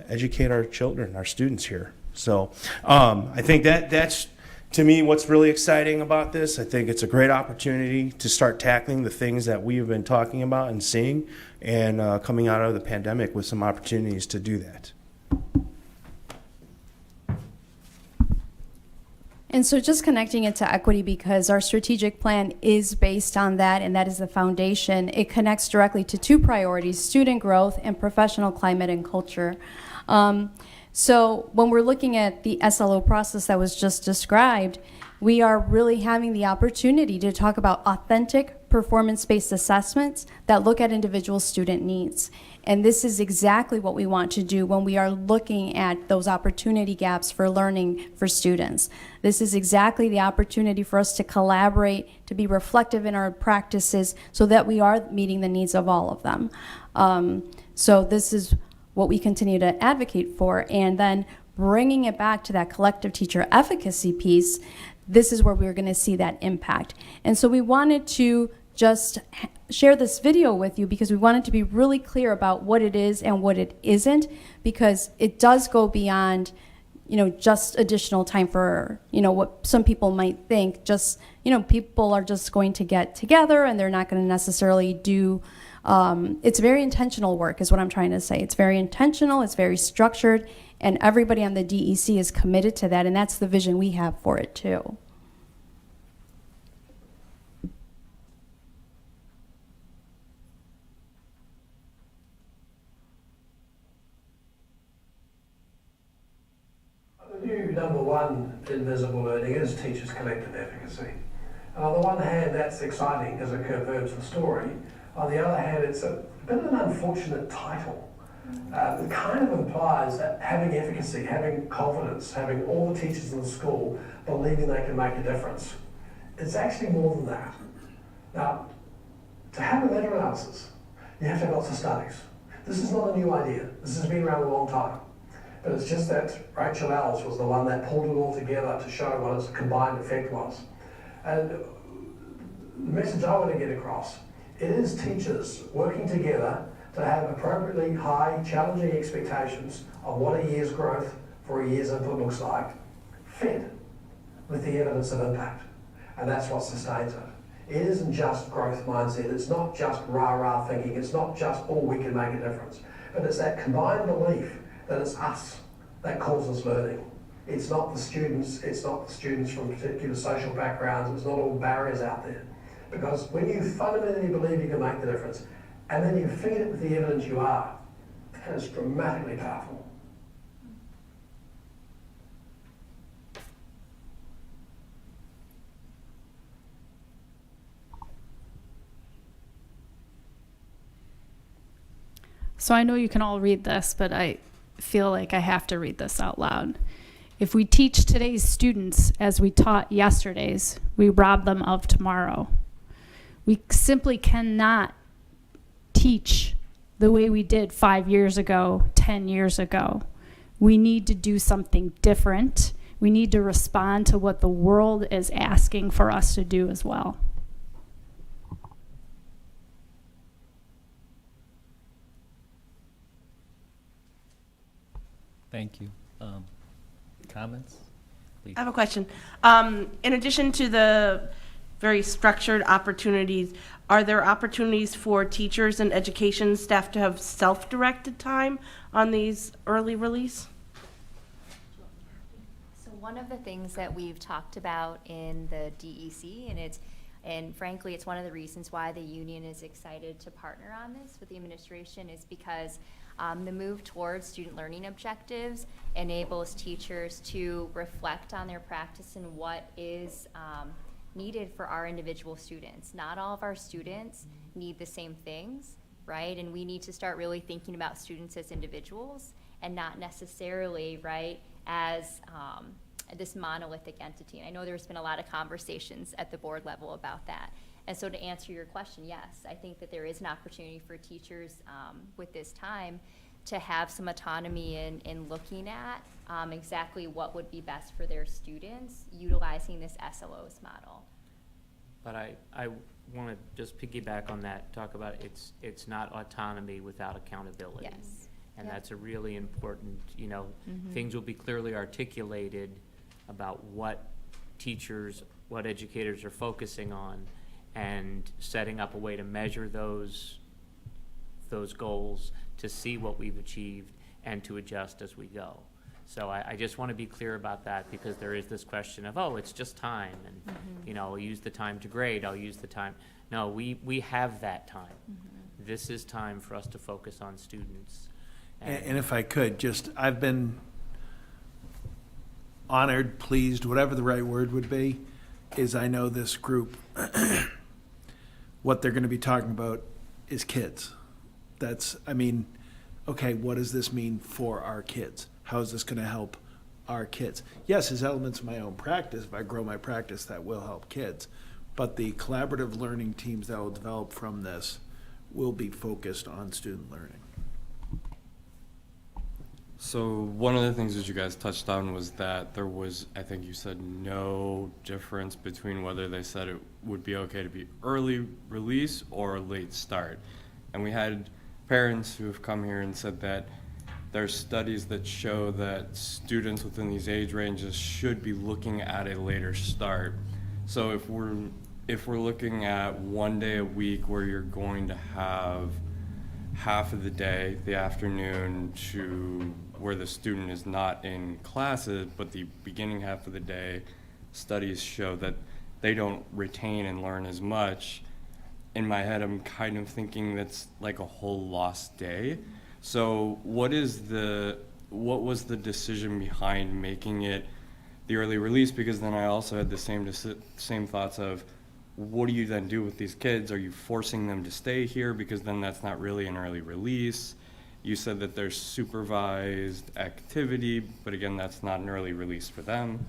educate our children, our students here. So I think that's, to me, what's really exciting about this. I think it's a great opportunity to start tackling the things that we have been talking about and seeing, and coming out of the pandemic with some opportunities to do that. And so just connecting it to equity, because our strategic plan is based on that, and that is the foundation. It connects directly to two priorities: student growth and professional climate and culture. So when we're looking at the SLO process that was just described, we are really having the opportunity to talk about authentic performance-based assessments that look at individual student needs. And this is exactly what we want to do when we are looking at those opportunity gaps for learning for students. This is exactly the opportunity for us to collaborate, to be reflective in our practices so that we are meeting the needs of all of them. So this is what we continue to advocate for. And then bringing it back to that collective teacher efficacy piece, this is where we're going to see that impact. And so we wanted to just share this video with you because we wanted to be really clear about what it is and what it isn't, because it does go beyond, just additional time for, what some people might think. Just, people are just going to get together and they're not going to necessarily do, it's very intentional work is what I'm trying to say. It's very intentional, it's very structured, and everybody on the DEC is committed to that, and that's the vision we have for it too. Bienvenue number one in visible learning is teachers' collective efficacy. And on the one hand, that's exciting because it confirms the story. On the other hand, it's a bit of an unfortunate title. It kind of implies that having efficacy, having confidence, having all the teachers in the school believing they can make a difference. It's actually more than that. Now, to have a meta-analysis, you have to have lots of studies. This is not a new idea. This has been around a long time. But it's just that Rachel Ells was the one that pulled it all together to show what its combined effect was. And the message I want to get across, it is teachers working together to have appropriately high, challenging expectations of what a year's growth for a year's input looks like, fed with the evidence of impact. And that's what sustains it. It isn't just growth mindset, it's not just rah-rah thinking, it's not just, oh, we can make a difference, but it's that combined belief that it's us that causes learning. It's not the students from particular social backgrounds, it's not all barriers out there. Because when you fundamentally believe you can make the difference, and then you feed it with the evidence you are, that is dramatically powerful. So I know you can all read this, but I feel like I have to read this out loud. If we teach today's students as we taught yesterday's, we rob them of tomorrow. We simply cannot teach the way we did 5 years ago, 10 years ago. We need to do something different. We need to respond to what the world is asking for us to do as well. Thank you. Comments? Please. I have a question. In addition to the very structured opportunities, are there opportunities for teachers and education staff to have self-directed time on these early release? So one of the things that we've talked about in the DEC, and frankly, it's one of the reasons why the union is excited to partner on this with the administration, is because the move towards student learning objectives enables teachers to reflect on their practice and what is needed for our individual students. Not all of our students need the same things, right? And we need to start really thinking about students as individuals and not necessarily, right, as this monolithic entity. And I know there's been a lot of conversations at the board level about that. And so to answer your question, yes, I think that there is an opportunity for teachers with this time to have some autonomy in looking at exactly what would be best for their students utilizing this SLOS model. But I want to just piggyback on that, talk about it's not autonomy without accountability. Yes. And Yep. that's a really important, things will be clearly articulated about what teachers, what educators are focusing on, and setting up a way to measure those goals, to see what we've achieved, and to adjust as we go. So I just want to be clear about that, because there is this question of, oh, it's just time, and I'll use the time to grade, I'll use the time. No, we have that time. This is time for us to focus on students. And if I could, I've been honored, pleased, whatever the right word would be, is I know this group, what they're going to be talking about is kids. Okay, what does this mean for our kids? How is this going to help our kids? Yes, there's elements of my own practice. If I grow my practice, that will help kids. But the collaborative learning teams that will develop from this will be focused on student learning. So one of the things that you guys touched on was that there was, I think you said, no difference between whether they said it would be okay to be early release or late start. And we had parents who have come here and said that there's studies that show that students within these age ranges should be looking at a later start. So if we're looking at 1 day a week where you're going to have half of the day, the afternoon, to where the student is not in classes, but the beginning half of the day, studies show that they don't retain and learn as much. In my head, I'm kind of thinking that's like a whole lost day. So what was the decision behind making it the early release, because then I also had the same thoughts of, what do you then do with these kids? Are you forcing them to stay here? Because then that's not really an early release. You said that there's supervised activity, but again, that's not an early release for them.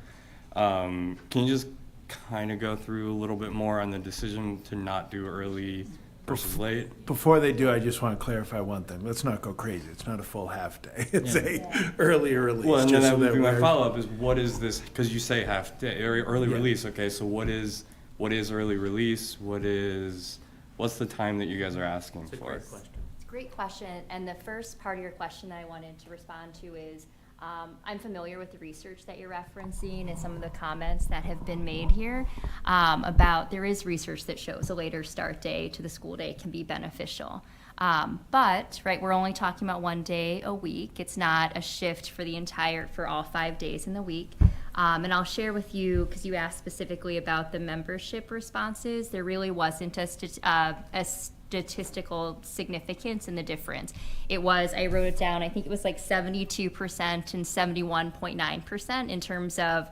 Can you just kind of go through a little bit more on the decision to not do early versus late? Before they do, I just want to clarify one thing. Let's not go crazy. It's not a full half day. It's a earlier release. Well, and then just that so would be my we're- follow-up is, what is this, because you say half day, or early Yeah. release, okay, so what is early release? What's the time that you guys are asking It's a for? great question. It's a great question, and the first part of your question that I wanted to respond to is, I'm familiar with the research that you're referencing and some of the comments that have been made here there is research that shows a later start day to the school day can be beneficial. But we're only talking about 1 day a week. It's not a shift for all 5 days in the week. And I'll share with you, because you asked specifically about the membership responses, there really wasn't a statistical significance in the difference. It was, I wrote it down, I think it was like 72% and 71.9% in terms of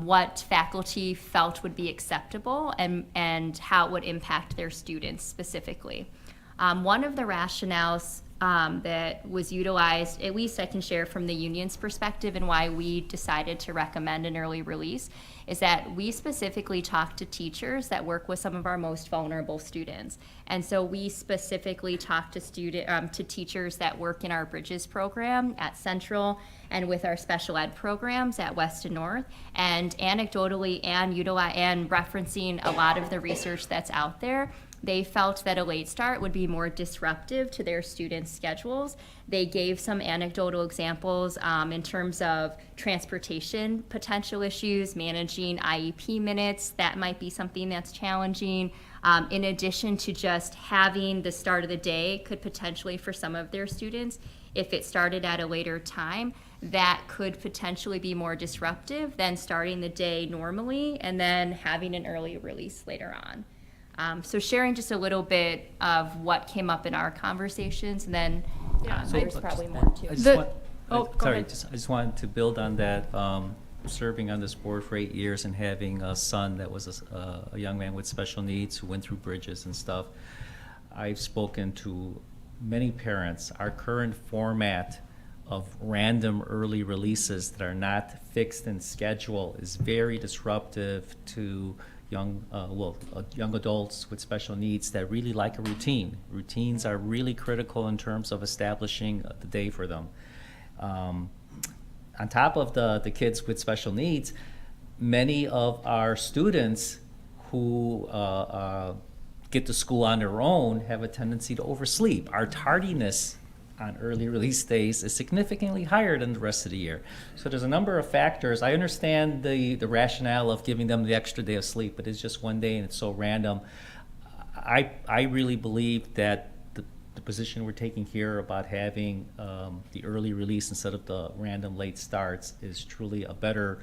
what faculty felt would be acceptable and how it would impact their students specifically. One of the rationales that was utilized, at least I can share from the union's perspective and why we decided to recommend an early release, is that we specifically talked to teachers that work with some of our most vulnerable students. And so we specifically talked to teachers that work in our Bridges program at Central and with our special ed programs at West and North. And anecdotally and referencing a lot of the research that's out there, they felt that a late start would be more disruptive to their students' schedules. They gave some anecdotal examples in terms of transportation potential issues, managing IEP minutes. That might be something that's challenging. In addition to just having the start of the day could potentially, for some of their students, if it started at a later time, that could potentially be more disruptive than starting the day normally and then having an early release later on. So sharing just a little bit of what came up in our conversations, and then there's probably more too. I just wanted to build on that. Serving on this board for 8 years and having a son that was a young man with special needs who went through Bridges and stuff, I've spoken to many parents. Our current format of random early releases that are not fixed in schedule is very disruptive to young adults with special needs that really like a routine. Routines are really critical in terms of establishing the day for them. On top of the kids with special needs, many of our students who get to school on their own have a tendency to oversleep. Our tardiness on early release days is significantly higher than the rest of the year. So there's a number of factors. I understand the rationale of giving them the extra day of sleep, but it's just 1 day and it's so random. I really believe that the position we're taking here about having the early release instead of the random late starts is truly a better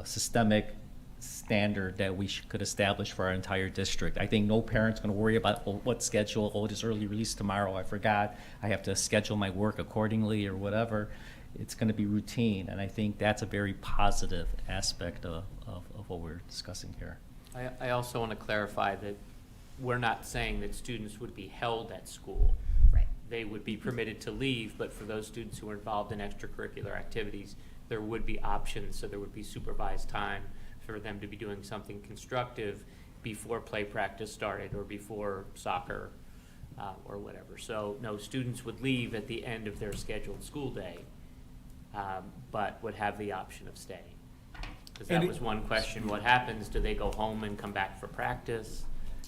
systemic standard that we could establish for our entire district. I think no parent's going to worry about what schedule, this early release tomorrow, I forgot, I have to schedule my work accordingly or whatever. It's going to be routine, and I think that's a very positive aspect of what we're discussing here. I also want to clarify that we're not saying that students would be held at school. Right. They would be permitted to leave, but for those students who are involved in extracurricular activities, there would be options, so there would be supervised time for them to be doing something constructive before play practice started or before soccer or whatever. So no, students would leave at the end of their scheduled school day, but would have the option of staying. Because that was one question, what happens? Do they go home and come back for practice?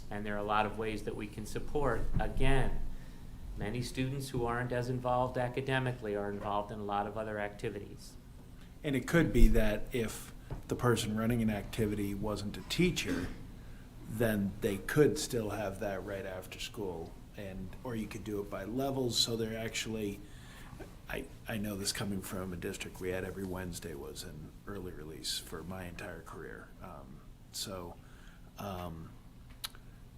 And there are a lot of ways that we can support. Again, many students who aren't as involved academically are involved in a lot of other activities. And it could be that if the person running an activity wasn't a teacher, then they could still have that right after school, or you could do it by levels. So they're actually, I know this coming from a district, we had every Wednesday was an early release for my entire career.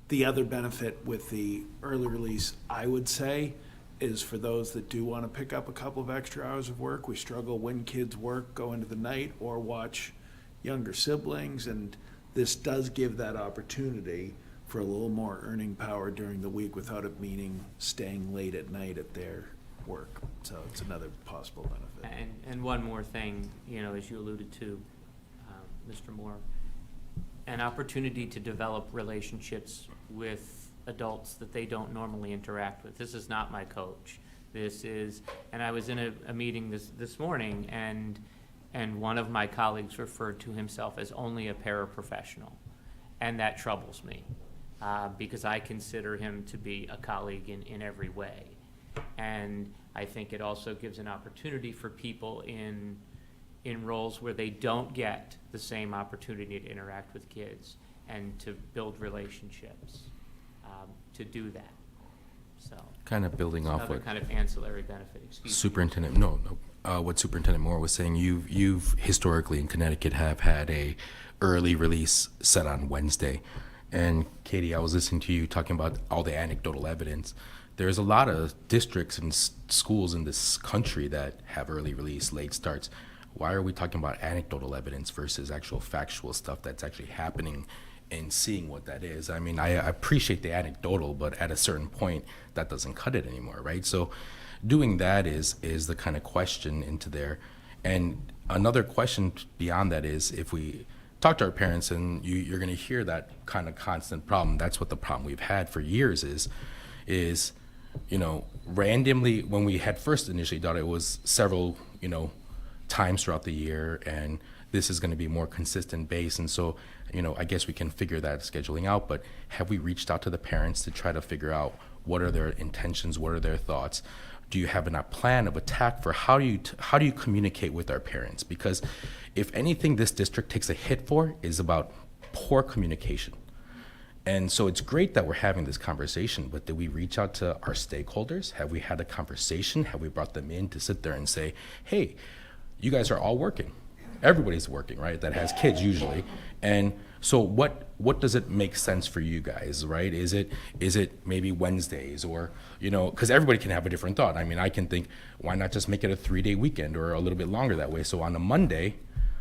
The other benefit with the early release, I would say, is for those that do want to pick up a couple of extra hours of work. We struggle when kids work, go into the night, or watch younger siblings, and this does give that opportunity for a little more earning power during the week without it meaning staying late at night at their work. So it's another possible benefit. And one more thing, as you alluded to, Mr. Moore, an opportunity to develop relationships with adults that they don't normally interact with. This is not my coach. And I was in a meeting this morning, and one of my colleagues referred to himself as only a paraprofessional, and that troubles me because I consider him to be a colleague in every way. And I think it also gives an opportunity for people in roles where they don't get the same opportunity to interact with kids and to build relationships, to do that. So Kind of building off another what kind of ancillary benefit. Superintendent, what Superintendent Moore was saying. You've historically in Connecticut have had a early release set on Wednesday, and Katie, I was listening to you talking about all the anecdotal evidence. There's a lot of districts and schools in this country that have early release, late starts. Why are we talking about anecdotal evidence versus actual factual stuff that's actually happening and seeing what that is? I mean, I appreciate the anecdotal, but at a certain point, that doesn't cut it anymore, right? So doing that is the kind of question into there. And another question beyond that is, if we talk to our parents, and you're going to hear that kind of constant problem. That's what the problem we've had for years is randomly, when we had first initially done it was several, times throughout the year, and this is going to be more consistent base. And so, I guess we can figure that scheduling out, but have we reached out to the parents to try to figure out what are their intentions, what are their thoughts? Do you have a plan of attack for how do you communicate with our parents? Because if anything this district takes a hit for is about poor communication. And so it's great that we're having this conversation, but did we reach out to our stakeholders? Have we had a conversation? Have we brought them in to sit there and say, hey, you guys are all working. Everybody's working, right? That has kids usually. And so what does it make sense for you guys, right? Is it maybe Wednesdays, or, because everybody can have a different thought. I mean, I can think, why not just make it a 3-day weekend or a little bit longer that way? So on a Monday,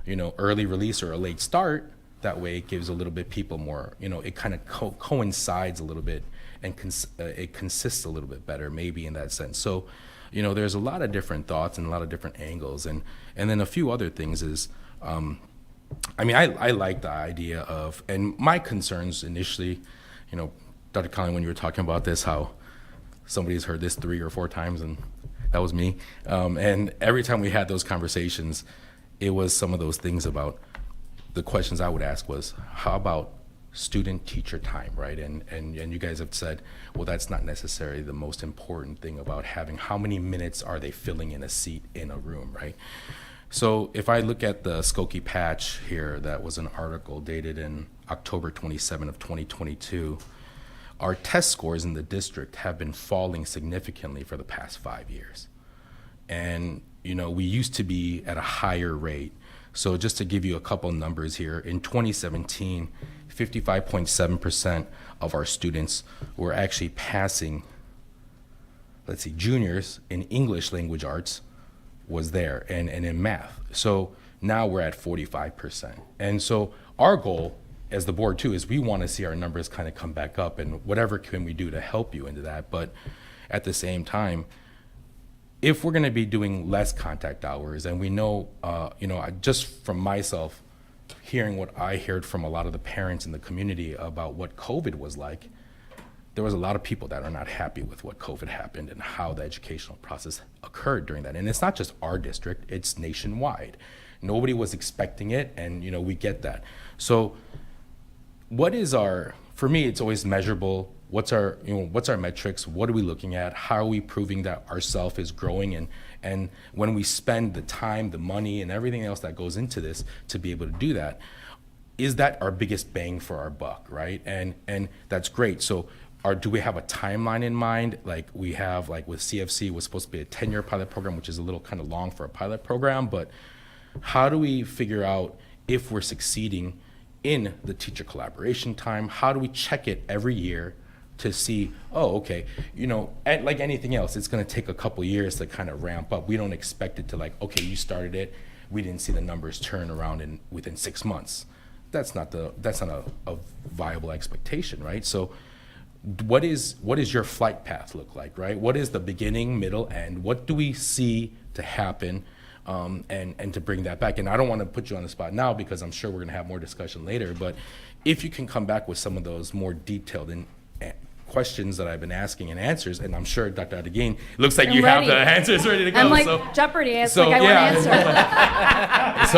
early release or a late start, that way it gives a little bit people more, it kind of coincides a little bit, and it consists a little bit better maybe in that sense. So, there's a lot of different thoughts and a lot of different angles. And then a few other things is, I like the idea of, and my concerns initially, Dr. Conley, when you were talking about this, how somebody's heard this 3 or 4 times, and that was me. And every time we had those conversations, it was some of those things about the questions I would ask was, how about student-teacher time, right? And you guys have said, well, that's not necessarily the most important thing about having how many minutes are they filling in a seat in a room, right? So if I look at the Skokie Patch here, that was an article dated in October 27 of 2022, our test scores in the district have been falling significantly for the past 5 years. And, we used to be at a higher rate. So just to give you a couple numbers here, in 2017, 55.7% of our students were actually passing, juniors in English language arts was there, and in math. So now we're at 45%. And so our goal as the board too is we want to see our numbers kind of come back up, and whatever can we do to help you into that. But at the same time, if we're going to be doing less contact hours, and we know, just from myself, hearing what I heard from a lot of the parents in the community about what COVID was like, there was a lot of people that are not happy with what COVID happened and how the educational process occurred during that. And it's not just our district, it's nationwide. Nobody was expecting it, and we get that. So what is for me, it's always measurable. What's our metrics? What are we looking at? How are we proving that ourself is growing? And when we spend the time, the money, and everything else that goes into this to be able to do that, is that our biggest bang for our buck, right? And that's great. So do we have a timeline in mind? Like we have, like with CFC, was supposed to be a 10-year pilot program, which is a little kind of long for a pilot program, but how do we figure out if we're succeeding in the teacher collaboration time? How do we check it every year to see, oh, okay, you know, and like anything else, it's going to take a couple years to kind of ramp up. We don't expect it to like, okay, you started it, we didn't see the numbers turn around within 6 months. That's not a viable expectation, right? So what is your flight path look like, right? What is the beginning, middle, end? What do we see to happen, and to bring that back? And I don't want to put you on the spot now because I'm sure we're going to have more discussion later, but if you can come back with some of those more detailed questions that I've been asking and answers, and I'm sure Dr. Adegin, looks like I'm you ready. have the answers ready to go. I'm like so, Jeopardy. It's so, like I yeah. want to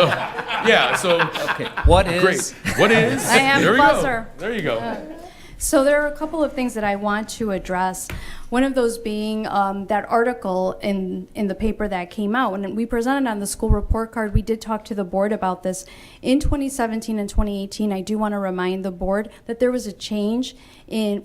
answer. so Okay, what is? great. What is? I have there a we buzzer. go. There you go. So there are a couple of things that I want to address. One of those being that article in the paper that came out. When we presented on the school report card, we did talk to the board about this. In 2017 and 2018, I do want to remind the board that there was a change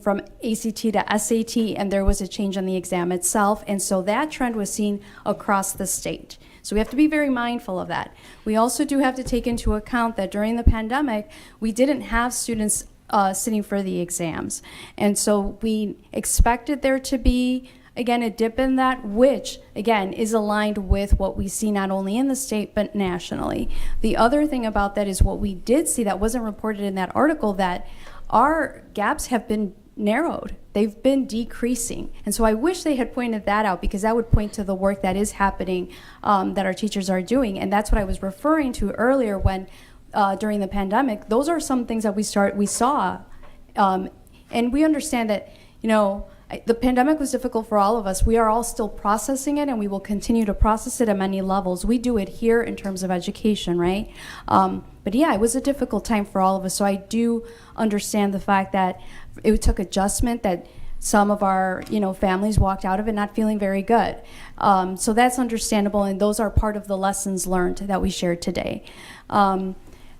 from ACT to SAT, and there was a change on the exam itself. And so that trend was seen across the state. So we have to be very mindful of that. We also do have to take into account that during the pandemic, we didn't have students sitting for the exams. And so we expected there to be, again, a dip in that, which, again, is aligned with what we see not only in the state, but nationally. The other thing about that is what we did see that wasn't reported in that article, that our gaps have been narrowed. They've been decreasing. And so I wish they had pointed that out, because that would point to the work that is happening, that our teachers are doing. And that's what I was referring to earlier when during the pandemic. Those are some things that we saw, and we understand that, you know, the pandemic was difficult for all of us. We are all still processing it, and we will continue to process it at many levels. We do it here in terms of education, right? But yeah, it was a difficult time for all of us. So I do understand the fact that it took adjustment, that some of our, you know, families walked out of it not feeling very good. So that's understandable, and those are part of the lessons learned that we shared today.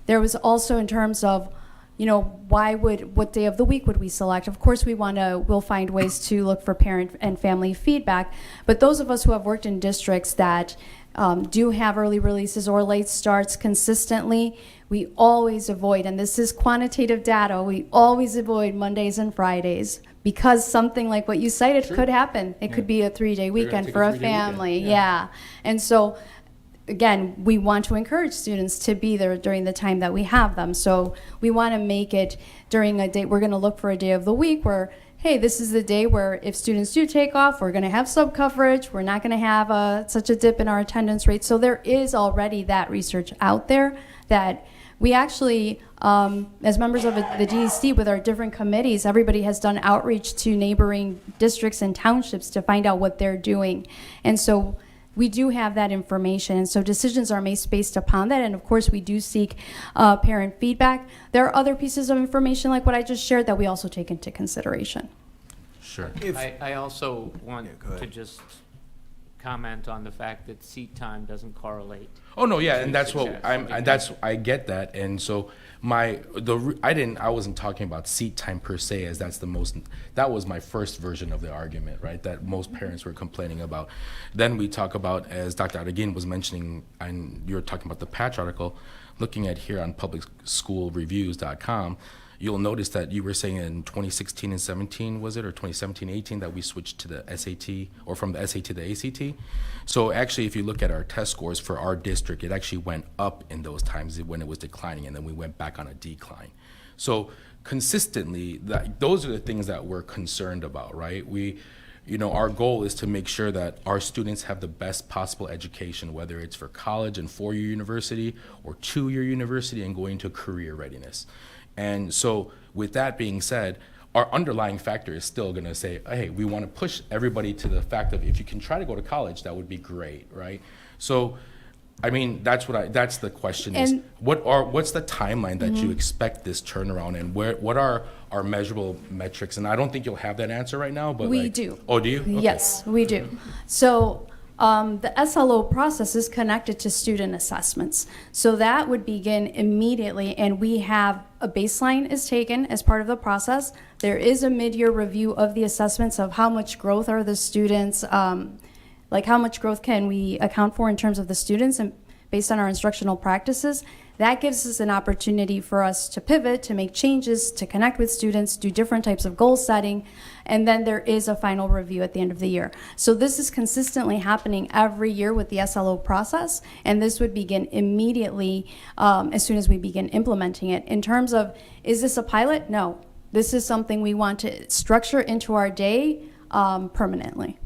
There was also, in terms of, you know, what day of the week would we select? Of course, we'll find ways to look for parent and family feedback. But those of us who have worked in districts that do have early releases or late starts consistently, we always avoid, and this is quantitative data, we always avoid Mondays and Fridays, because something like what you cited could happen. It could be a 3-day weekend for a family. Yeah. And so, again, we want to encourage students to be there during the time that we have them. So we want to make it during a day. We're going to look for a day of the week where, hey, this is the day where if students do take off, we're going to have sub coverage. We're not going to have such a dip in our attendance rate. So there is already that research out there that we actually, as members of the DEC with our different committees, everybody has done outreach to neighboring districts and townships to find out what they're doing. And so we do have that information, and so decisions are made based upon that. And of course, we do seek parent feedback. There are other pieces of information like what I just shared that we also take into consideration. Sure. I also want to just comment on the fact that seat time doesn't correlate. Oh no, yeah, and that's success. what I get that, and so I wasn't talking about seat time per se, as that was my first version of the argument, right? That most parents were complaining about. Then we talk about, as Dr. Adegin was mentioning, and you were talking about the Patch article, looking at here on publicschoolreviews.com. You'll notice that you were saying in 2016 and 17, was it, or 2017-18, that we switched to the SAT, or from the SAT to the ACT. So actually, if you look at our test scores for our district, it actually went up in those times when it was declining, and then we went back on a decline. So consistently, those are the things that we're concerned about, right? Our goal is to make sure that our students have the best possible education, whether it's for college and 4-year university or 2-year university and going to career readiness. And so with that being said, our underlying factor is still going to say, hey, we want to push everybody to the fact of if you can try to go to college, that would be great, right? So, I mean, that's the question is, what's the timeline that you expect this turnaround, and what are our measurable metrics? And I don't think you'll have that answer right now, but we do. Oh, do you? Okay. Yes, we do. So the SLO process is connected to student assessments. So that would begin immediately, and we have a baseline is taken as part of the process. There is a mid-year review of the assessments of how much growth are the students, like how much growth can we account for in terms of the students, and based on our instructional practices, that gives us an opportunity for us to pivot, to make changes, to connect with students, do different types of goal setting, and then there is a final review at the end of the year. So this is consistently happening every year with the SLO process, and this would begin immediately as soon as we begin implementing it. In terms of, is this a pilot? No. This is something we want to structure into our day permanently.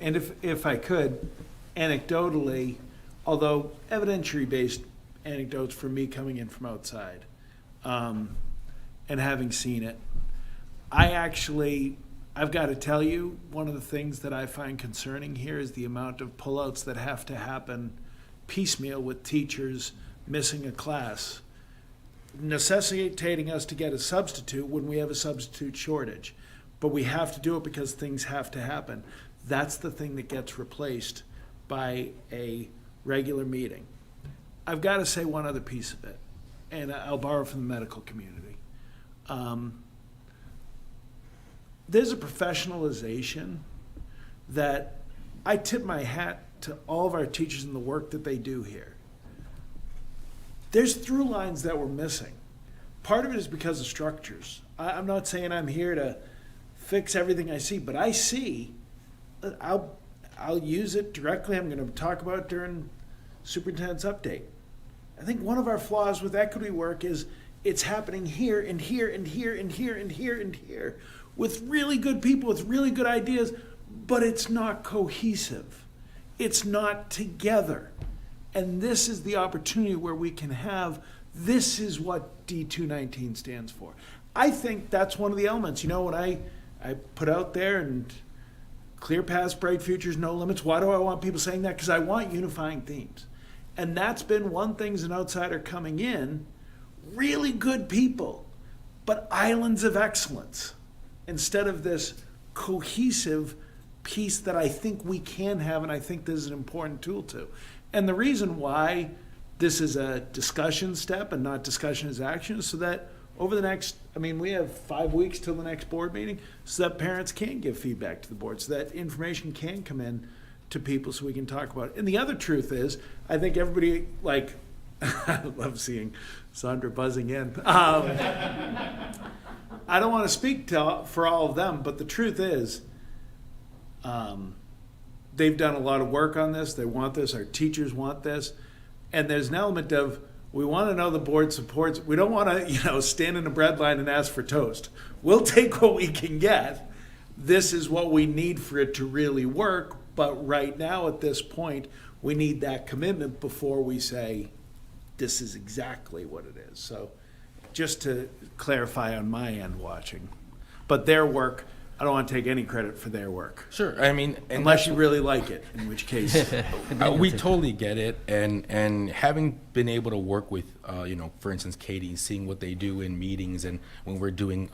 And if I could, anecdotally, although evidentiary-based anecdotes for me coming in from outside and having seen it, I've got to tell you, one of the things that I find concerning here is the amount of pullouts that have to happen piecemeal with teachers missing a class, necessitating us to get a substitute when we have a substitute shortage. But we have to do it because things have to happen. That's the thing that gets replaced by a regular meeting. I've got to say one other piece of it, and I'll borrow from the medical community. There's a professionalization that I tip my hat to all of our teachers and the work that they do here. There's through lines that we're missing. Part of it is because of structures. I'm not saying I'm here to fix everything I see, but I see, I'll use it directly. I'm going to talk about it during superintendent's update. I think one of our flaws with equity work is it's happening here and here and here and here and here and here with really good people with really good ideas, but it's not cohesive. It's not together. And this is the opportunity where we can have, this is what D219 stands for. I think that's one of the elements. You know, when I put out there and clear paths, bright futures, no limits, why do I want people saying that? Because I want unifying themes. And that's been one thing as an outsider coming in, really good people, but islands of excellence, instead of this cohesive piece that I think we can have, and I think this is an important tool too. And the reason why this is a discussion step and not discussion as action is so that over the next, we have 5 weeks till the next board meeting, so that parents can give feedback to the board, so that information can come in to people so we can talk about it. And the other truth is, I think everybody, I love seeing Sandra buzzing in. I don't want to speak for all of them, but the truth is, they've done a lot of work on this. They want this. Our teachers want this. And there's an element of, we want to know the board supports. We don't want to, stand in a bread line and ask for toast. We'll take what we can get. This is what we need for it to really work. But right now, at this point, we need that commitment before we say, this is exactly what it is. So just to clarify on my end watching. But their work, I don't want to take any credit for their work. Sure, and unless you really like it, in which case we totally get it. And having been able to work with, for instance, Katie, seeing what they do in meetings, and when we're doing,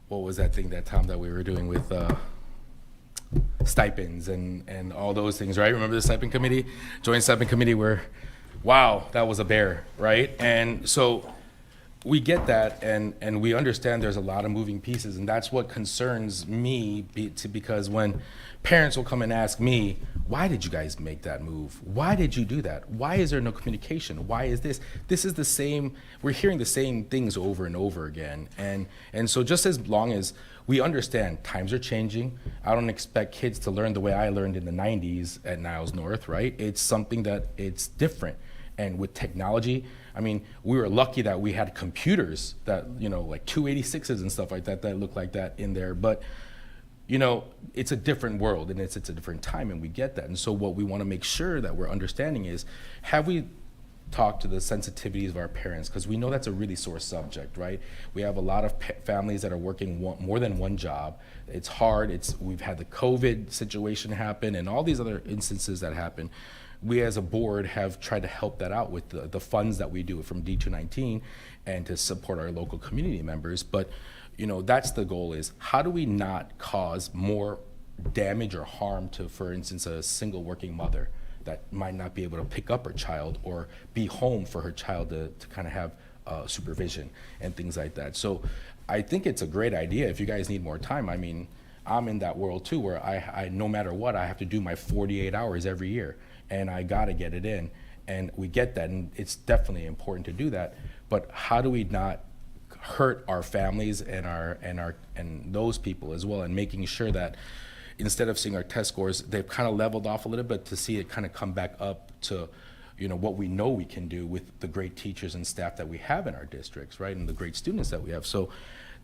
what was that thing that we were doing with stipends and all those things, right? Remember the stipend committee, joint stipend committee, where, wow, that was a bear, right? And so we get that, and we understand there's a lot of moving pieces, and that's what concerns me, because when parents will come and ask me, why did you guys make that move? Why did you do that? Why is there no communication? Why is this? This is the same, we're hearing the same things over and over again. And so just as long as we understand times are changing, I don't expect kids to learn the way I learned in the 90s at Niles North, right? It's something that it's different. And with technology, we were lucky that we had computers that, like 286s and stuff like that look like that in there. But, it's a different world, and it's a different time, and we get that. And so what we want to make sure that we're understanding is, have we talked to the sensitivities of our parents? Because we know that's a really sore subject, right? We have a lot of families that are working more than one job. It's hard. We've had the COVID situation happen and all these other instances that happen. We as a board have tried to help that out with the funds that we do from D219 and to support our local community members. But, that's the goal, is how do we not cause more damage or harm to, for instance, a single working mother that might not be able to pick up her child or be home for her child to kind of have supervision and things like that. So I think it's a great idea. If you guys need more time, I'm in that world too, where I no matter what, I have to do my 48 hours every year. and I gotta get it in. And we get that, and it's definitely important to do that. But how do we not hurt our families and those people as well, and making sure that instead of seeing our test scores, they've kind of leveled off a little bit, to see it kind of come back up to, you know, what we know we can do with the great teachers and staff that we have in our districts, right, and the great students that we have. So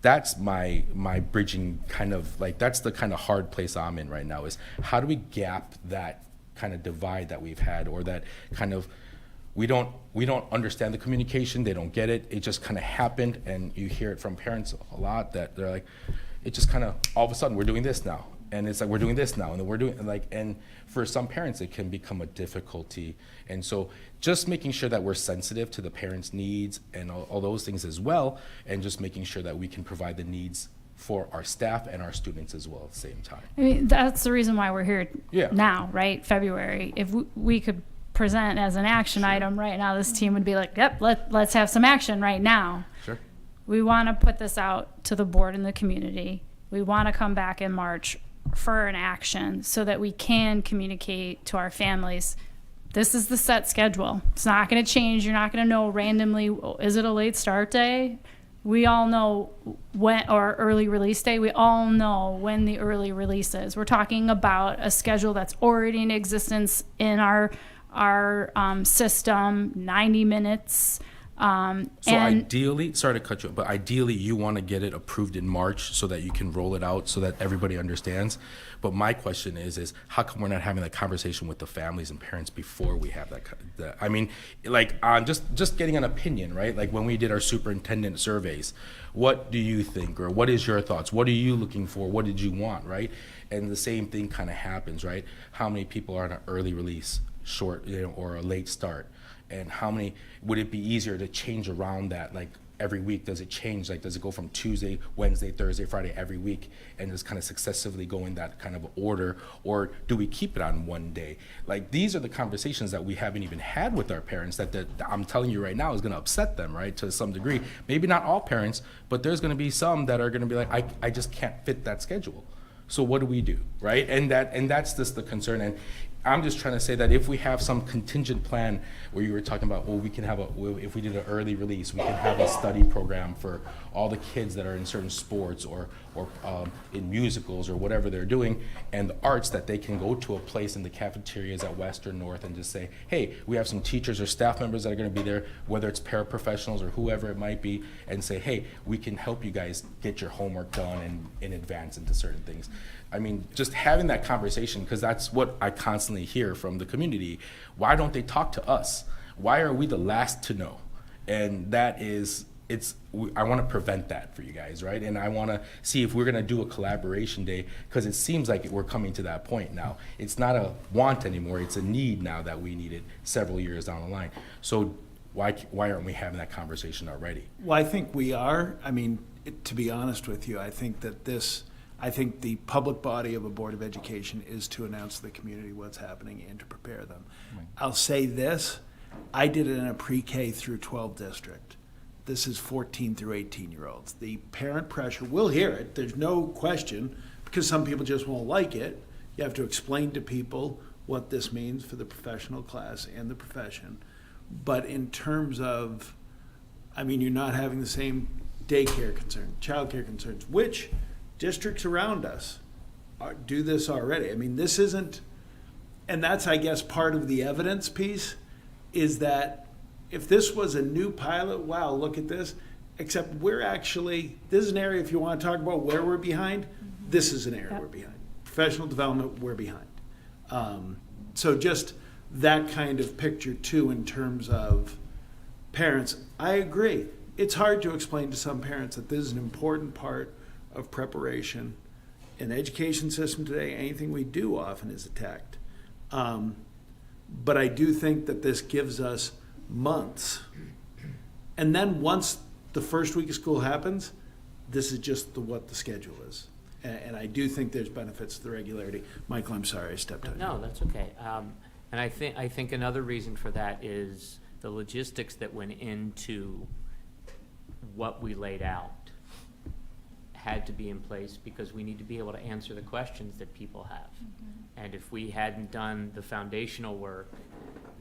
that's my bridging kind of, like, that's the kind of hard place I'm in right now, is how do we gap that kind of divide that we've had, or that kind of, we don't understand the communication, they don't get it, it just kind of happened. And you hear it from parents a lot, that they're like, it just kind of, all of a sudden, we're doing this now, and it's like, we're doing this now, and then we're doing, like, and for some parents it can become a difficulty. And so just making sure that we're sensitive to the parents' needs and all those things as well, and just making sure that we can provide the needs for our staff and our students as well at the same time. I mean, that's the reason why we're here Yeah. now, right? February. If we could present as an action item right now, this team would be like, yep, let's have some action right now. Sure. We want to put this out to the board and the community. We want to come back in March for an action so that we can communicate to our families, this is the set schedule. It's not going to change. You're not going to know randomly, is it a late start day? We all know when, or early release day. We all know when the early release is. We're talking about a schedule that's already in existence in our system, 90 minutes. So ideally, sorry to cut you, but ideally you want to get it approved in March so that you can roll it out so that everybody understands. But my question is how come we're not having that conversation with the families and parents before we have that? I mean, like, just getting an opinion, right? Like when we did our superintendent surveys, what do you think, or what is your thoughts? What are you looking for? What did you want, right? And the same thing kind of happens, right? How many people are on an early release, short, or a late start? And how many, would it be easier to change around that, like every week? Does it change? Like, does it go from Tuesday, Wednesday, Thursday, Friday every week, and just kind of successively go in that kind of order? Or do we keep it on one day? Like, these are the conversations that we haven't even had with our parents that I'm telling you right now is going to upset them, right, to some degree. Maybe not all parents, but there's going to be some that are going to be like, I just can't fit that schedule. So what do we do, right? And that's just the concern. And I'm just trying to say that if we have some contingent plan where you were talking about, well, we can have if we did an early release, we can have a study program for all the kids that are in certain sports or in musicals or whatever they're doing, and the arts, that they can go to a place in the cafeterias at West or North and just say, hey, we have some teachers or staff members that are going to be there, whether it's paraprofessionals or whoever it might be, and say, hey, we can help you guys get your homework done and in advance into certain things. I mean, just having that conversation, because that's what I constantly hear from the community. Why don't they talk to us? Why are we the last to know? And that is, I want to prevent that for you guys, right? And I want to see if we're going to do a collaboration day, because it seems like we're coming to that point now. It's not a want anymore, it's a need now that we need it several years down the line. So why aren't we having that conversation already? Well, I think we are. I mean, to be honest with you, I think the public body of a Board of Education is to announce to the community what's happening and to prepare them. Right. I'll say this, I did it in a pre-K through 12 district. This is 14 through 18-year-olds. The parent pressure, we'll hear it, there's no question, because some people just won't like it. You have to explain to people what this means for the professional class and the profession. But in terms of, I mean, you're not having the same daycare concern, childcare concerns, which districts around us do this already. I mean, this isn't, and that's, I guess, part of the evidence piece, is that if this was a new pilot, wow, look at this, except we're actually, this is an area, if you want to talk about where we're behind, this is an area we're behind. Professional development, we're behind. So just that kind of picture too, in terms of parents. I agree. It's hard to explain to some parents that this is an important part of preparation. In the education system today, anything we do often is attacked. But I do think that this gives us months. And then once the first week of school happens, this is just what the schedule is. And I do think there's benefits to the regularity. Michael, I'm sorry I stepped on you. No, that's okay. And I think another reason for that is the logistics that went into what we laid out. had to be in place because we need to be able to answer the questions that people have. And if we hadn't done the foundational work,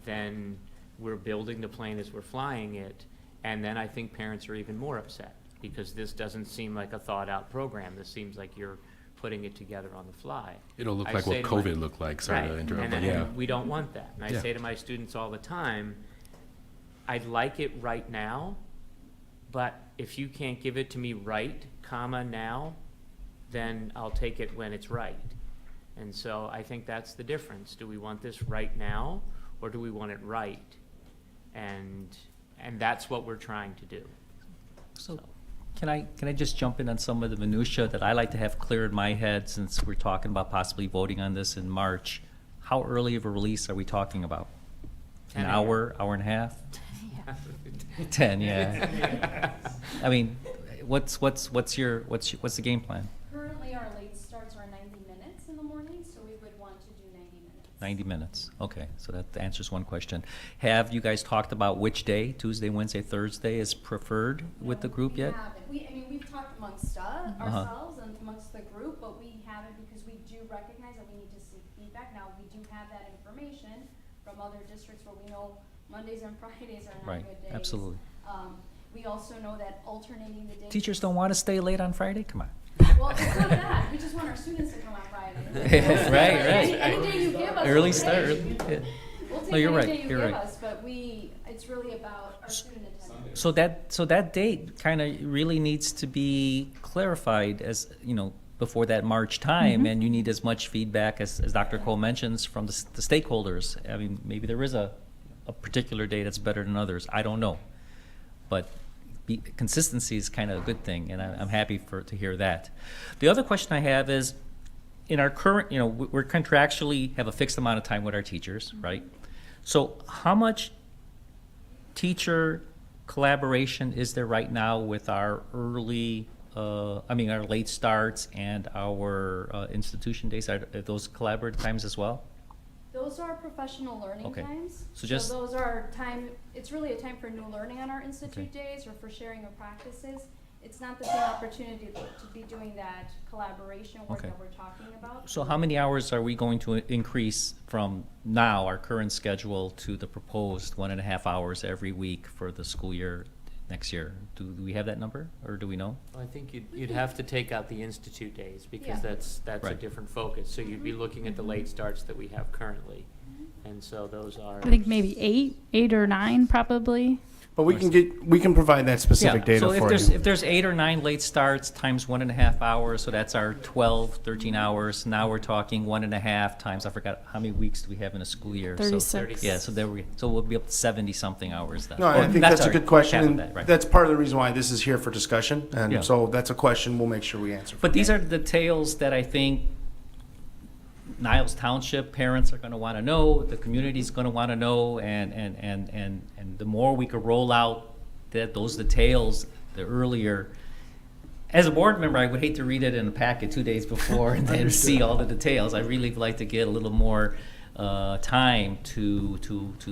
then we're building the plane as we're flying it, and then I think parents are even more upset because this doesn't seem like a thought-out program. This seems like you're putting it together on the fly. It'll look I like say what to my- COVID looked like, sorry to Right, interrupt, and but yeah. we don't want that. And I Yeah. say to my students all the time, I'd like it right now, but if you can't give it to me right, comma, now, then I'll take it when it's right. And so I think that's the difference. Do we want this right now, or do we want it right? And that's what we're trying to do. So can I just jump in on some of the minutia that I like to have clear in my head since we're talking about possibly voting on this in March? How early of a release are we talking about? 10 An a.m. hour and a half? 10, yeah. I mean, what's the game plan? Currently, our late starts are 90 minutes in the morning, so we would want to do 90 minutes. 90 minutes, okay, so that answers one question. Have you guys talked about which day, Tuesday, Wednesday, Thursday is preferred with the group yet? We've talked amongst ourselves and amongst the group, but we haven't because we do recognize that we need to seek feedback. Now, we do have that information from other districts where we know Mondays and Fridays are not Right, good days. absolutely. We also know that alternating the days. Teachers don't want to stay late on Friday? Come on. Well, it's not that. We just want our students to come on Friday. Right. Any day you give us. Early we'll start. take. Yeah. We'll take No, you're any right, day you you're give right. us, but it's really about our student attendance. So that date kind of really needs to be clarified as, before that March time, and you need as much feedback as Dr. Cole mentions from the stakeholders. I mean, maybe there is a particular day that's better than others. I don't know. But consistency is kind of a good thing, and I'm happy to hear that. The other question I have is, in our current, we're contractually have a fixed amount of time with our teachers, right? So how much teacher collaboration is there right now with our our late starts and our institution days? Are those collaborative times as well? Those are professional learning Okay. times. So just- those are it's really a time for new learning on our institute days or for sharing of practices. It's not the same opportunity to be doing that collaboration work Okay. that we're talking about. So how many hours are we going to increase from now, our current schedule, to the proposed 1.5 hours every week for the school year next year? Do we have that number, or do we know? Well, I think you'd have to take out the institute days because Yeah. that's a Right. different focus. So you'd be looking at the late starts that we have currently. And so those are. I think maybe 8 or 9 probably. But we can provide that specific data So for if you. there's 8 or 9 late starts times 1.5 hours, so that's our 12, 13 hours. Now we're talking 1.5 times, I forgot, how many weeks do we have in a school year? 36. So, yeah, so we'll be up to 70-something hours then. No, I Or think that's a our good question, half of and that, right. that's part of the reason why this is here for discussion, Yeah. and so that's a question we'll make sure we answer. But these are the details that I think Niles Township parents are gonna wanna know, the community's gonna wanna know, and the more we could roll out those details, the earlier. As a board member, I would hate to read it in a packet 2 days before and then see all the details. I really like to get a little more time to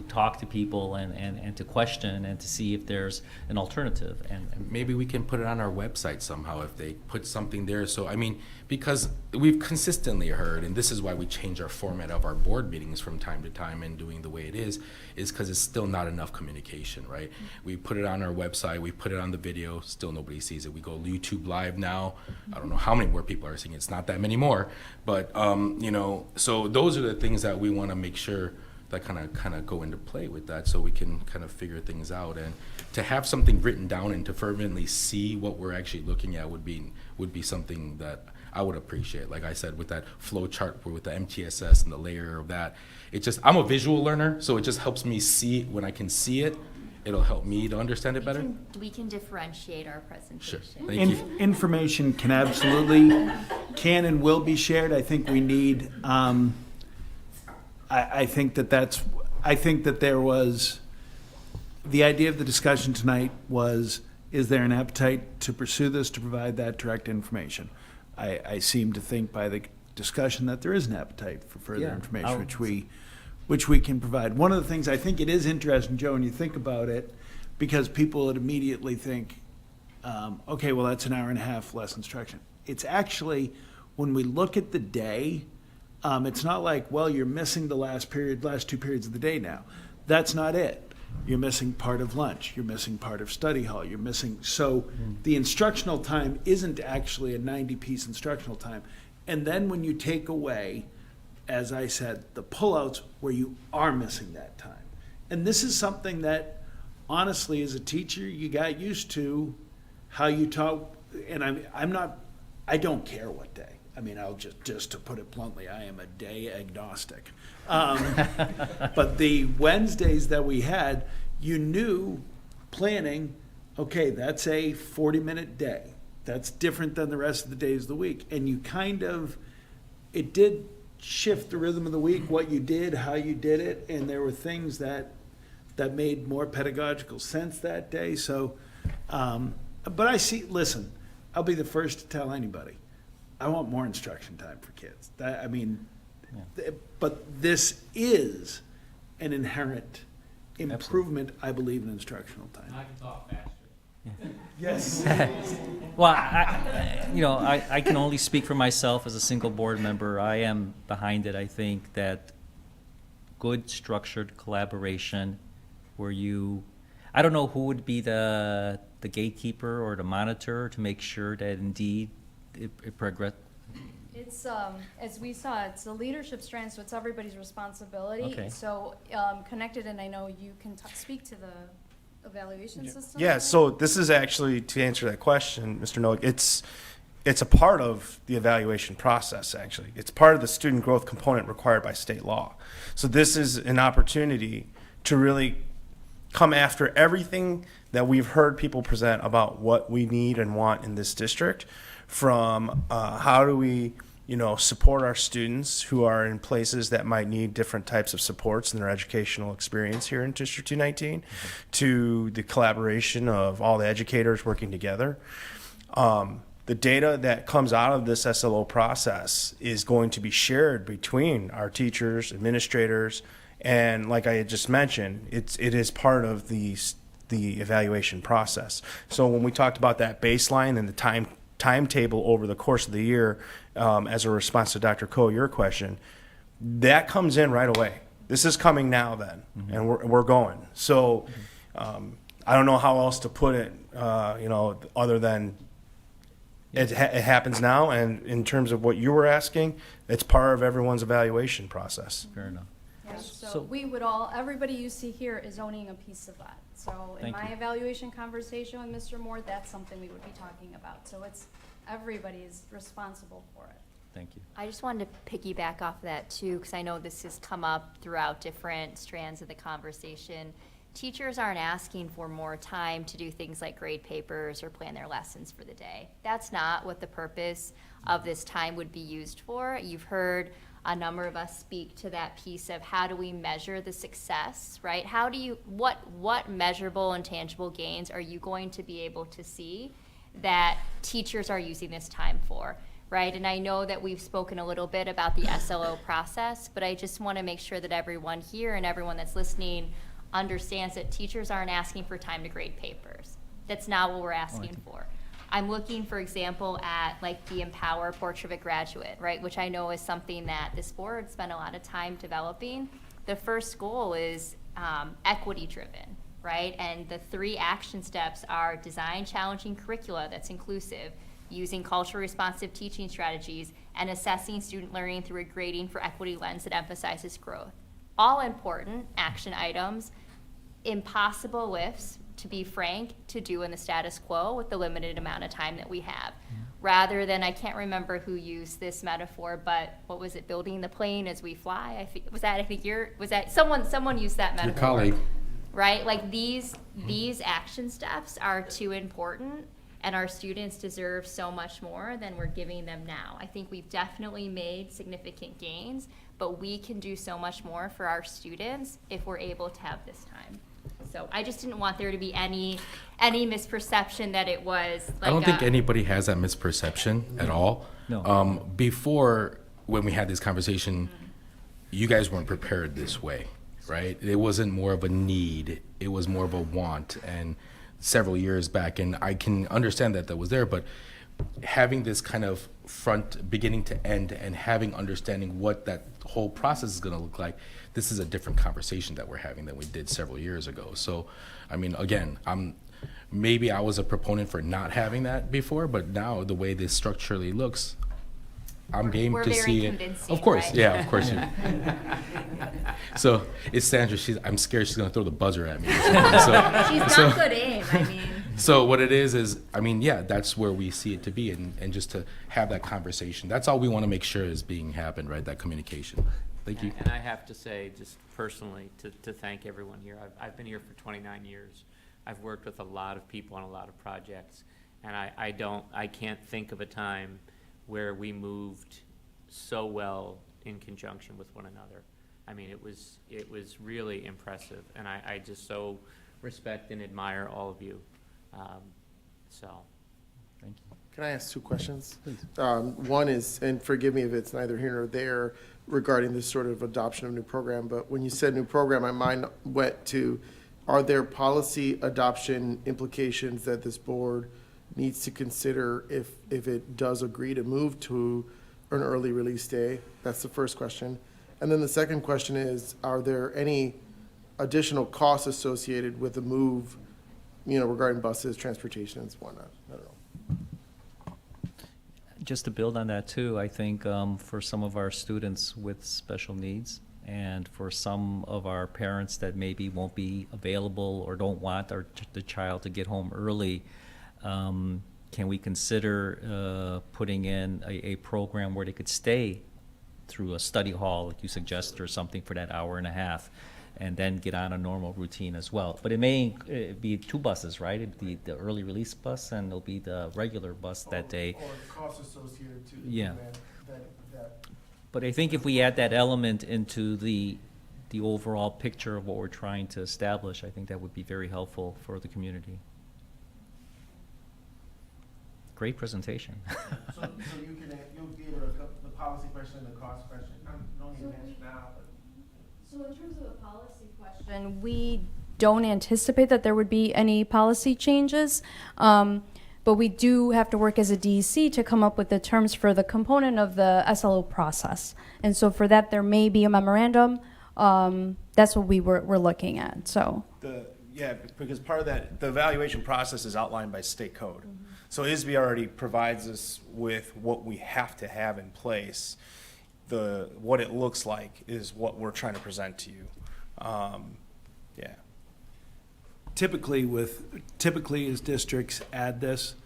talk to people and to question and to see if there's an alternative. And Maybe we can put it on our website somehow if they put something there. So, I mean, because we've consistently heard, and this is why we change our format of our board meetings from time to time and doing the way it is because it's still not enough communication, right? We put it on our website, we put it on the video, still nobody sees it. We go YouTube Live now. I don't know how many more people are seeing it. It's not that many more. But, so those are the things that we want to make sure that kind of go into play with that so we can kind of figure things out. And to have something written down and to fervently see what we're actually looking at would be something that I would appreciate. Like I said, with that flow chart, with the NTHS and the layer of that, I'm a visual learner, so it just helps me see it. When I can see it, it'll help me to understand it better. We can differentiate our presentation. Sure. Thank you. Information can and will be shared. I think we need, I think that there was, the idea of the discussion tonight was, is there an appetite to pursue this, to provide that direct information? I seem to think by the discussion that there is an appetite for further Yeah, information, which we can provide. One of the things I think it is interesting, Joe, when you think about it, because people would immediately think, okay, well, that's an hour and a half less instruction. It's actually, when we look at the day, it's not like, well, you're missing the last 2 periods of the day now. That's not it. You're missing part of lunch. You're missing part of study hall. You're missing, so the instructional time isn't actually a 90-piece instructional time. And then when you take away, as I said, the pullouts where you are missing that time. And this is something that, honestly, as a teacher, you got used to how you taught, and I don't care what day. I mean, I'll just to put it bluntly, I am a day agnostic. But the Wednesdays that we had, you knew planning, okay, that's a 40-minute day. That's different than the rest of the days of the week. And you it did shift the rhythm of the week, what you did, how you did it, and there were things that made more pedagogical sense that day. So, but listen, I'll be the first to tell anybody, I want more instruction time for kids. But this is an inherent improvement, I believe, in instructional time. I can talk faster. Yes. Well, I can only speak for myself as a single board member. I am behind it. I think that good structured collaboration where I don't know who would be the gatekeeper or the monitor to make sure that indeed it progress. It's, as we saw, it's a leadership strand, so it's everybody's responsibility. Okay. So, connected, and I know you can speak to the evaluation system. Yeah, so this is actually, to answer that question, Mr. Noack, it's a part of the evaluation process, actually. It's part of the student growth component required by state law. So this is an opportunity to really come after everything that we've heard people present about what we need and want in this district, from how do we support our students who are in places that might need different types of supports in their educational experience here in District 219, to the collaboration of all the educators working together. The data that comes out of this SLO process is going to be shared between our teachers, administrators, and like I had just mentioned, it is part of the evaluation process. So when we talked about that baseline and the timetable over the course of the year, as a response to Dr. Coe, your question, that comes in right away. This is coming now then, and we're going. So I don't know how else to put it, other than it happens now, and in terms of what you were asking, it's part of everyone's evaluation process. Fair enough. Yeah, so everybody you see here is owning a piece of that. So in my evaluation conversation with Mr. Moore, that's something we would be talking about. So everybody is responsible for it. Thank you. I just wanted to piggyback off of that too, because I know this has come up throughout different strands of the conversation. Teachers aren't asking for more time to do things like grade papers or plan their lessons for the day. That's not what the purpose of this time would be used for. You've heard a number of us speak to that piece of how do we measure the success, right? What measurable and tangible gains are you going to be able to see that teachers are using this time for, right? And I know that we've spoken a little bit about the SLO process, but I just want to make sure that everyone here and everyone that's listening understands that teachers aren't asking for time to grade papers. That's not what we're asking for. I'm looking, for example, at like the Empower Portrait of a Graduate, right, which I know is something that this board spent a lot of time developing. The first goal is equity driven, right? And the 3 action steps are design challenging curricula that's inclusive, using culturally responsive teaching strategies, and assessing student learning through a grading for equity lens that emphasizes growth. All important action items, impossible lifts, to be frank, to do in the status quo with the limited amount of time that we have. Rather than, I can't remember who used this metaphor, but what was it, building the plane as we fly? Someone used that metaphor. Your colleague. Right? Like these action steps are too important, and our students deserve so much more than we're giving them now. I think we've definitely made significant gains, but we can do so much more for our students if we're able to have this time. So I just didn't want there to be any misperception that it was like I don't think anybody has that misperception at all. No. Before, when we had this conversation, you guys weren't prepared this way, right? It wasn't more of a need. It was more of a want. And several years back, and I can understand that was there, but having this kind of front beginning to end and having understanding what that whole process is going to look like, this is a different conversation that we're having than we did several years ago. So, I mean, again, maybe I was a proponent for not having that before, but now the way this structurally looks, I'm game We're to very see it. convincing, Of course, right? yeah, of course. So it's Sandra. I'm scared she's gonna throw the buzzer at me. She's got good aim, I mean. So what it is, I mean, yeah, that's where we see it to be, and just to have that conversation. That's all we want to make sure is being happened, right? That communication. Thank you. And I have to say, just personally, to thank everyone here. I've been here for 29 years. I've worked with a lot of people on a lot of projects, and I can't think of a time where we moved so well in conjunction with one another. I mean, it was really impressive, and I just so respect and admire all of you. So, Thank you. Can I ask two questions? Please. One is, and forgive me if it's neither here nor there, regarding this sort of adoption of new program, but when you said new program, my mind went to, are there policy adoption implications that this board needs to consider if it does agree to move to an early release day? That's the first question. And then the second question is, are there any additional costs associated with the move, regarding buses, transportation, and whatnot? I don't know. Just to build on that too, I think for some of our students with special needs and for some of our parents that maybe won't be available or don't want the child to get home early, can we consider putting in a program where they could stay through a study hall, like you suggested, or something for that hour and a half, and then get on a normal routine as well? But it may be two buses, right? It'd be the early release bus, and it'll be the regular bus that day. Or the costs associated to Yeah. that. But I think if we add that element into the overall picture of what we're trying to establish, I think that would be very helpful for the community. Great presentation. So you'll be able to, the policy question and the cost question, don't need to answer now, but. So in terms of the policy question, we don't anticipate that there would be any policy changes, but we do have to work as a DEC to come up with the terms for the component of the SLO process. And so for that, there may be a memorandum. That's what we're looking at, so. Because part of that, the evaluation process is outlined by state code. Mm-hmm. So ISB already provides us with what we have to have in place. What it looks like is what we're trying to present to you. Typically as districts add this,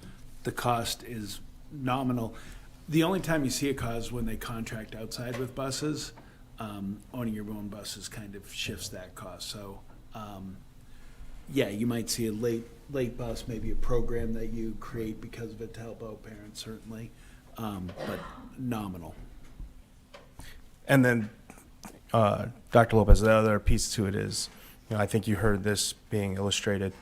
the cost is nominal. The only time you see a cost is when they contract outside with buses. Owning your own buses kind of shifts that cost. So, you might see a late bus, maybe a program that you create because of it to help out parents, certainly, but nominal. And then, Dr. Lopez, the other piece to it is, I think you heard this being illustrated,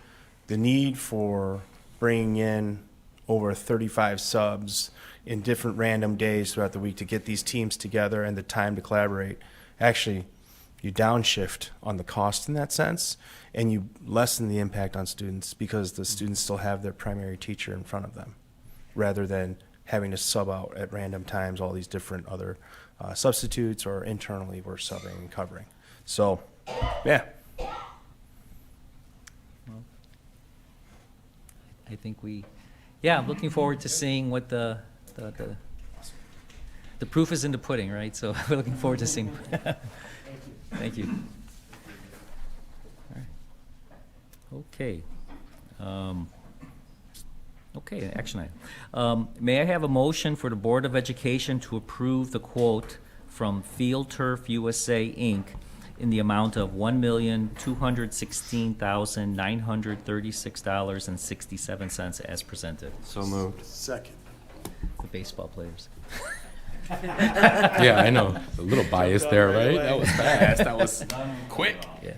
the need for bringing in over 35 subs in different random days throughout the week to get these teams together and the time to collaborate. Actually, you downshift on the cost in that sense, and you lessen the impact on students because the students still have their primary teacher in front of them, rather than having to sub out at random times all these different other substitutes, or internally we're subbing and covering. So, yeah. Well, I think I'm looking forward to seeing what the proof is in the pudding, right? So we're looking forward to seeing. Thank you. All right. Okay. Okay, action item. May I have a motion for the Board of Education to approve the quote from Field Turf USA, Inc. in the amount of $1,216,936.67 as presented? So moved. Second. The baseball players. Yeah, I know. A little bias there, right? That was fast. That was quick. Yeah.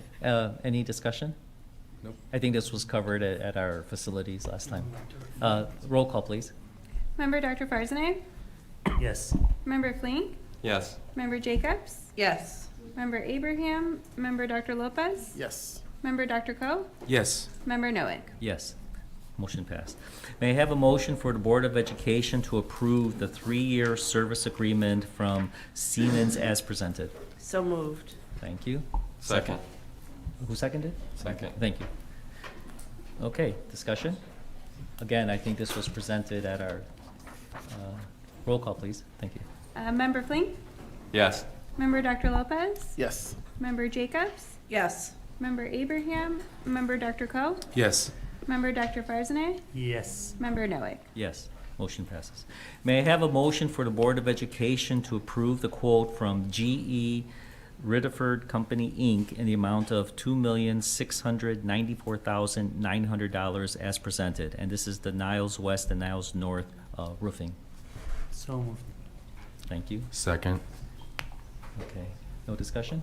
Any discussion? Nope. I think this was covered at our facilities last time. Roll call, please. Member Dr. Farzaneh? Yes. Member Flink? Yes. Member Jacobs? Yes. Member Abraham? Member Dr. Lopez? Yes. Member Dr. Koh? Yes. Member Noack? Yes. motion passed. May I have a motion for the Board of Education to approve the 3-year service agreement from Siemens as presented? So moved. Thank you. Second. Who seconded? Second. Thank you. Okay, discussion? Again, I think this was presented at our, roll call, please. Thank you. Member Flink? Yes. Member Dr. Lopez? Yes. Member Jacobs? Yes. Member Abraham? Member Dr. Coe? Yes. Member Dr. Farzaneh? Yes. Member Noack? Yes, motion passes. May I have a motion for the Board of Education to approve the quote from GE Ridderford Company, Inc. in the amount of $2,694,900 as presented? And this is the Niles West and Niles North roofing. So moved. Thank you. Second. Okay, no discussion?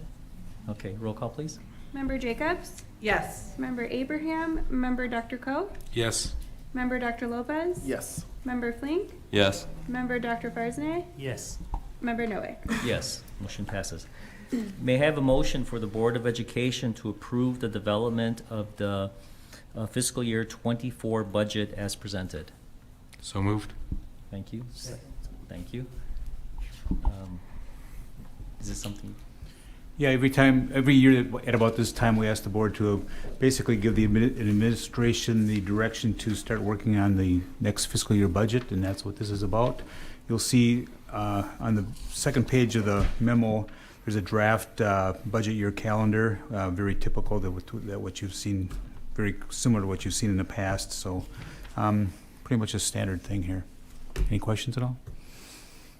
Okay, roll call, please. Member Jacobs? Yes. Member Abraham? Member Dr. Coe? Yes. Member Dr. Lopez? Yes. Member Flink? Yes. Member Dr. Farzaneh? Yes. Member Noack? Yes, motion passes. May I have a motion for the Board of Education to approve the development of the fiscal year '24 budget as presented? So moved. Thank you. Thank you. Is this something? Yeah, every year at about this time, we ask the board to basically give the administration the direction to start working on the next fiscal year budget, and that's what this is about. You'll see on the second page of the memo, there's a draft budget year calendar, very typical that what you've seen, very similar to what you've seen in the past. So pretty much a standard thing here. Any questions at all?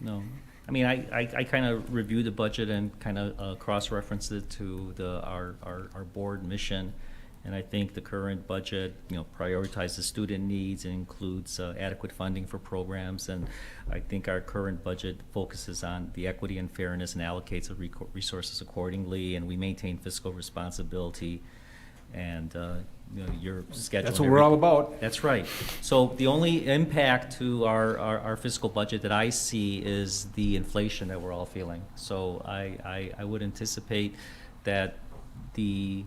No. I mean, I kind of reviewed the budget and kind of cross-referenced it to our board mission. And I think the current budget, prioritizes student needs and includes adequate funding for programs. And I think our current budget focuses on the equity and fairness and allocates the resources accordingly. And we maintain fiscal responsibility and, your schedule. That's what we're all about. That's right. So the only impact to our fiscal budget that I see is the inflation that we're all feeling. So I would anticipate that the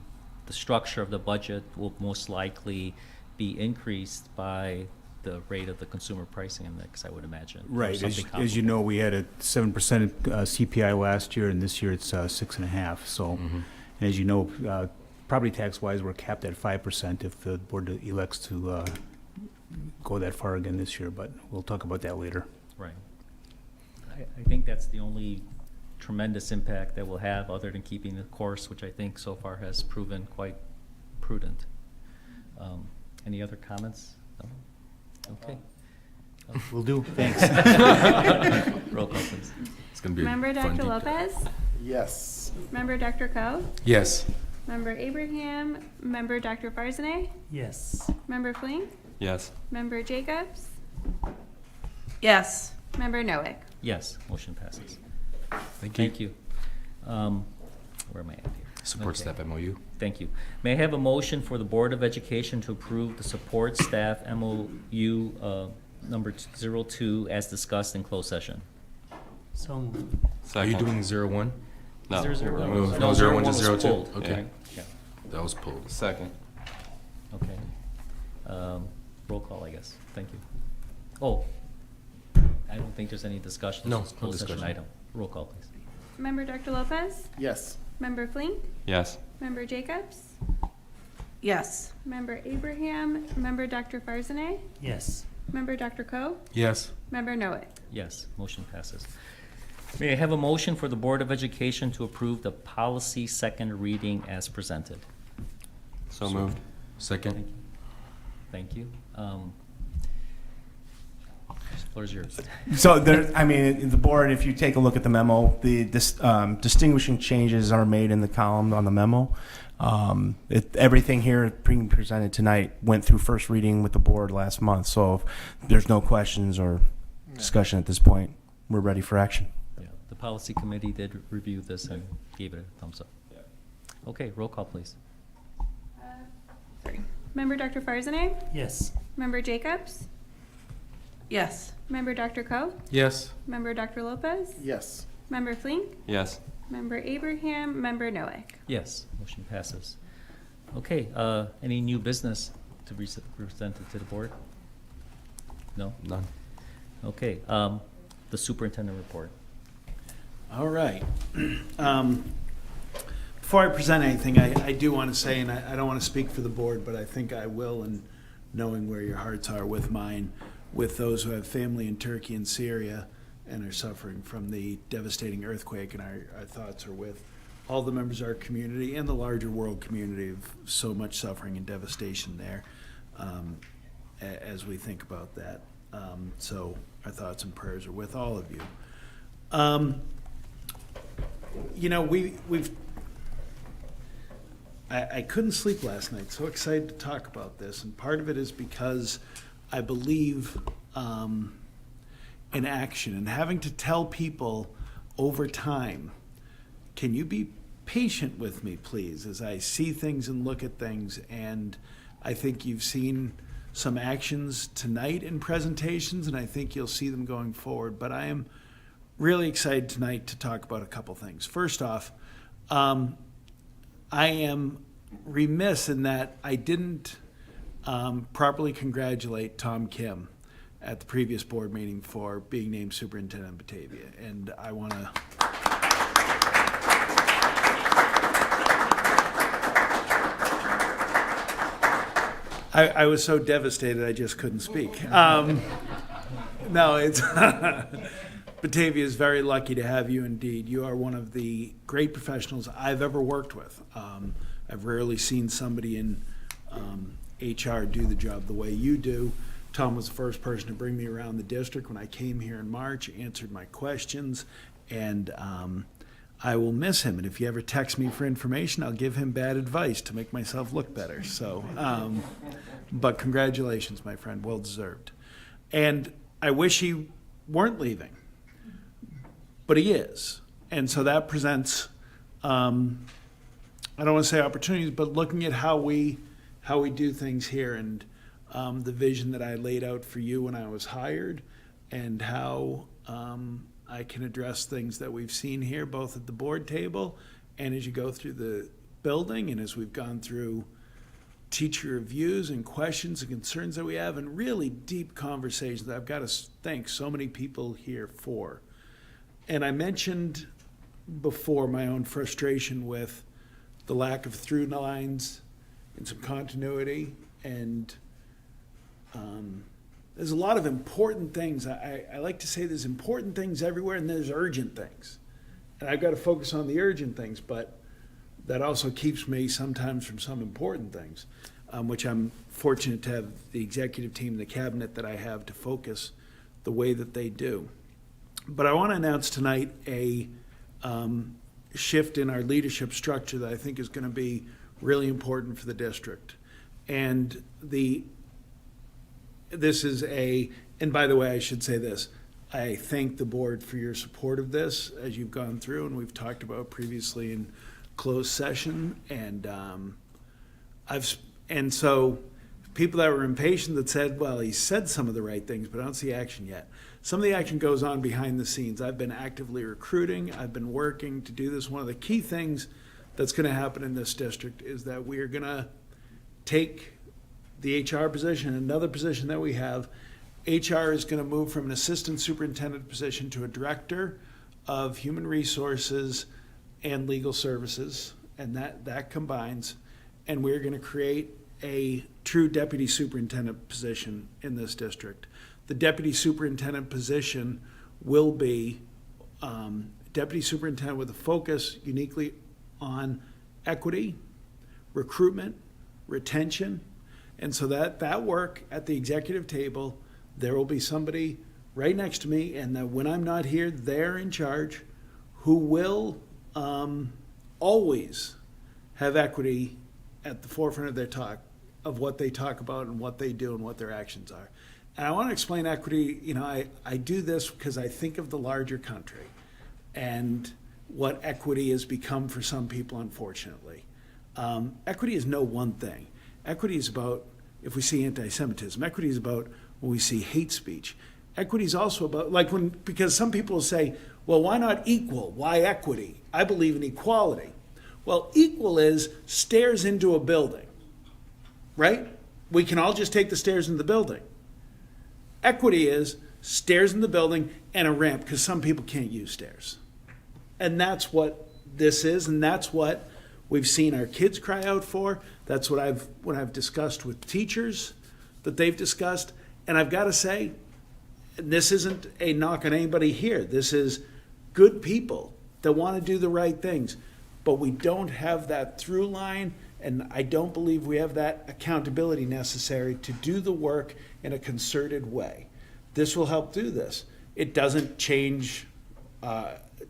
structure of the budget will most likely be increased by the rate of the consumer pricing index, I would imagine. or Right. something As you know, we had a 7% CPI last year, and this year it's 6.5%. So, and as you know, property tax wise, we're capped at 5% if the board elects to go that far again this year. But we'll talk about that later. Right. I think that's the only tremendous impact that we'll have, other than keeping the course, which I think so far has proven quite prudent. Any other comments? No? Okay. Will do. Thanks. Roll call, please. It's going to be Member a fun Dr. deep Lopez? Yes. Member Dr. Coe? Yes. Member Abraham? Member Dr. Farzaneh? Yes. Member Flink? Yes. Member Jacobs? Yes. Member Noack? Yes, motion passes. Thank you. Thank you. Where am I at here? Support Okay. staff MOU. Thank you. May I have a motion for the Board of Education to approve the support staff MOU number 02 as discussed in closed session? So moved. Are you Second. doing 01? No. 001? No, 01 to was 02. pulled. Okay. Okay. Yeah. That was pulled. Second. Okay. Roll call, I guess. Thank you. Oh, I don't think there's any discussion. No, It's a no closed session discussion. item. Roll call, please. Member Dr. Lopez? Yes. Member Flink? Yes. Member Jacobs? Yes. Member Abraham? Member Dr. Farzaneh? Yes. Member Dr. Coe? Yes. Member Noack? Yes, motion passes. May I have a motion for the Board of Education to approve the policy second reading as presented? So moved. Second. Thank you. Floor is yours. So the board, if you take a look at the memo, the distinguishing changes are made in the column on the memo. Everything here being presented tonight went through first reading with the board last month. So if there's no questions or discussion at this point, we're ready for action. Yeah, the policy committee did review this and gave it a thumbs up. Okay, roll call, please. Sorry. Member Dr. Farzaneh? Yes. Member Jacobs? Yes. Member Dr. Coe? Yes. Member Dr. Lopez? Yes. Member Flink? Yes. Member Abraham? Member Noack? Yes, motion passes. Okay, any new business to be presented to the board? No? None. Okay, the superintendent report. All right. Before I present anything, I do want to say, and I don't want to speak for the board, but I think I will, and knowing where your hearts are with mine, with those who have family in Turkey and Syria and are suffering from the devastating earthquake, and our thoughts are with all the members of our community and the larger world community of so much suffering and devastation there as we think about that. So our thoughts and prayers are with all of you. You know, I couldn't sleep last night, so excited to talk about this, and part of it is because I believe in action and having to tell people over time, can you be patient with me, please, as I see things and look at things. And I think you've seen some actions tonight in presentations, and I think you'll see them going forward. But I am really excited tonight to talk about a couple things. First off, I am remiss in that I didn't properly congratulate Tom Kim at the previous board meeting for being named superintendent of Batavia. And I want to... I was so devastated I just couldn't speak. No, it's... Batavia is very lucky to have you indeed. You are one of the great professionals I've ever worked with. I've rarely seen somebody in HR do the job the way you do. Tom was the first person to bring me around the district when I came here in March, answered my questions, and I will miss him. And if you ever text me for information, I'll give him bad advice to make myself look better. So, but congratulations, my friend, well deserved. And I wish he weren't leaving, but he is. And so that presents, I don't want to say opportunities, but looking at how we do things here, and the vision that I laid out for you when I was hired, and how I can address things that we've seen here, both at the board table and as you go through the building, and as we've gone through teacher reviews and questions and concerns that we have, and really deep conversations that I've got to thank so many people here for. And I mentioned before my own frustration with the lack of through lines and some continuity, and there's a lot of important things. I like to say there's important things everywhere, and there's urgent things. And I've got to focus on the urgent things, but that also keeps me sometimes from some important things, which I'm fortunate to have the executive team, the cabinet that I have to focus the way that they do. But I want to announce tonight a shift in our leadership structure that I think is going to be really important for the district. And this is and by the way, I should say this, I thank the board for your support of this as you've gone through, and we've talked about previously in closed session. And and so people that were impatient that said, well, he said some of the right things, but I don't see action yet. Some of the action goes on behind the scenes. I've been actively recruiting. I've been working to do this. One of the key things that's going to happen in this district is that we are going to take the HR position, another position that we have. HR is going to move from an assistant superintendent position to a director of human resources and legal services, and that combines. And we're going to create a true deputy superintendent position in this district. The deputy superintendent position will be deputy superintendent with a focus uniquely on equity, recruitment, retention. And so that work at the executive table, there will be somebody right next to me, and that when I'm not here, they're in charge, who will always have equity at the forefront of their talk, of what they talk about and what they do and what their actions are. And I want to explain equity. You know, I do this because I think of the larger country and what equity has become for some people, unfortunately. Equity is no one thing. Equity is about if we see anti-Semitism. Equity is about when we see hate speech. Equity is also about, because some people will say, well, why not equal? Why equity? I believe in equality. Well, equal stares into a building, right? we can all just take the stairs in the building. Equity is stairs in the building and a ramp, because some people can't use stairs. And that's what this is, and that's what we've seen our kids cry out for. That's what I've discussed with teachers that they've discussed. And I've got to say, this isn't a knock on anybody here. This is good people that want to do the right things. But we don't have that through line, and I don't believe we have that accountability necessary to do the work in a concerted way. This will help do this. It doesn't change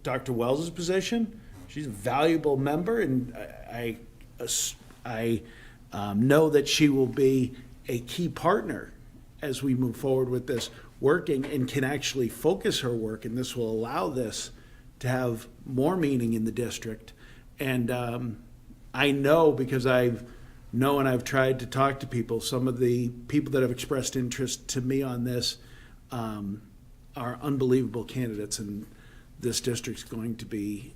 Dr. Wells' position. She's a valuable member, and I know that she will be a key partner as we move forward with this working, and can actually focus her work, and this will allow this to have more meaning in the district. And I know, because I've tried to talk to people, some of the people that have expressed interest to me on this are unbelievable candidates, and this district's going to be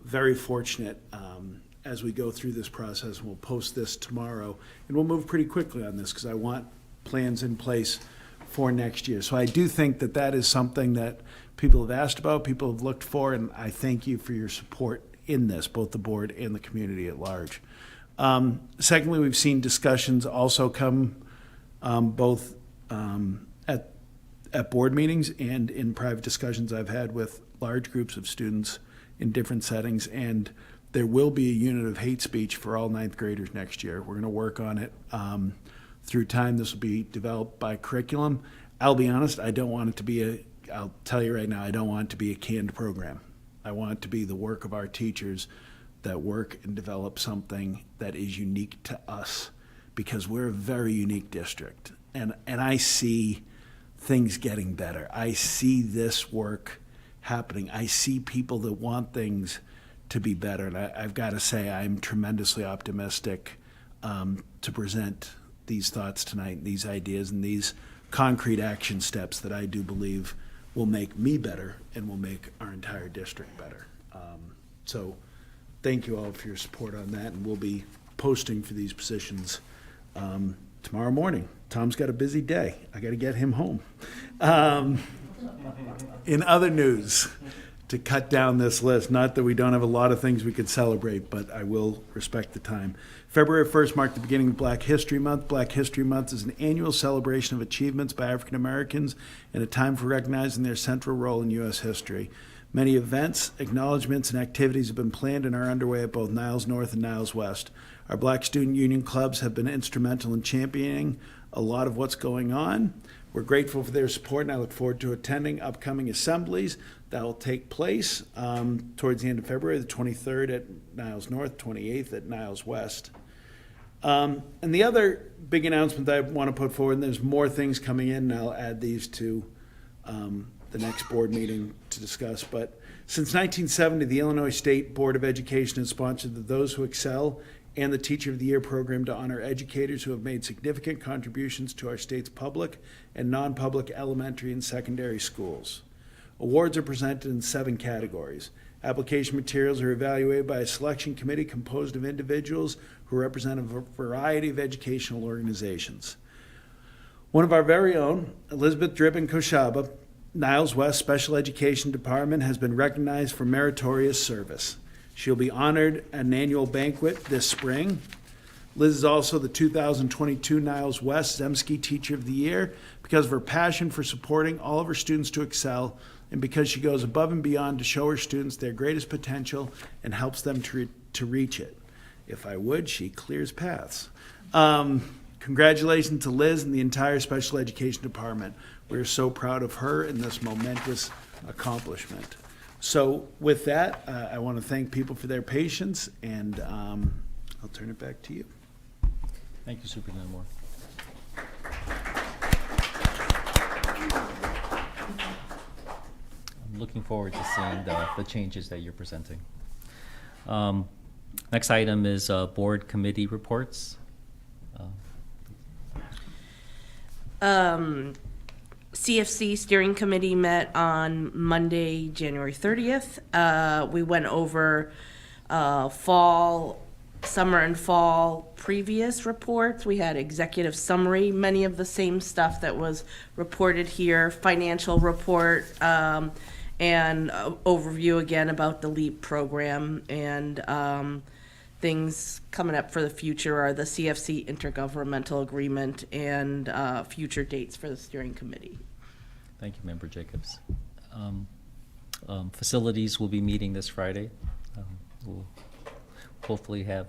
very fortunate as we go through this process. We'll post this tomorrow, and we'll move pretty quickly on this, because I want plans in place for next year. So I do think that that is something that people have asked about, people have looked for, and I thank you for your support in this, both the board and the community at large. Secondly, we've seen discussions also come both at board meetings and in private discussions I've had with large groups of students in different settings, and there will be a unit of hate speech for all ninth graders next year. We're going to work on it through time. This will be developed by curriculum. I'll be honest, I don't want it to be I'll tell you right now, I don't want it to be a canned program. I want it to be the work of our teachers that work and develop something that is unique to us, because we're a very unique district. And I see things getting better. I see this work happening. I see people that want things to be better. And I've got to say, I'm tremendously optimistic to present these thoughts tonight, these ideas, and these concrete action steps that I do believe will make me better and will make our entire district better. So thank you all for your support on that, and we'll be posting for these positions tomorrow morning. Tom's got a busy day. I got to get him home. In other news, to cut down this list, not that we don't have a lot of things we could celebrate, but I will respect the time. February 1st marked the beginning of Black History Month. Black History Month is an annual celebration of achievements by African Americans and a time for recognizing their central role in U.S. history. Many events, acknowledgments, and activities have been planned and are underway at both Niles North and Niles West. Our Black Student Union clubs have been instrumental in championing a lot of what's going on. We're grateful for their support, and I look forward to attending upcoming assemblies that will take place towards the end of February, the 23rd at Niles North, 28th at Niles West. And the other big announcement that I want to put forward, and there's more things coming in, and I'll add these to the next board meeting to discuss, but since 1970, the Illinois State Board of Education has sponsored the Those Who Excel and the Teacher of the Year program to honor educators who have made significant contributions to our state's public and non-public elementary and secondary schools. Awards are presented in 7 categories. Application materials are evaluated by a selection committee composed of individuals who represent a variety of educational organizations. One of our very own, Elizabeth Dribbin Koshaba, Niles West Special Education Department, has been recognized for meritorious service. She'll be honored at an annual banquet this spring. Liz is also the 2022 Niles West Zemsky Teacher of the Year because of her passion for supporting all of her students to excel, and because she goes above and beyond to show her students their greatest potential and helps them to reach it. If I would, she clears paths. Congratulations to Liz and the entire Special Education Department. We're so proud of her and this momentous accomplishment. So with that, I want to thank people for their patience, and I'll turn it back to you. Thank you, Superintendent Moore. I'm looking forward to seeing the changes that you're presenting. Next item is board committee reports. CFC Steering Committee met on Monday, January 30th. We went over fall summer and fall previous reports. We had executive summary, many of the same stuff that was reported here, financial report, and overview again about the LEAP program, and things coming up for the future are the CFC intergovernmental agreement and future dates for the steering committee. Thank you, Member Jacobs. Facilities will be meeting this Friday. We'll hopefully have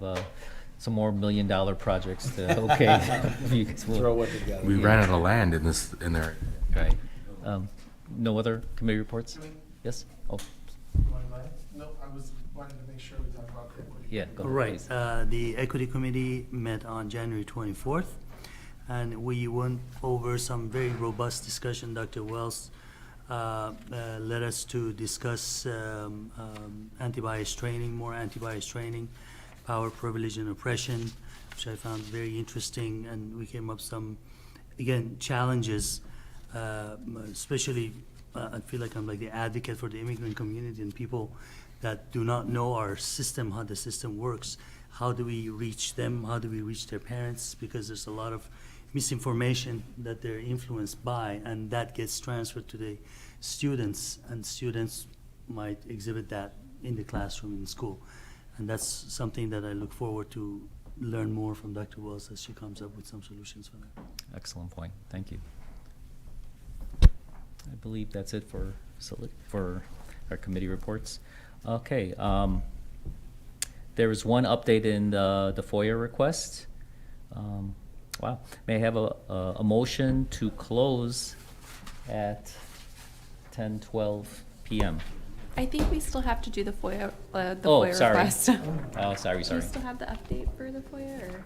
some more $1 million projects to, okay. Throw it together. We ran out of land in there. Right. No other committee reports? Yes? Oh, No, I was wanting to make sure we talk about the equity. yeah, go ahead, Right. please. The Equity Committee met on January 24th, and we went over some very robust discussion. Dr. Wells led us to discuss anti-bias training, more anti-bias training, power, privilege, and oppression, which I found very interesting, and we came up some, again, challenges, especially I feel like I'm like the advocate for the immigrant community and people that do not know our system, how the system works. How do we reach them? How do we reach their parents? Because there's a lot of misinformation that they're influenced by, and that gets transferred to the students, and students might exhibit that in the classroom in school. And that's something that I look forward to learn more from Dr. Wells as she comes up with some solutions for that. Excellent point. Thank you. I believe that's it for our committee reports. Okay. There is one update in the FOIA request. Wow. May I have a motion to close at 10:12 p.m.? I think we still have to do the FOIA, Oh, sorry. request. Oh, sorry. Do you still have the update for the FOIA, or?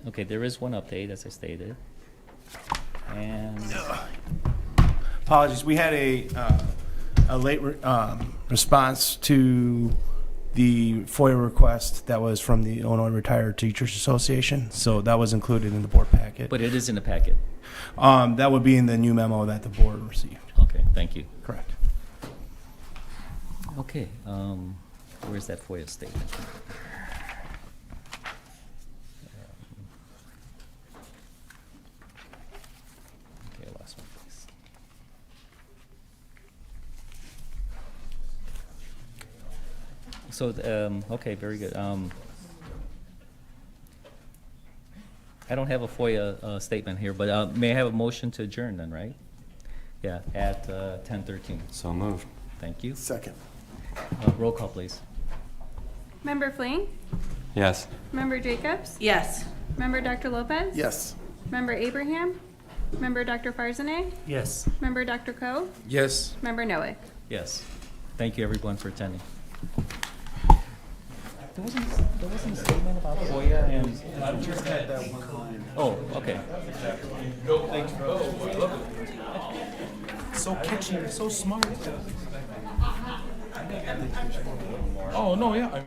Okay, there is one update, as I stated. And Apologies, we had a late response to the FOIA request that was from the Illinois Retired Teachers Association, so that was included in the board packet. but it is in the packet. That would be in the new memo that the board received. Okay, thank you. Correct. Okay, where's that FOIA statement? Okay, last one, please. So, okay, very good. I don't have a FOIA statement here, but may I have a motion to adjourn then, right? Yeah, at 10:13. So moved. Thank you. Second. Roll call, please. Member Fling? Yes. Member Jacobs? Yes. Member Dr. Lopez? Yes. Member Abraham? Member Dr. Farzaneh? Yes. Member Dr. Koh? Yes. Member Noack? Yes. Thank you, everyone, for attending. There wasn't a statement about FOIA and... I just had that one line. Oh, okay. So catchy, so smart. Oh, no, yeah.